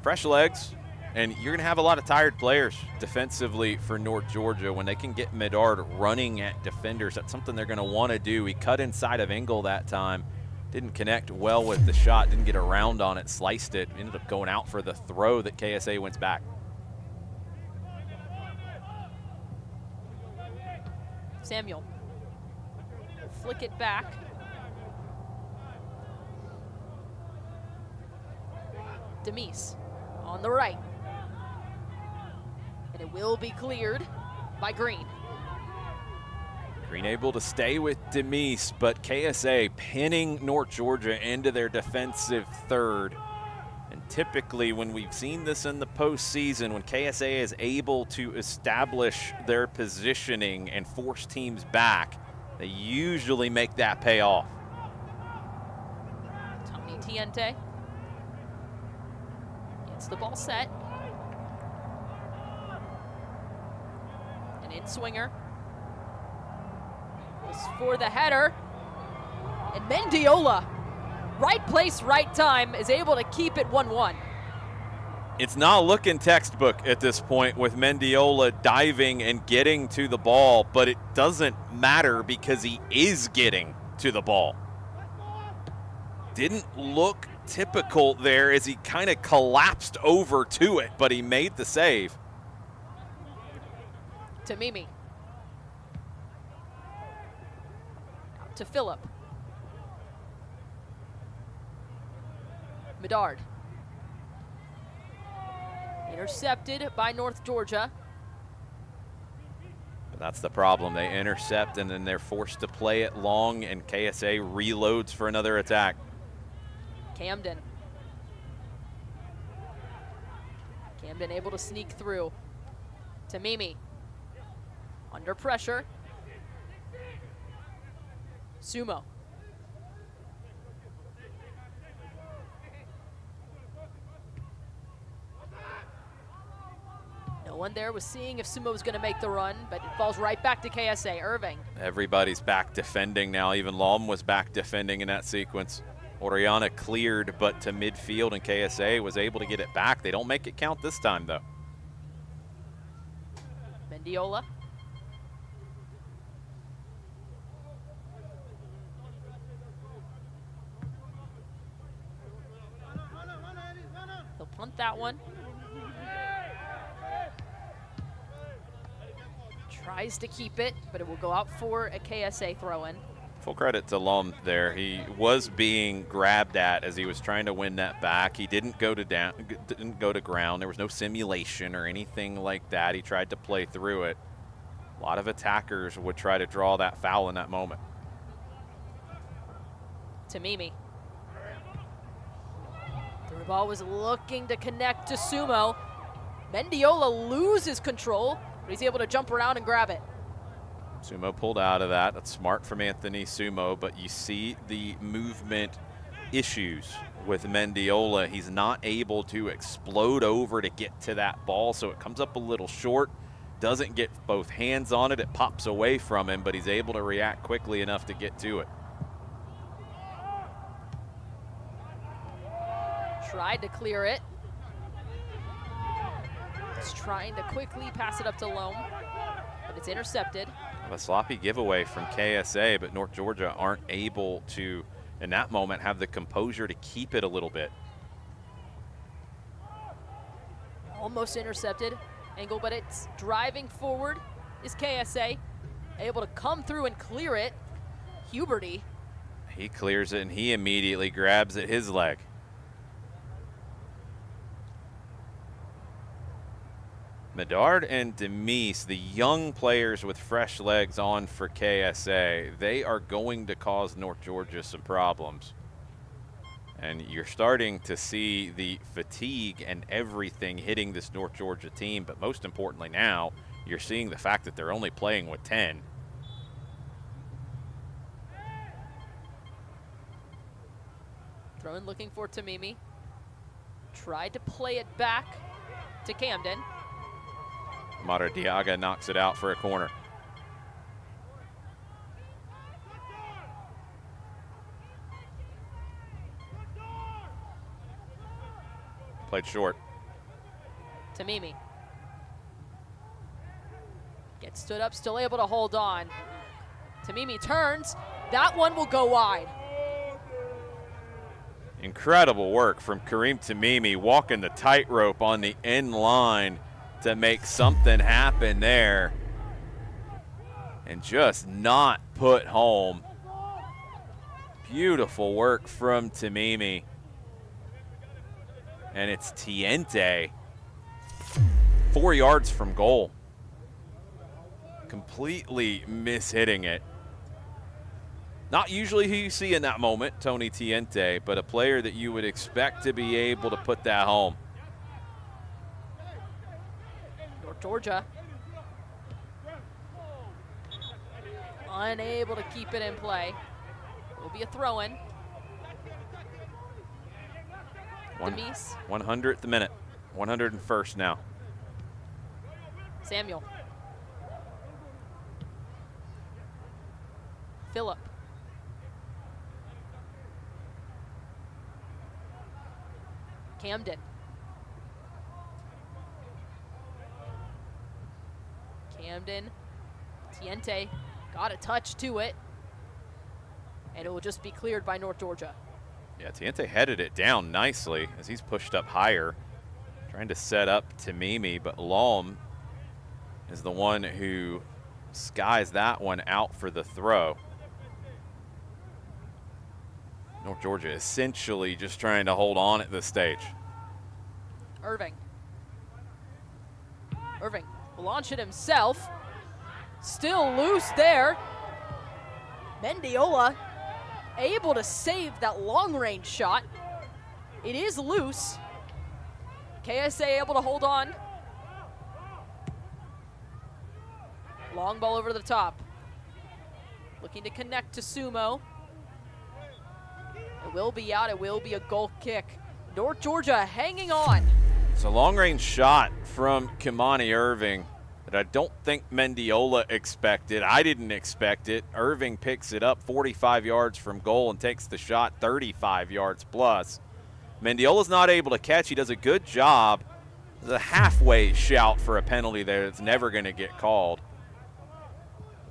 Fresh legs, and you're going to have a lot of tired players defensively for North Georgia when they can get Medard running at defenders. That's something they're going to want to do. He cut inside of Engel that time. Didn't connect well with the shot, didn't get around on it, sliced it, ended up going out for the throw that KSA wins back. Samuel will flick it back. Demise on the right. And it will be cleared by Green. Green able to stay with Demise, but KSA pinning North Georgia into their defensive third. And typically when we've seen this in the postseason, when KSA is able to establish their positioning and force teams back, they usually make that pay off. Tony Tiente gets the ball set. An in-swinger. For the header, and Mendiola, right place, right time, is able to keep it 1-1. It's not looking textbook at this point with Mendiola diving and getting to the ball, but it doesn't matter because he is getting to the ball. Didn't look typical there as he kind of collapsed over to it, but he made the save. Tamimi. To Phillip. Medard. Intercepted by North Georgia. But that's the problem. They intercept and then they're forced to play it long, and KSA reloads for another attack. Camden. Camden able to sneak through. Tamimi. Under pressure. Sumo. No one there was seeing if Sumo was going to make the run, but it falls right back to KSA. Irving. Everybody's back defending now. Even Lom was back defending in that sequence. Oriana cleared, but to midfield, and KSA was able to get it back. They don't make it count this time, though. Mendiola. He'll punt that one. Tries to keep it, but it will go out for a KSA throw-in. Full credit to Lom there. He was being grabbed at as he was trying to win that back. He didn't go to ground. There was no simulation or anything like that. He tried to play through it. A lot of attackers would try to draw that foul in that moment. Tamimi. The ball was looking to connect to Sumo. Mendiola loses control, but he's able to jump around and grab it. Sumo pulled out of that. That's smart from Anthony Sumo, but you see the movement issues with Mendiola. He's not able to explode over to get to that ball, so it comes up a little short. Doesn't get both hands on it. It pops away from him, but he's able to react quickly enough to get to it. Tried to clear it. He's trying to quickly pass it up to Loam, but it's intercepted. A sloppy giveaway from KSA, but North Georgia aren't able to, in that moment, have the composure to keep it a little bit. Almost intercepted angle, but it's driving forward is KSA. Able to come through and clear it. Huberty. He clears it and he immediately grabs at his leg. Medard and Demise, the young players with fresh legs on for KSA, they are going to cause North Georgia some problems. And you're starting to see the fatigue and everything hitting this North Georgia team, but most importantly now, you're seeing the fact that they're only playing with 10. Throwing, looking for Tamimi. Tried to play it back to Camden. Maradiaga knocks it out for a corner. Played short. Tamimi. Gets stood up, still able to hold on. Tamimi turns. That one will go wide. Incredible work from Kareem Tamimi, walking the tightrope on the end line to make something happen there and just not put home. Beautiful work from Tamimi. And it's Tiente, 4 yards from goal. Completely mishitting it. Not usually who you see in that moment, Tony Tiente, but a player that you would expect to be able to put that home. North Georgia unable to keep it in play. Will be a throw-in. Demise. 100th minute, 101st now. Samuel. Phillip. Camden. Camden. Tiente got a touch to it. And it will just be cleared by North Georgia. Yeah, Tiente headed it down nicely as he's pushed up higher, trying to set up Tamimi, but Lom is the one who skies that one out for the throw. North Georgia essentially just trying to hold on at this stage. Irving will launch it himself. Still loose there. Mendiola able to save that long-range shot. It is loose. KSA able to hold on. Long ball over the top. Looking to connect to Sumo. It will be out. It will be a goal kick. North Georgia hanging on. It's a long-range shot from Kimani Irving that I don't think Mendiola expected. I didn't expect it. Irving picks it up 45 yards from goal and takes the shot 35 yards plus. Mendiola's not able to catch. He does a good job. There's a halfway shout for a penalty there that's never going to get called.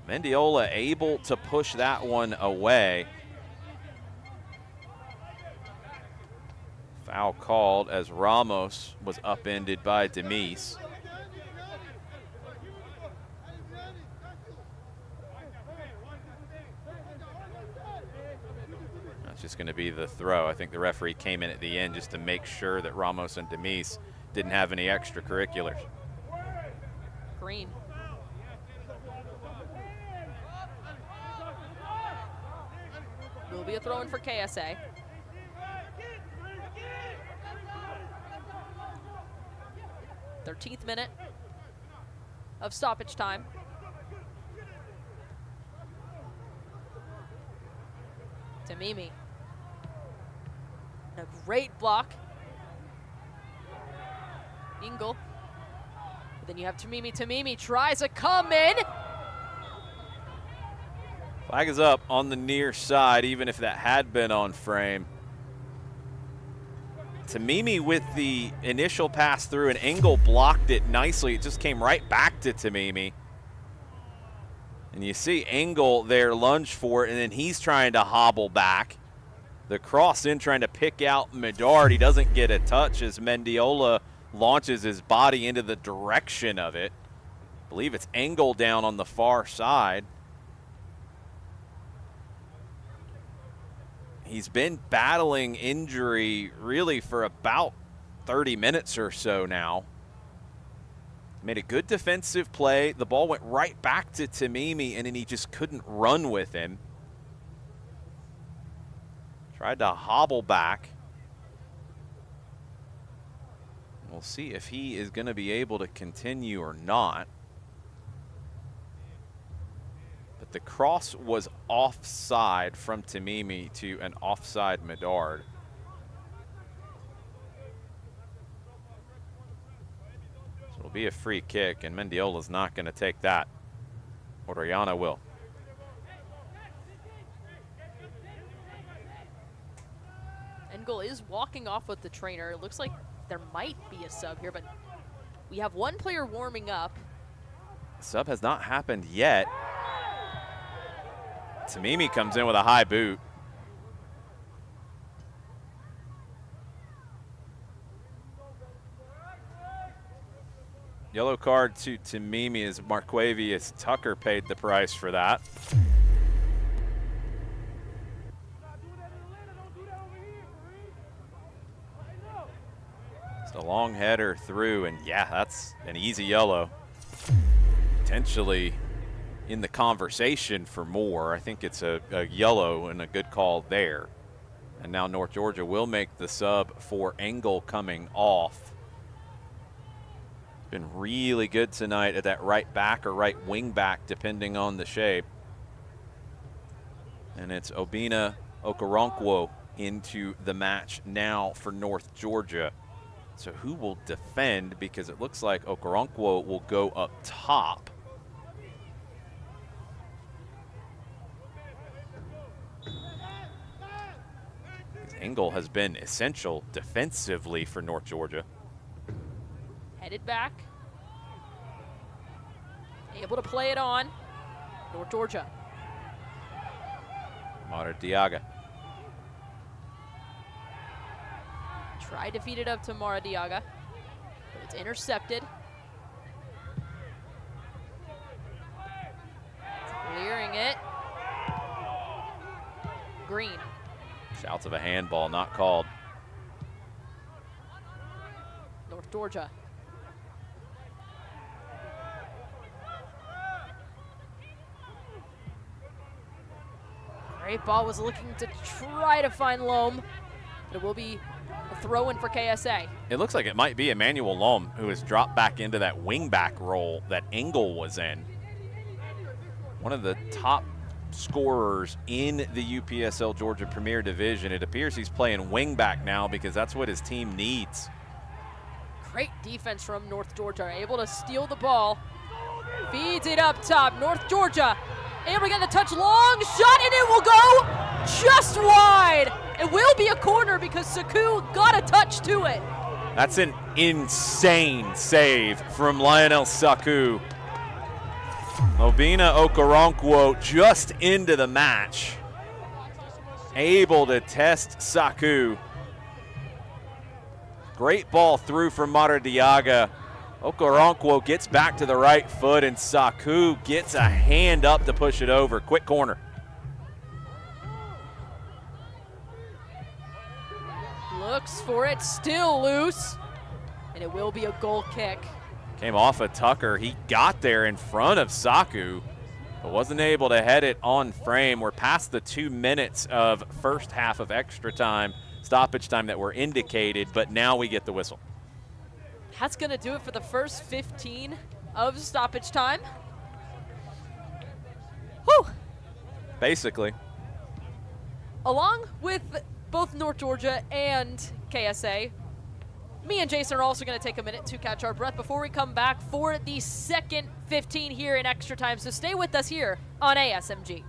Mendiola able to push that one away. Foul called as Ramos was upended by Demise. That's just going to be the throw. I think the referee came in at the end just to make sure that Ramos and Demise didn't have any extracurriculars. Green. Will be a throw-in for KSA. 13th minute of stoppage time. Tamimi. And a great block. Ingle. But then you have Tamimi. Tamimi tries a come in. Flag is up on the near side, even if that had been on frame. Tamimi with the initial pass through, and Engel blocked it nicely. It just came right back to Tamimi. And you see Engel there lunge for it, and then he's trying to hobble back. The cross in trying to pick out Medard. He doesn't get a touch as Mendiola launches his body into the direction of it. I believe it's Engel down on the far side. He's been battling injury really for about 30 minutes or so now. Made a good defensive play. The ball went right back to Tamimi, and then he just couldn't run with him. Tried to hobble back. We'll see if he is going to be able to continue or not. But the cross was offside from Tamimi to an offside Medard. So it'll be a free kick, and Mendiola's not going to take that. Orellana will. Engel is walking off with the trainer. It looks like there might be a sub here, but we have one player warming up. Sub has not happened yet. Tamimi comes in with a high boot. Yellow card to Tamimi as Marquavius Tucker paid the price for that. Just a long header through, and yeah, that's an easy yellow. Potentially in the conversation for more. I think it's a yellow and a good call there. And now North Georgia will make the sub for Engel coming off. Been really good tonight at that right back or right wing back, depending on the shape. And it's Obina Okoronkwo into the match now for North Georgia. So who will defend? Because it looks like Okoronkwo will go up top. Engel has been essential defensively for North Georgia. Headed back. Able to play it on. North Georgia. Mara Diaga. Tried to feed it up to Maradiaga, but it's intercepted. Clearing it. Green. Shouts of a handball, not called. North Georgia. Great ball, was looking to try to find Loam. It will be a throw-in for KSA. It looks like it might be Emmanuel Loam, who has dropped back into that wing-back role that Engel was in. One of the top scorers in the UPSL Georgia Premier Division. It appears he's playing wing-back now because that's what his team needs. Great defense from North Georgia, able to steal the ball. Feeds it up top. North Georgia able to get the touch, long shot, and it will go just wide. It will be a corner because Saku got a touch to it. That's an insane save from Lionel Saku. Obina Okoronkwo just into the match. Able to test Saku. Great ball through from Maradiaga. Okoronkwo gets back to the right foot, and Saku gets a hand up to push it over. Quick corner. Looks for it, still loose, and it will be a goal kick. Came off of Tucker. He got there in front of Saku, but wasn't able to head it on frame. We're past the 2 minutes of first half of extra time, stoppage time that were indicated, but now we get the whistle. That's going to do it for the first 15 of stoppage time. Whew. Basically. Along with both North Georgia and KSA, me and Jason are also going to take a minute to catch our breath before we come back for the second 15 here in extra time. So stay with us here on ASMG.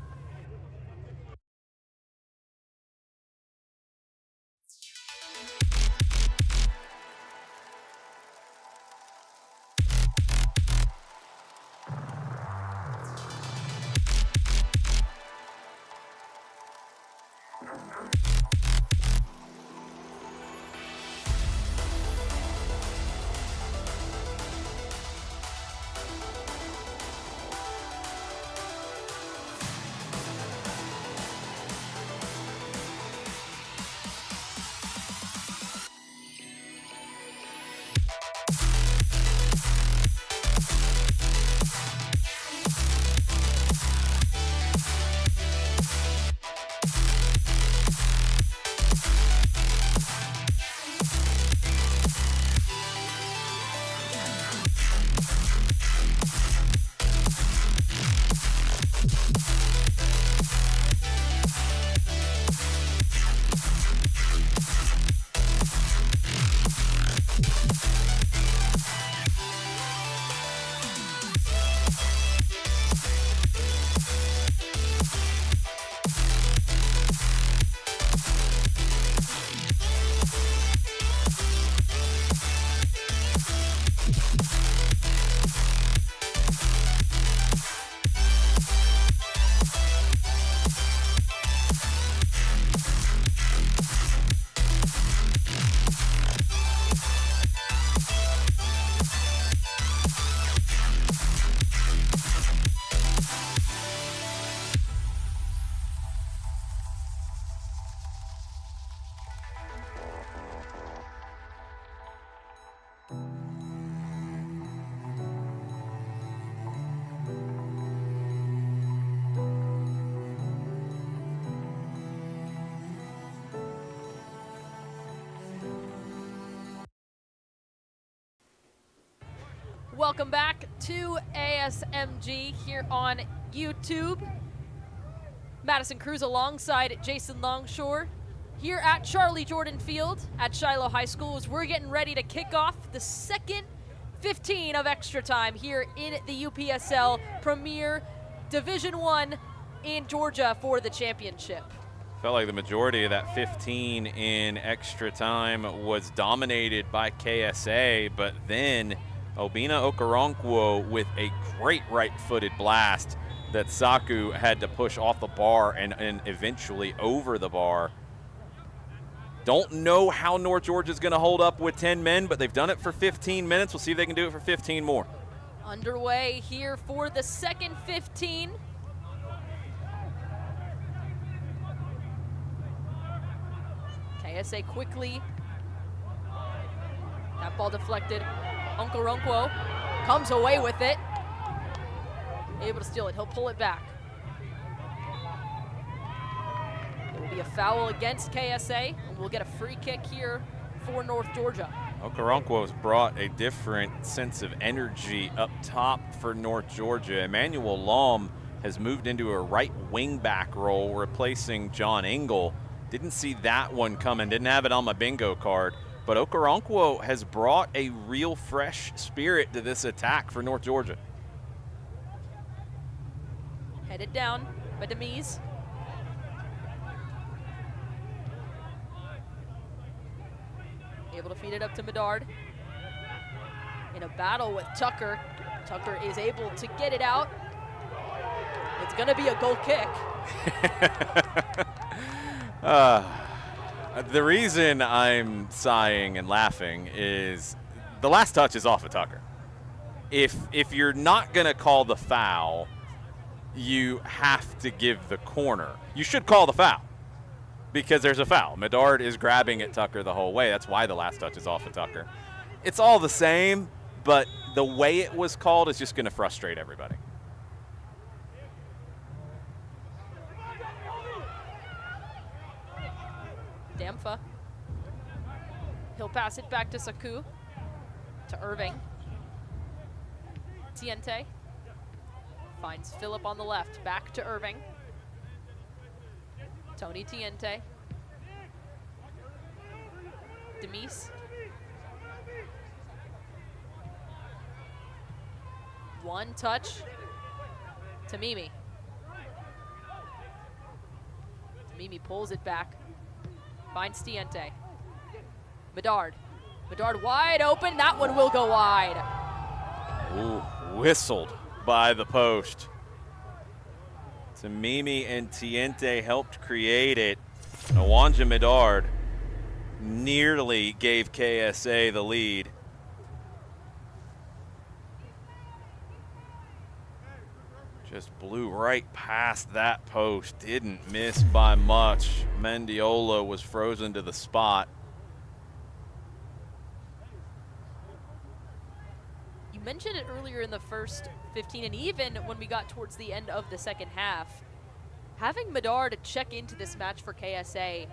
Welcome back to ASMG here on YouTube. Madison Cruz alongside Jason Longshore here at Charlie Jordan Field at Shiloh High School as we're getting ready to kick off the second 15 of extra time here in the UPSL Premier Division I in Georgia for the championship. Felt like the majority of that 15 in extra time was dominated by KSA, but then Obina Okoronkwo with a great right-footed blast that Saku had to push off the bar and eventually over the bar. Don't know how North Georgia's going to hold up with 10 men, but they've done it for 15 minutes. We'll see if they can do it for 15 more. Underway here for the second 15. KSA quickly. That ball deflected. Okoronkwo comes away with it. Able to steal it. He'll pull it back. It will be a foul against KSA, and we'll get a free kick here for North Georgia. Okoronkwo has brought a different sense of energy up top for North Georgia. Emmanuel Lom has moved into a right wing back role, replacing John Engel. Didn't see that one coming, didn't have it on my bingo card. But Okoronkwo has brought a real fresh spirit to this attack for North Georgia. Headed down by Demise. Able to feed it up to Medard. In a battle with Tucker. Tucker is able to get it out. It's going to be a goal kick. The reason I'm sighing and laughing is the last touch is off of Tucker. If you're not going to call the foul, you have to give the corner. You should call the foul because there's a foul. Medard is grabbing at Tucker the whole way. That's why the last touch is off of Tucker. It's all the same, but the way it was called is just going to frustrate everybody. Damfa. He'll pass it back to Saku. To Irving. Tiente. Finds Phillip on the left. Back to Irving. Tony Tiente. Demise. One touch to Mimi. Mimi pulls it back. Finds Tiente. Medard. Medard wide open. That one will go wide. Ooh, whistled by the post. So Mimi and Tiente helped create it. Nawanja Medard nearly gave KSA the lead. Just blew right past that post. Didn't miss by much. Mendiola was frozen to the spot. You mentioned it earlier in the first 15, and even when we got towards the end of the second half, having Medard check into this match for KSA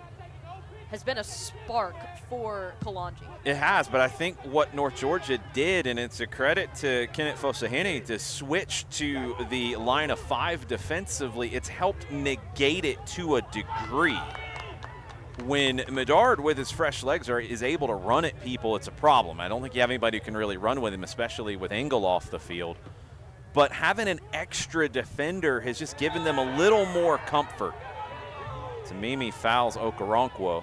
has been a spark for Kalonji. It has, but I think what North Georgia did, and it's a credit to Kenneth Fosahene, to switch to the line of 5 defensively, it's helped negate it to a degree. When Medard, with his fresh legs, is able to run at people, it's a problem. I don't think you have anybody who can really run with him, especially with Engel off the field. But having an extra defender has just given them a little more comfort. So Mimi fouls Okoronkwo.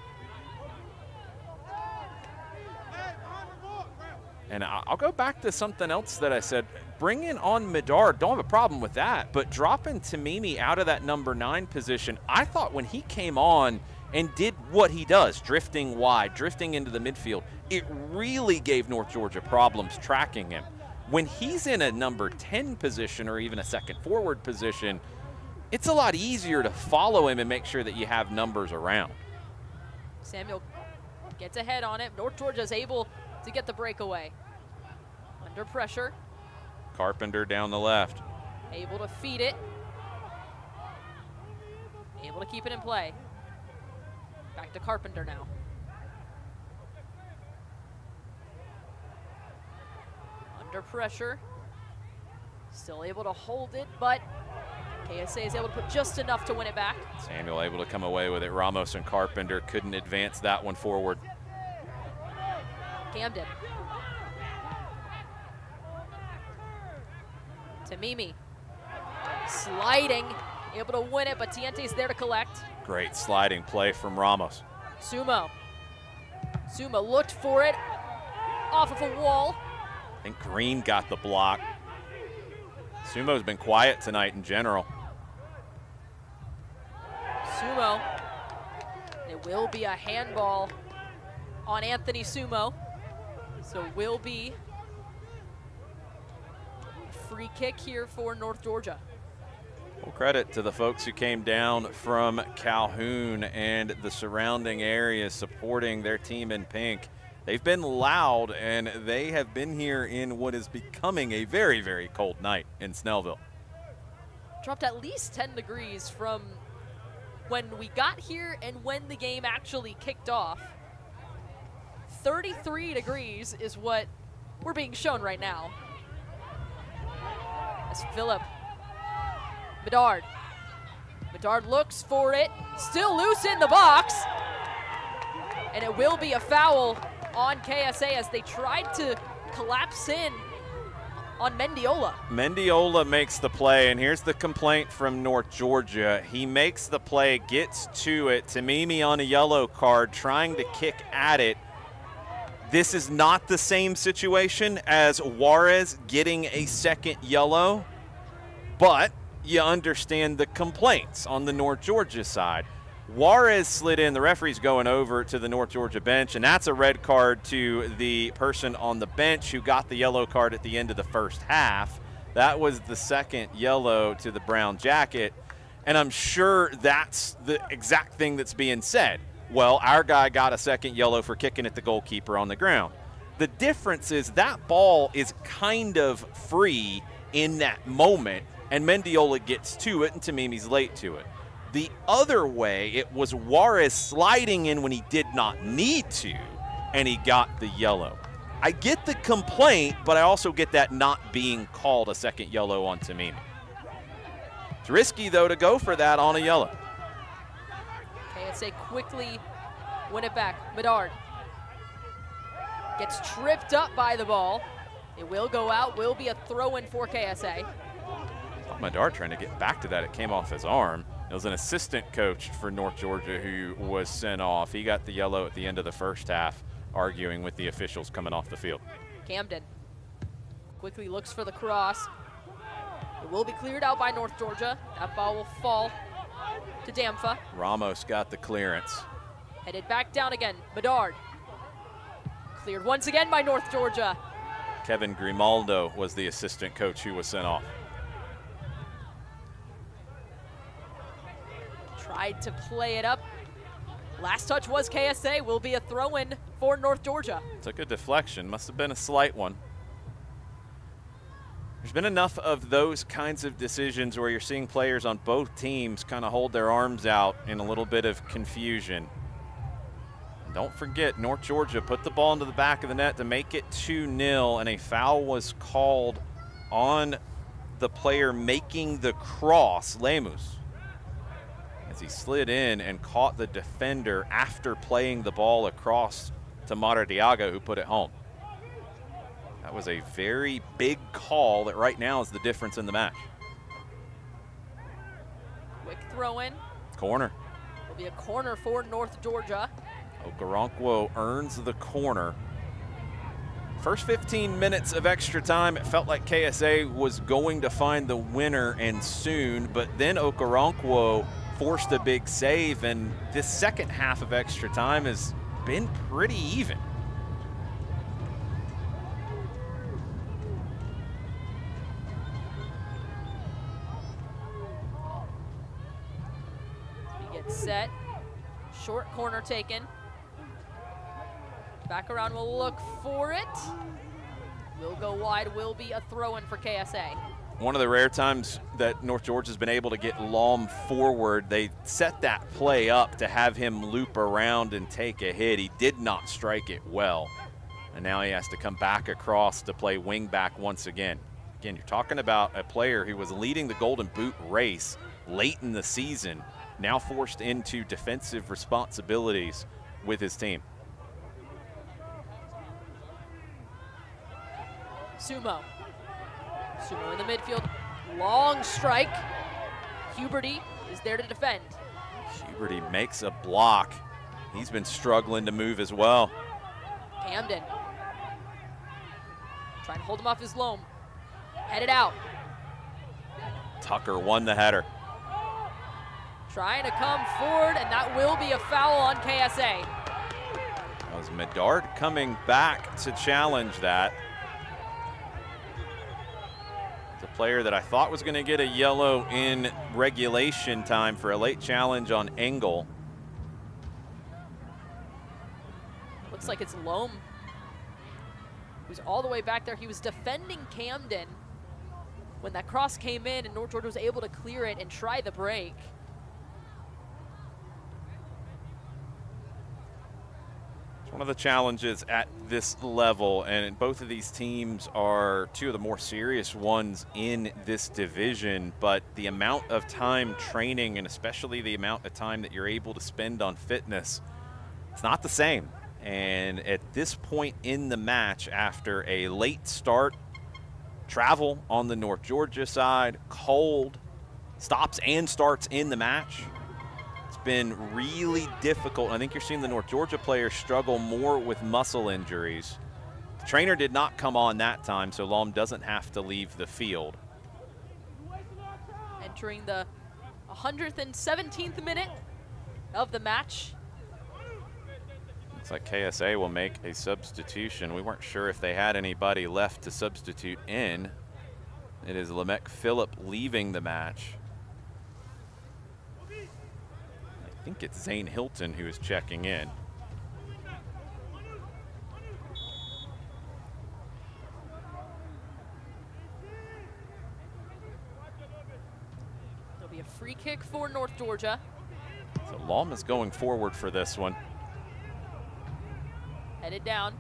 And I'll go back to something else that I said. Bringing on Medard, don't have a problem with that. But dropping Tamimi out of that number 9 position, I thought when he came on and did what he does, drifting wide, drifting into the midfield, it really gave North Georgia problems tracking him. When he's in a number 10 position or even a second forward position, it's a lot easier to follow him and make sure that you have numbers around. Samuel gets ahead on it. North Georgia's able to get the breakaway. Under pressure. Carpenter down the left. Able to feed it. Able to keep it in play. Back to Carpenter now. under pressure. Still able to hold it, but KSA is able to put just enough to win it back. Samuel able to come away with it. Ramos and Carpenter couldn't advance that one forward. Camden. Tamimi. Sliding, able to win it, but Tiente's there to collect. Great sliding play from Ramos. Sumo. Sumo looked for it off of a wall. I think Green got the block. Sumo's been quiet tonight in general. Sumo. It will be a handball on Anthony Sumo. So it will be a free kick here for North Georgia. Full credit to the folks who came down from Calhoun and the surrounding areas supporting their team in pink. They've been loud, and they have been here in what is becoming a very, very cold night in Snellville. Dropped at least 10 degrees from when we got here and when the game actually kicked off. 33 degrees is what we're being shown right now. As Phillip. Bedard. Bedard looks for it. Still loose in the box. And it will be a foul on KSA as they tried to collapse in on Mendiola. Mendiola makes the play, and here's the complaint from North Georgia. He makes the play, gets to it. Tamimi on a yellow card, trying to kick at it. This is not the same situation as Juarez getting a second yellow, but you understand the complaints on the North Georgia side. Juarez slid in, the referee's going over to the North Georgia bench, and that's a red card to the person on the bench who got the yellow card at the end of the first half. That was the second yellow to the brown jacket, and I'm sure that's the exact thing that's being said. Well, our guy got a second yellow for kicking at the goalkeeper on the ground. The difference is that ball is kind of free in that moment, and Mendiola gets to it, and Tamimi's late to it. The other way, it was Juarez sliding in when he did not need to, and he got the yellow. I get the complaint, but I also get that not being called a second yellow on Tamimi. It's risky, though, to go for that on a yellow. KSA quickly win it back. Bedard gets tripped up by the ball. It will go out, will be a throw-in for KSA. Bedard trying to get back to that. It came off his arm. It was an assistant coach for North Georgia who was sent off. He got the yellow at the end of the first half, arguing with the officials coming off the field. Camden quickly looks for the cross. It will be cleared out by North Georgia. That ball will fall to Damfa. Ramos got the clearance. Headed back down again. Bedard. Cleared once again by North Georgia. Kevin Grimaldo was the assistant coach who was sent off. Tried to play it up. Last touch was KSA. Will be a throw-in for North Georgia. Took a deflection. Must have been a slight one. There's been enough of those kinds of decisions where you're seeing players on both teams kind of hold their arms out in a little bit of confusion. And don't forget, North Georgia put the ball into the back of the net to make it 2-0, and a foul was called on the player making the cross, Lemus, as he slid in and caught the defender after playing the ball across to Maradiaga, who put it home. That was a very big call that right now is the difference in the match. Quick throw-in. Corner. Will be a corner for North Georgia. Okoronkwo earns the corner. First 15 minutes of extra time, it felt like KSA was going to find the winner and soon, but then Okoronkwo forced a big save, and this second half of extra time has been pretty even. He gets set. Short corner taken. Back around will look for it. Will go wide, will be a throw-in for KSA. One of the rare times that North Georgia's been able to get Lom forward, they set that play up to have him loop around and take a hit. He did not strike it well. And now he has to come back across to play wing back once again. Again, you're talking about a player who was leading the Golden Boot race late in the season, now forced into defensive responsibilities with his team. Sumo in the midfield, long strike. Huberty is there to defend. Huberty makes a block. He's been struggling to move as well. Camden trying to hold him off his loam. Headed out. Tucker won the header. Trying to come forward, and that will be a foul on KSA. That was Medard coming back to challenge that. It's a player that I thought was going to get a yellow in regulation time for a late challenge on Engel. Looks like it's Loam who's all the way back there. He was defending Camden when that cross came in, and North Georgia was able to clear it and try the break. One of the challenges at this level, and both of these teams are two of the more serious ones in this division, but the amount of time training and especially the amount of time that you're able to spend on fitness, it's not the same. And at this point in the match, after a late start, travel on the North Georgia side, cold, stops and starts in the match, been really difficult. I think you're seeing the North Georgia players struggle more with muscle injuries. The trainer did not come on that time, so Lom doesn't have to leave the field. Entering the 117th minute of the match. Looks like KSA will make a substitution. We weren't sure if they had anybody left to substitute in. It is Lamech Phillip leaving the match. I think it's Zane Hilton who is checking in. There'll be a free kick for North Georgia. So Lom is going forward for this one. Headed down.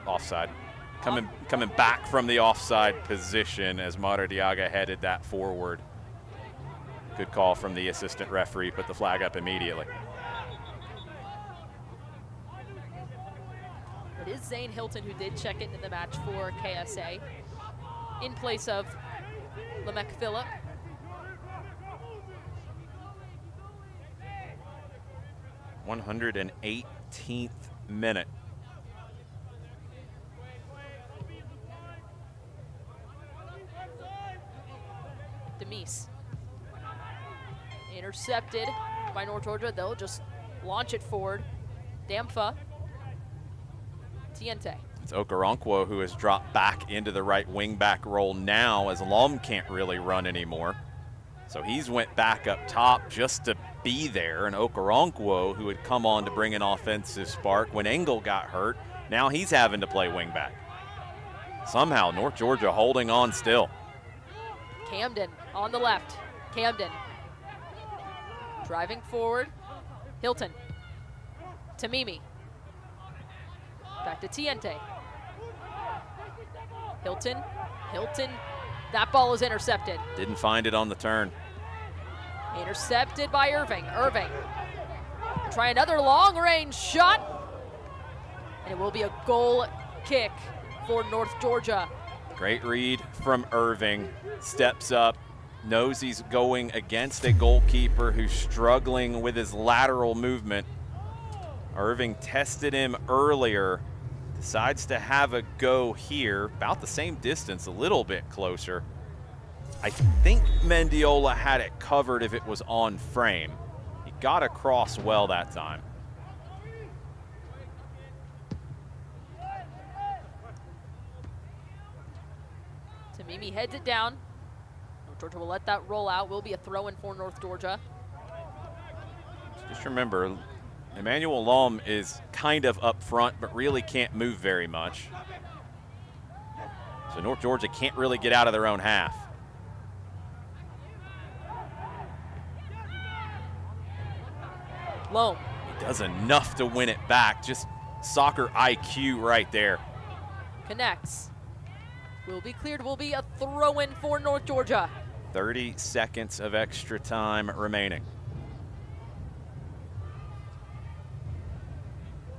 Offside. Coming back from the offside position as Maradiaga headed that forward. Good call from the assistant referee, put the flag up immediately. It is Zane Hilton who did check into the match for KSA in place of Lamech Phillip. th minute. Demise. Intercepted by North Georgia. They'll just launch it forward. Damfa. Tiente. It's Okoronkwo who has dropped back into the right wing back role now as Lom can't really run anymore. So he's went back up top just to be there. And Okoronkwo, who had come on to bring an offensive spark when Engel got hurt, now he's having to play wing back. Somehow North Georgia holding on still. Camden on the left. Camden driving forward. Hilton. Tamimi. Back to Tiente. Hilton. That ball is intercepted. Didn't find it on the turn. Intercepted by Irving. Try another long-range shot. And it will be a goal kick for North Georgia. Great read from Irving. Steps up, knows he's going against a goalkeeper who's struggling with his lateral movement. Irving tested him earlier, decides to have a go here, about the same distance, a little bit closer. I think Mendiola had it covered if it was on frame. He got across well that time. Tamimi heads it down. North Georgia will let that roll out. Will be a throw-in for North Georgia. Just remember, Emmanuel Lom is kind of up front, but really can't move very much. So North Georgia can't really get out of their own half. Loam. He does enough to win it back. Just soccer IQ right there. Connects. Will be cleared, will be a throw-in for North Georgia. 30 seconds of extra time remaining.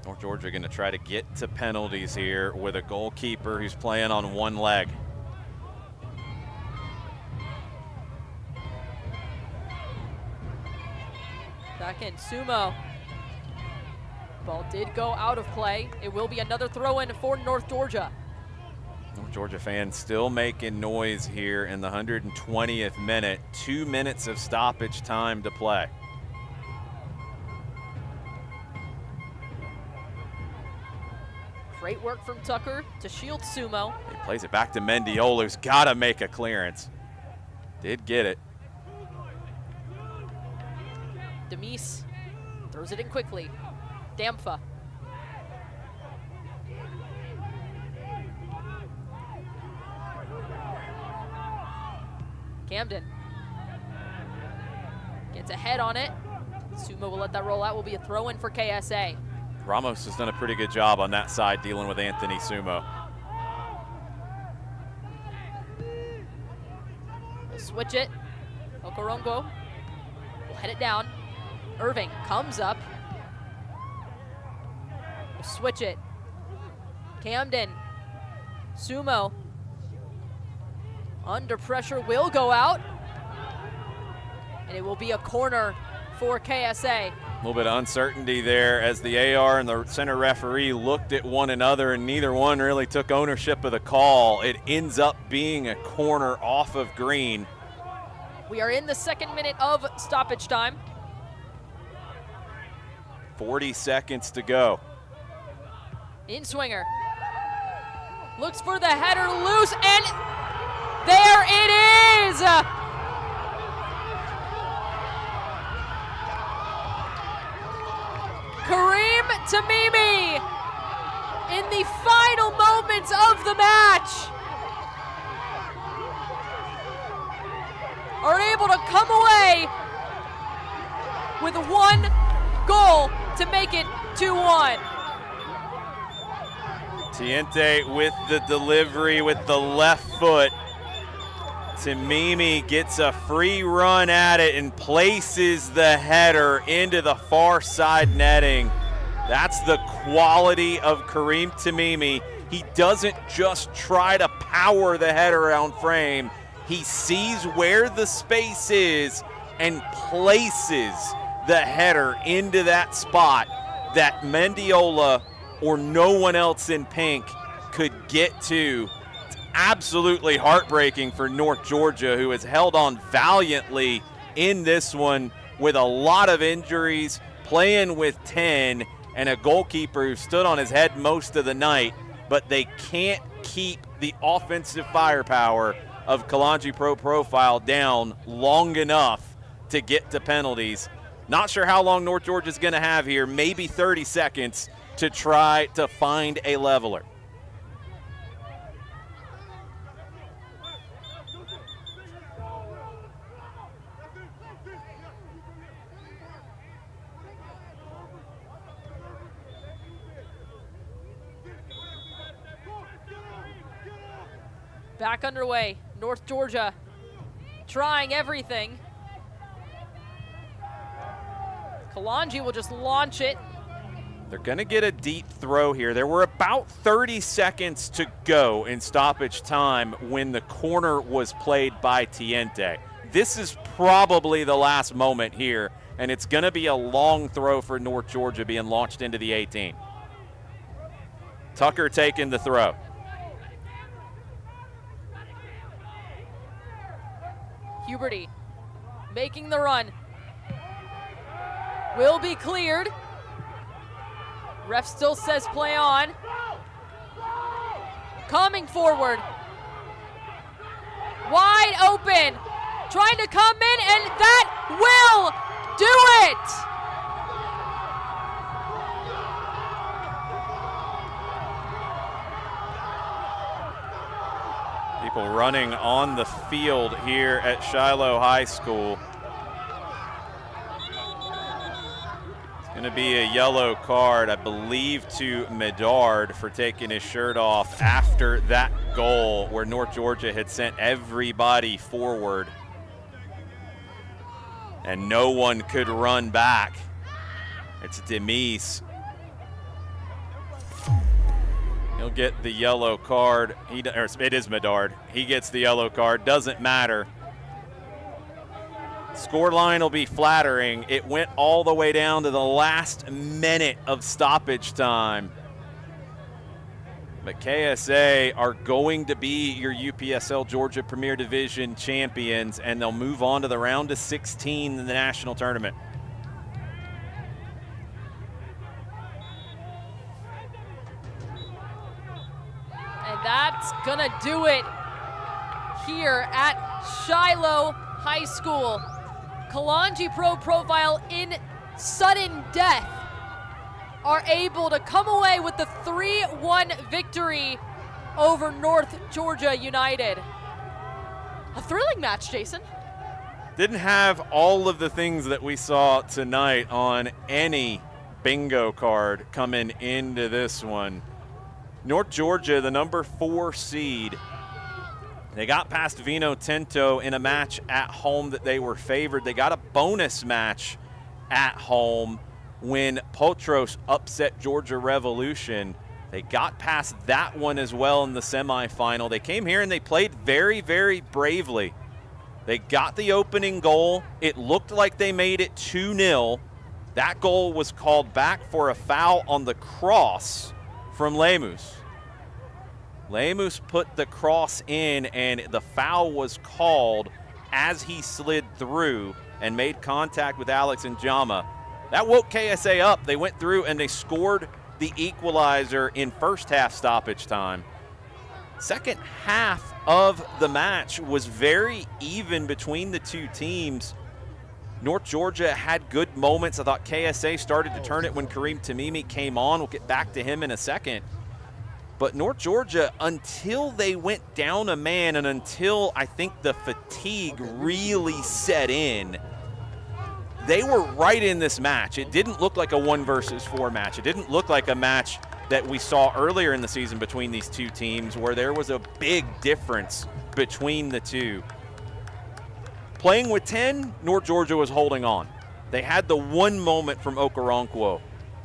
North Georgia going to try to get to penalties here with a goalkeeper who's playing on one leg. Back in, Sumo. Ball did go out of play. It will be another throw-in for North Georgia. North Georgia fans still making noise here in the 120th minute. 2 minutes of stoppage time to play. Great work from Tucker to shield Sumo. He plays it back to Mendiola, who's got to make a clearance. Did get it. Demise throws it in quickly. Damfa. Camden gets ahead on it. Sumo will let that roll out. Will be a throw-in for KSA. Ramos has done a pretty good job on that side dealing with Anthony Sumo. We'll switch it. Okorongo will head it down. Irving comes up. We'll switch it. Camden. Sumo. Under pressure, will go out. And it will be a corner for KSA. A little bit of uncertainty there as the AR and the center referee looked at one another, and neither one really took ownership of the call. It ends up being a corner off of green. We are in the 2nd minute of stoppage time. 40 seconds to go. In swinger. Looks for the header loose, and there it is! Kareem Tamimi in the final moments of the match are able to come away with one goal to make it 2-1. Tiente with the delivery with the left foot. Tamimi gets a free run at it and places the header into the far side netting. That's the quality of Kareem Tamimi. He doesn't just try to power the header around frame. He sees where the space is and places the header into that spot that Mendiola or no one else in pink could get to. Absolutely heartbreaking for North Georgia, who has held on valiantly in this one with a lot of injuries, playing with 10, and a goalkeeper who stood on his head most of the night, but they can't keep the offensive firepower of Kalonji Pro Profile down long enough to get to penalties. Not sure how long North Georgia's going to have here, maybe 30 seconds to try to find a leveler. Back underway, North Georgia trying everything. Kalonji will just launch it. They're going to get a deep throw here. There were about 30 seconds to go in stoppage time when the corner was played by Tiente. This is probably the last moment here, and it's going to be a long throw for North Georgia being launched into the 18. Tucker taking the throw. Huberty making the run. Will be cleared. Ref still says play on. Coming forward. Wide open. Trying to come in, and that will do it. People running on the field here at Shiloh High School. Going to be a yellow card, I believe, to Medard for taking his shirt off after that goal where North Georgia had sent everybody forward and no one could run back. It's Demise. He'll get the yellow card. It is Medard. He gets the yellow card. Doesn't matter. Scoreline will be flattering. It went all the way down to the last minute of stoppage time. But KSA are going to be your UPSL Georgia Premier Division champions, and they'll move on to the round of 16 in the national tournament. And that's gonna do it here at Shiloh High School. Kalonji Pro Profile in sudden death are able to come away with the 3-1 victory over North Georgia United. A thrilling match, Jason. Didn't have all of the things that we saw tonight on any bingo card coming into this one. North Georgia, the number 4 seed, they got past Vino Tinto in a match at home that they were favored. They got a bonus match at home when Potros upset Georgia Revolution. They got past that one as well in the semifinal. They came here and they played very, very bravely. They got the opening goal. It looked like they made it 2-0. That goal was called back for a foul on the cross from Lemus. Lemus put the cross in, and the foul was called as he slid through and made contact with Alex Njama. That woke KSA up. They went through and they scored the equalizer in first half stoppage time. Second half of the match was very even between the two teams. North Georgia had good moments. I thought KSA started to turn it when Kareem Tamimi came on. We'll get back to him in a second. But North Georgia, until they went down a man and until I think the fatigue really set in, they were right in this match. It didn't look like a 1-versus-4 match. It didn't look like a match that we saw earlier in the season between these two teams where there was a big difference between the two. Playing with 10, North Georgia was holding on. They had the one moment from Okoronkwo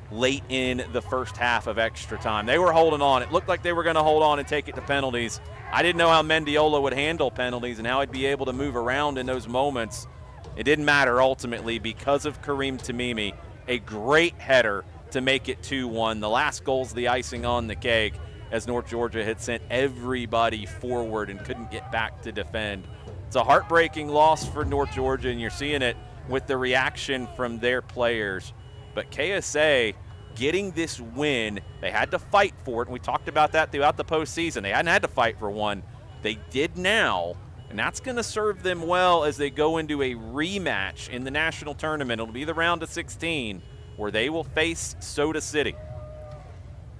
late in the first half of extra time. They were holding on. It looked like they were going to hold on and take it to penalties. I didn't know how Mendiola would handle penalties and how he'd be able to move around in those moments. It didn't matter ultimately because of Kareem Tamimi, a great header to make it 2-1. The last goal's the icing on the cake as North Georgia had sent everybody forward and couldn't get back to defend. It's a heartbreaking loss for North Georgia, and you're seeing it with the reaction from their players. But KSA getting this win, they had to fight for it, and we talked about that throughout the postseason. They hadn't had to fight for one. They did now, and that's going to serve them well as they go into a rematch in the national tournament. It'll be the round of 16 where they will face Soda City.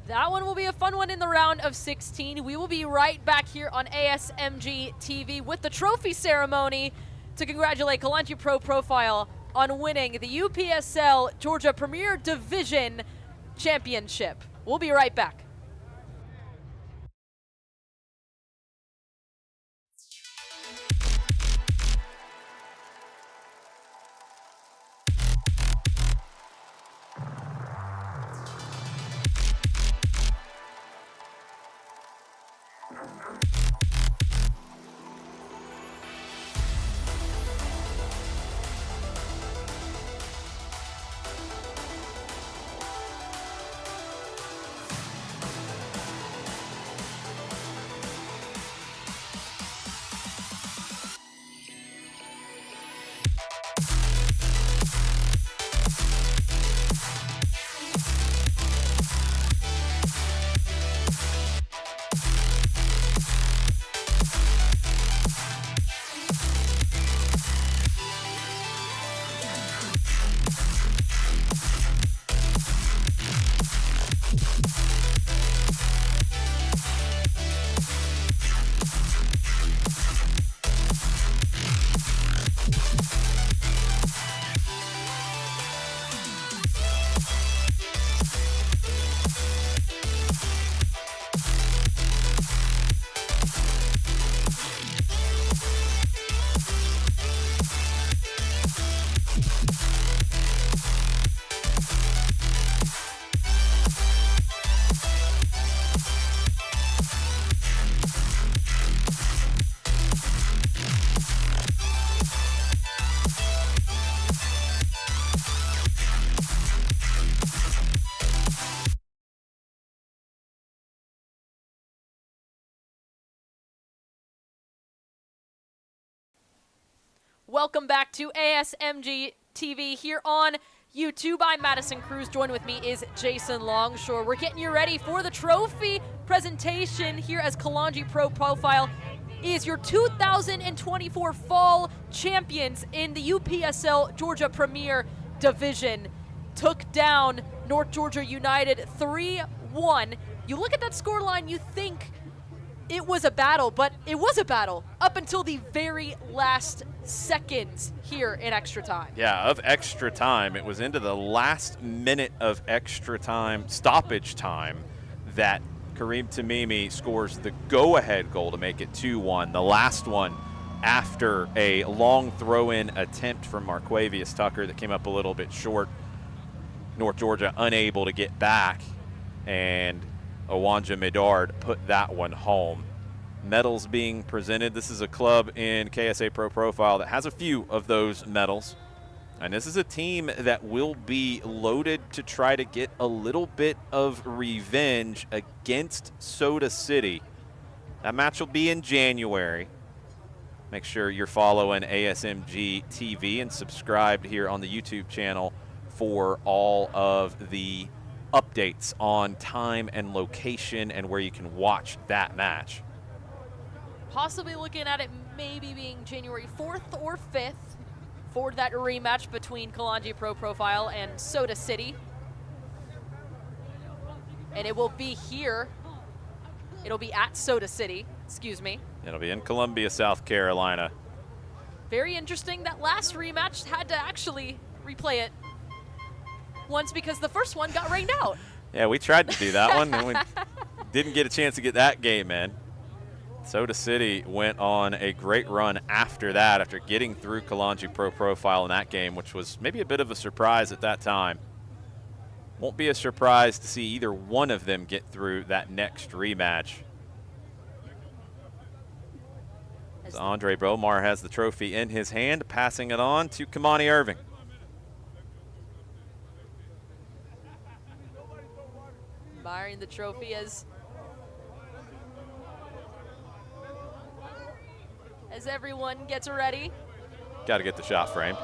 That one will be a fun one in the round of 16. We will be right back here on ASMG TV with the trophy ceremony to congratulate Kalonji Pro Profile on winning the UPSL Georgia Premier Division Championship. We'll be right back. Welcome back to ASMG TV here on YouTube. I'm Madison Cruz. Joined with me is Jason Longshore. We're getting you ready for the trophy presentation here as Kalonji Pro Profile is your 2024 Fall Champions in the UPSL Georgia Premier Division. Took down North Georgia United 3-1. You look at that scoreline, you think it was a battle, but it was a battle up until the very last seconds here in extra time. Yeah, of extra time. It was into the last minute of extra time, stoppage time, that Kareem Tamimi scores the go-ahead goal to make it 2-1. The last one after a long throw-in attempt from Marquavius Tucker that came up a little bit short. North Georgia unable to get back, and Owanja Medard put that one home. Medals being presented. This is a club in KSA Pro Profile that has a few of those medals. And this is a team that will be loaded to try to get a little bit of revenge against Soda City. That match will be in January. Make sure you're following ASMG TV and subscribed here on the YouTube channel for all of the updates on time and location and where you can watch that match. Possibly looking at it maybe being January 4th or 5th for that rematch between Kalonji Pro Profile and Soda City. And it will be here. It'll be at Soda City, excuse me. It'll be in Columbia, South Carolina. Very interesting. That last rematch had to actually replay it once because the first one got rained out. Yeah, we tried to do that one, and we didn't get a chance to get that game in. Soda City went on a great run after that, after getting through Kalonji Pro Profile in that game, which was maybe a bit of a surprise at that time. Won't be a surprise to see either one of them get through that next rematch. As Andre Bomar has the trophy in his hand, passing it on to Kamani Irving. Admiring the trophy as everyone gets ready. Got to get the shot framed.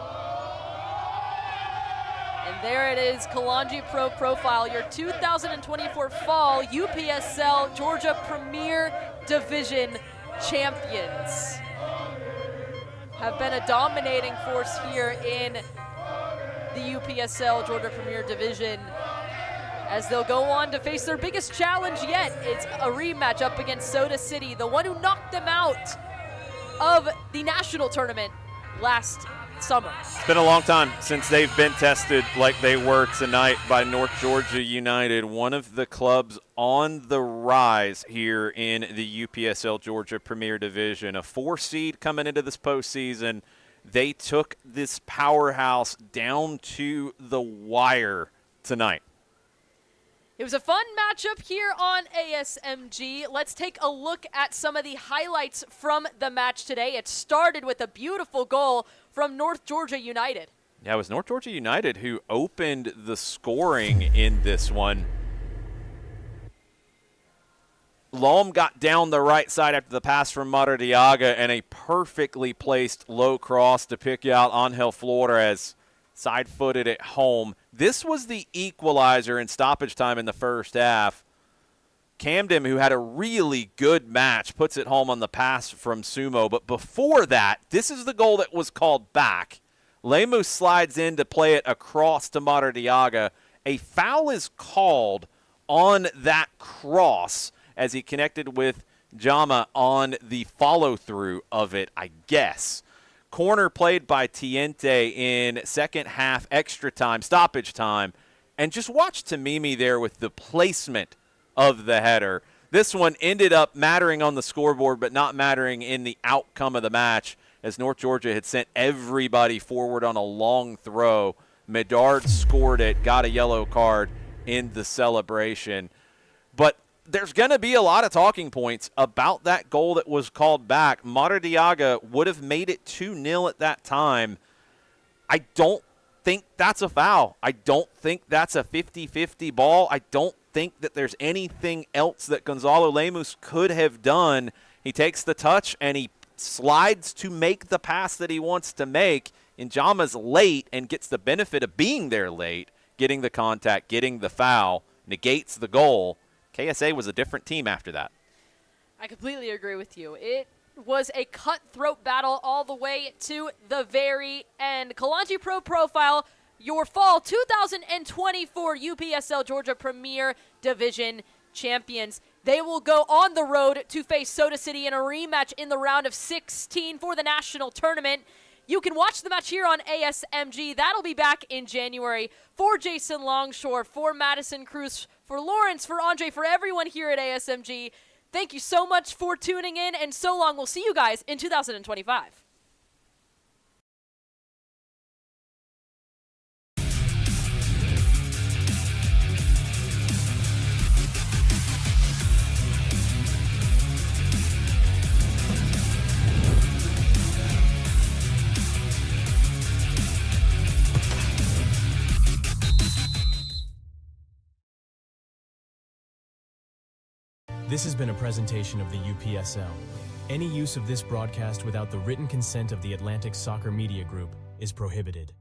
And there it is, Kalonji Pro Profile, your 2024 Fall UPSL Georgia Premier Division champions. Have been a dominating force here in the UPSL Georgia Premier Division, as they'll go on to face their biggest challenge yet. It's a rematch up against Soda City, the one who knocked them out of the national tournament last summer. It's been a long time since they've been tested like they were tonight by North Georgia United, one of the clubs on the rise here in the UPSL Georgia Premier Division. A 4 seed coming into this postseason. They took this powerhouse down to the wire tonight. It was a fun matchup here on ASMG. Let's take a look at some of the highlights from the match today. It started with a beautiful goal from North Georgia United. Yeah, it was North Georgia United who opened the scoring in this one. Lom got down the right side after the pass from Maradiaga, and a perfectly placed low cross to pick out Angel Flores. Side-footed at home. This was the equalizer in stoppage time in the first half. Camden, who had a really good match, puts it home on the pass from Sumo. But before that, this is the goal that was called back. Lemus slides in to play it across to Maradiaga. A foul is called on that cross as he connected with Jama on the follow-through of it, I guess. Corner played by Tiente in second half, extra time, stoppage time. And just watch Tamimi there with the placement of the header. This one ended up mattering on the scoreboard, but not mattering in the outcome of the match, as North Georgia had sent everybody forward on a long throw. Medard scored it, got a yellow card in the celebration. But there's going to be a lot of talking points about that goal that was called back. Maradiaga would have made it 2-0 at that time. I don't think that's a foul. I don't think that's a 50-50 ball. I don't think that there's anything else that Gonzalo Lemus could have done. He takes the touch and he slides to make the pass that he wants to make. Njama's late and gets the benefit of being there late, getting the contact, getting the foul, negates the goal. KSA was a different team after that. I completely agree with you. It was a cutthroat battle all the way to the very end. Kalonji Pro Profile, your fall 2024 UPSL Georgia Premier Division champions. They will go on the road to face Soda City in a rematch in the round of 16 for the national tournament. You can watch the match here on ASMG. That'll be back in January. For Jason Longshore, for Madison Cruz, for Lawrence, for Andre, for everyone here at ASMG, thank you so much for tuning in, and so long. We'll see you guys in 2025. This has been a presentation of the UPSL. Any use of this broadcast without the written consent of the Atlantic Soccer Media Group is prohibited.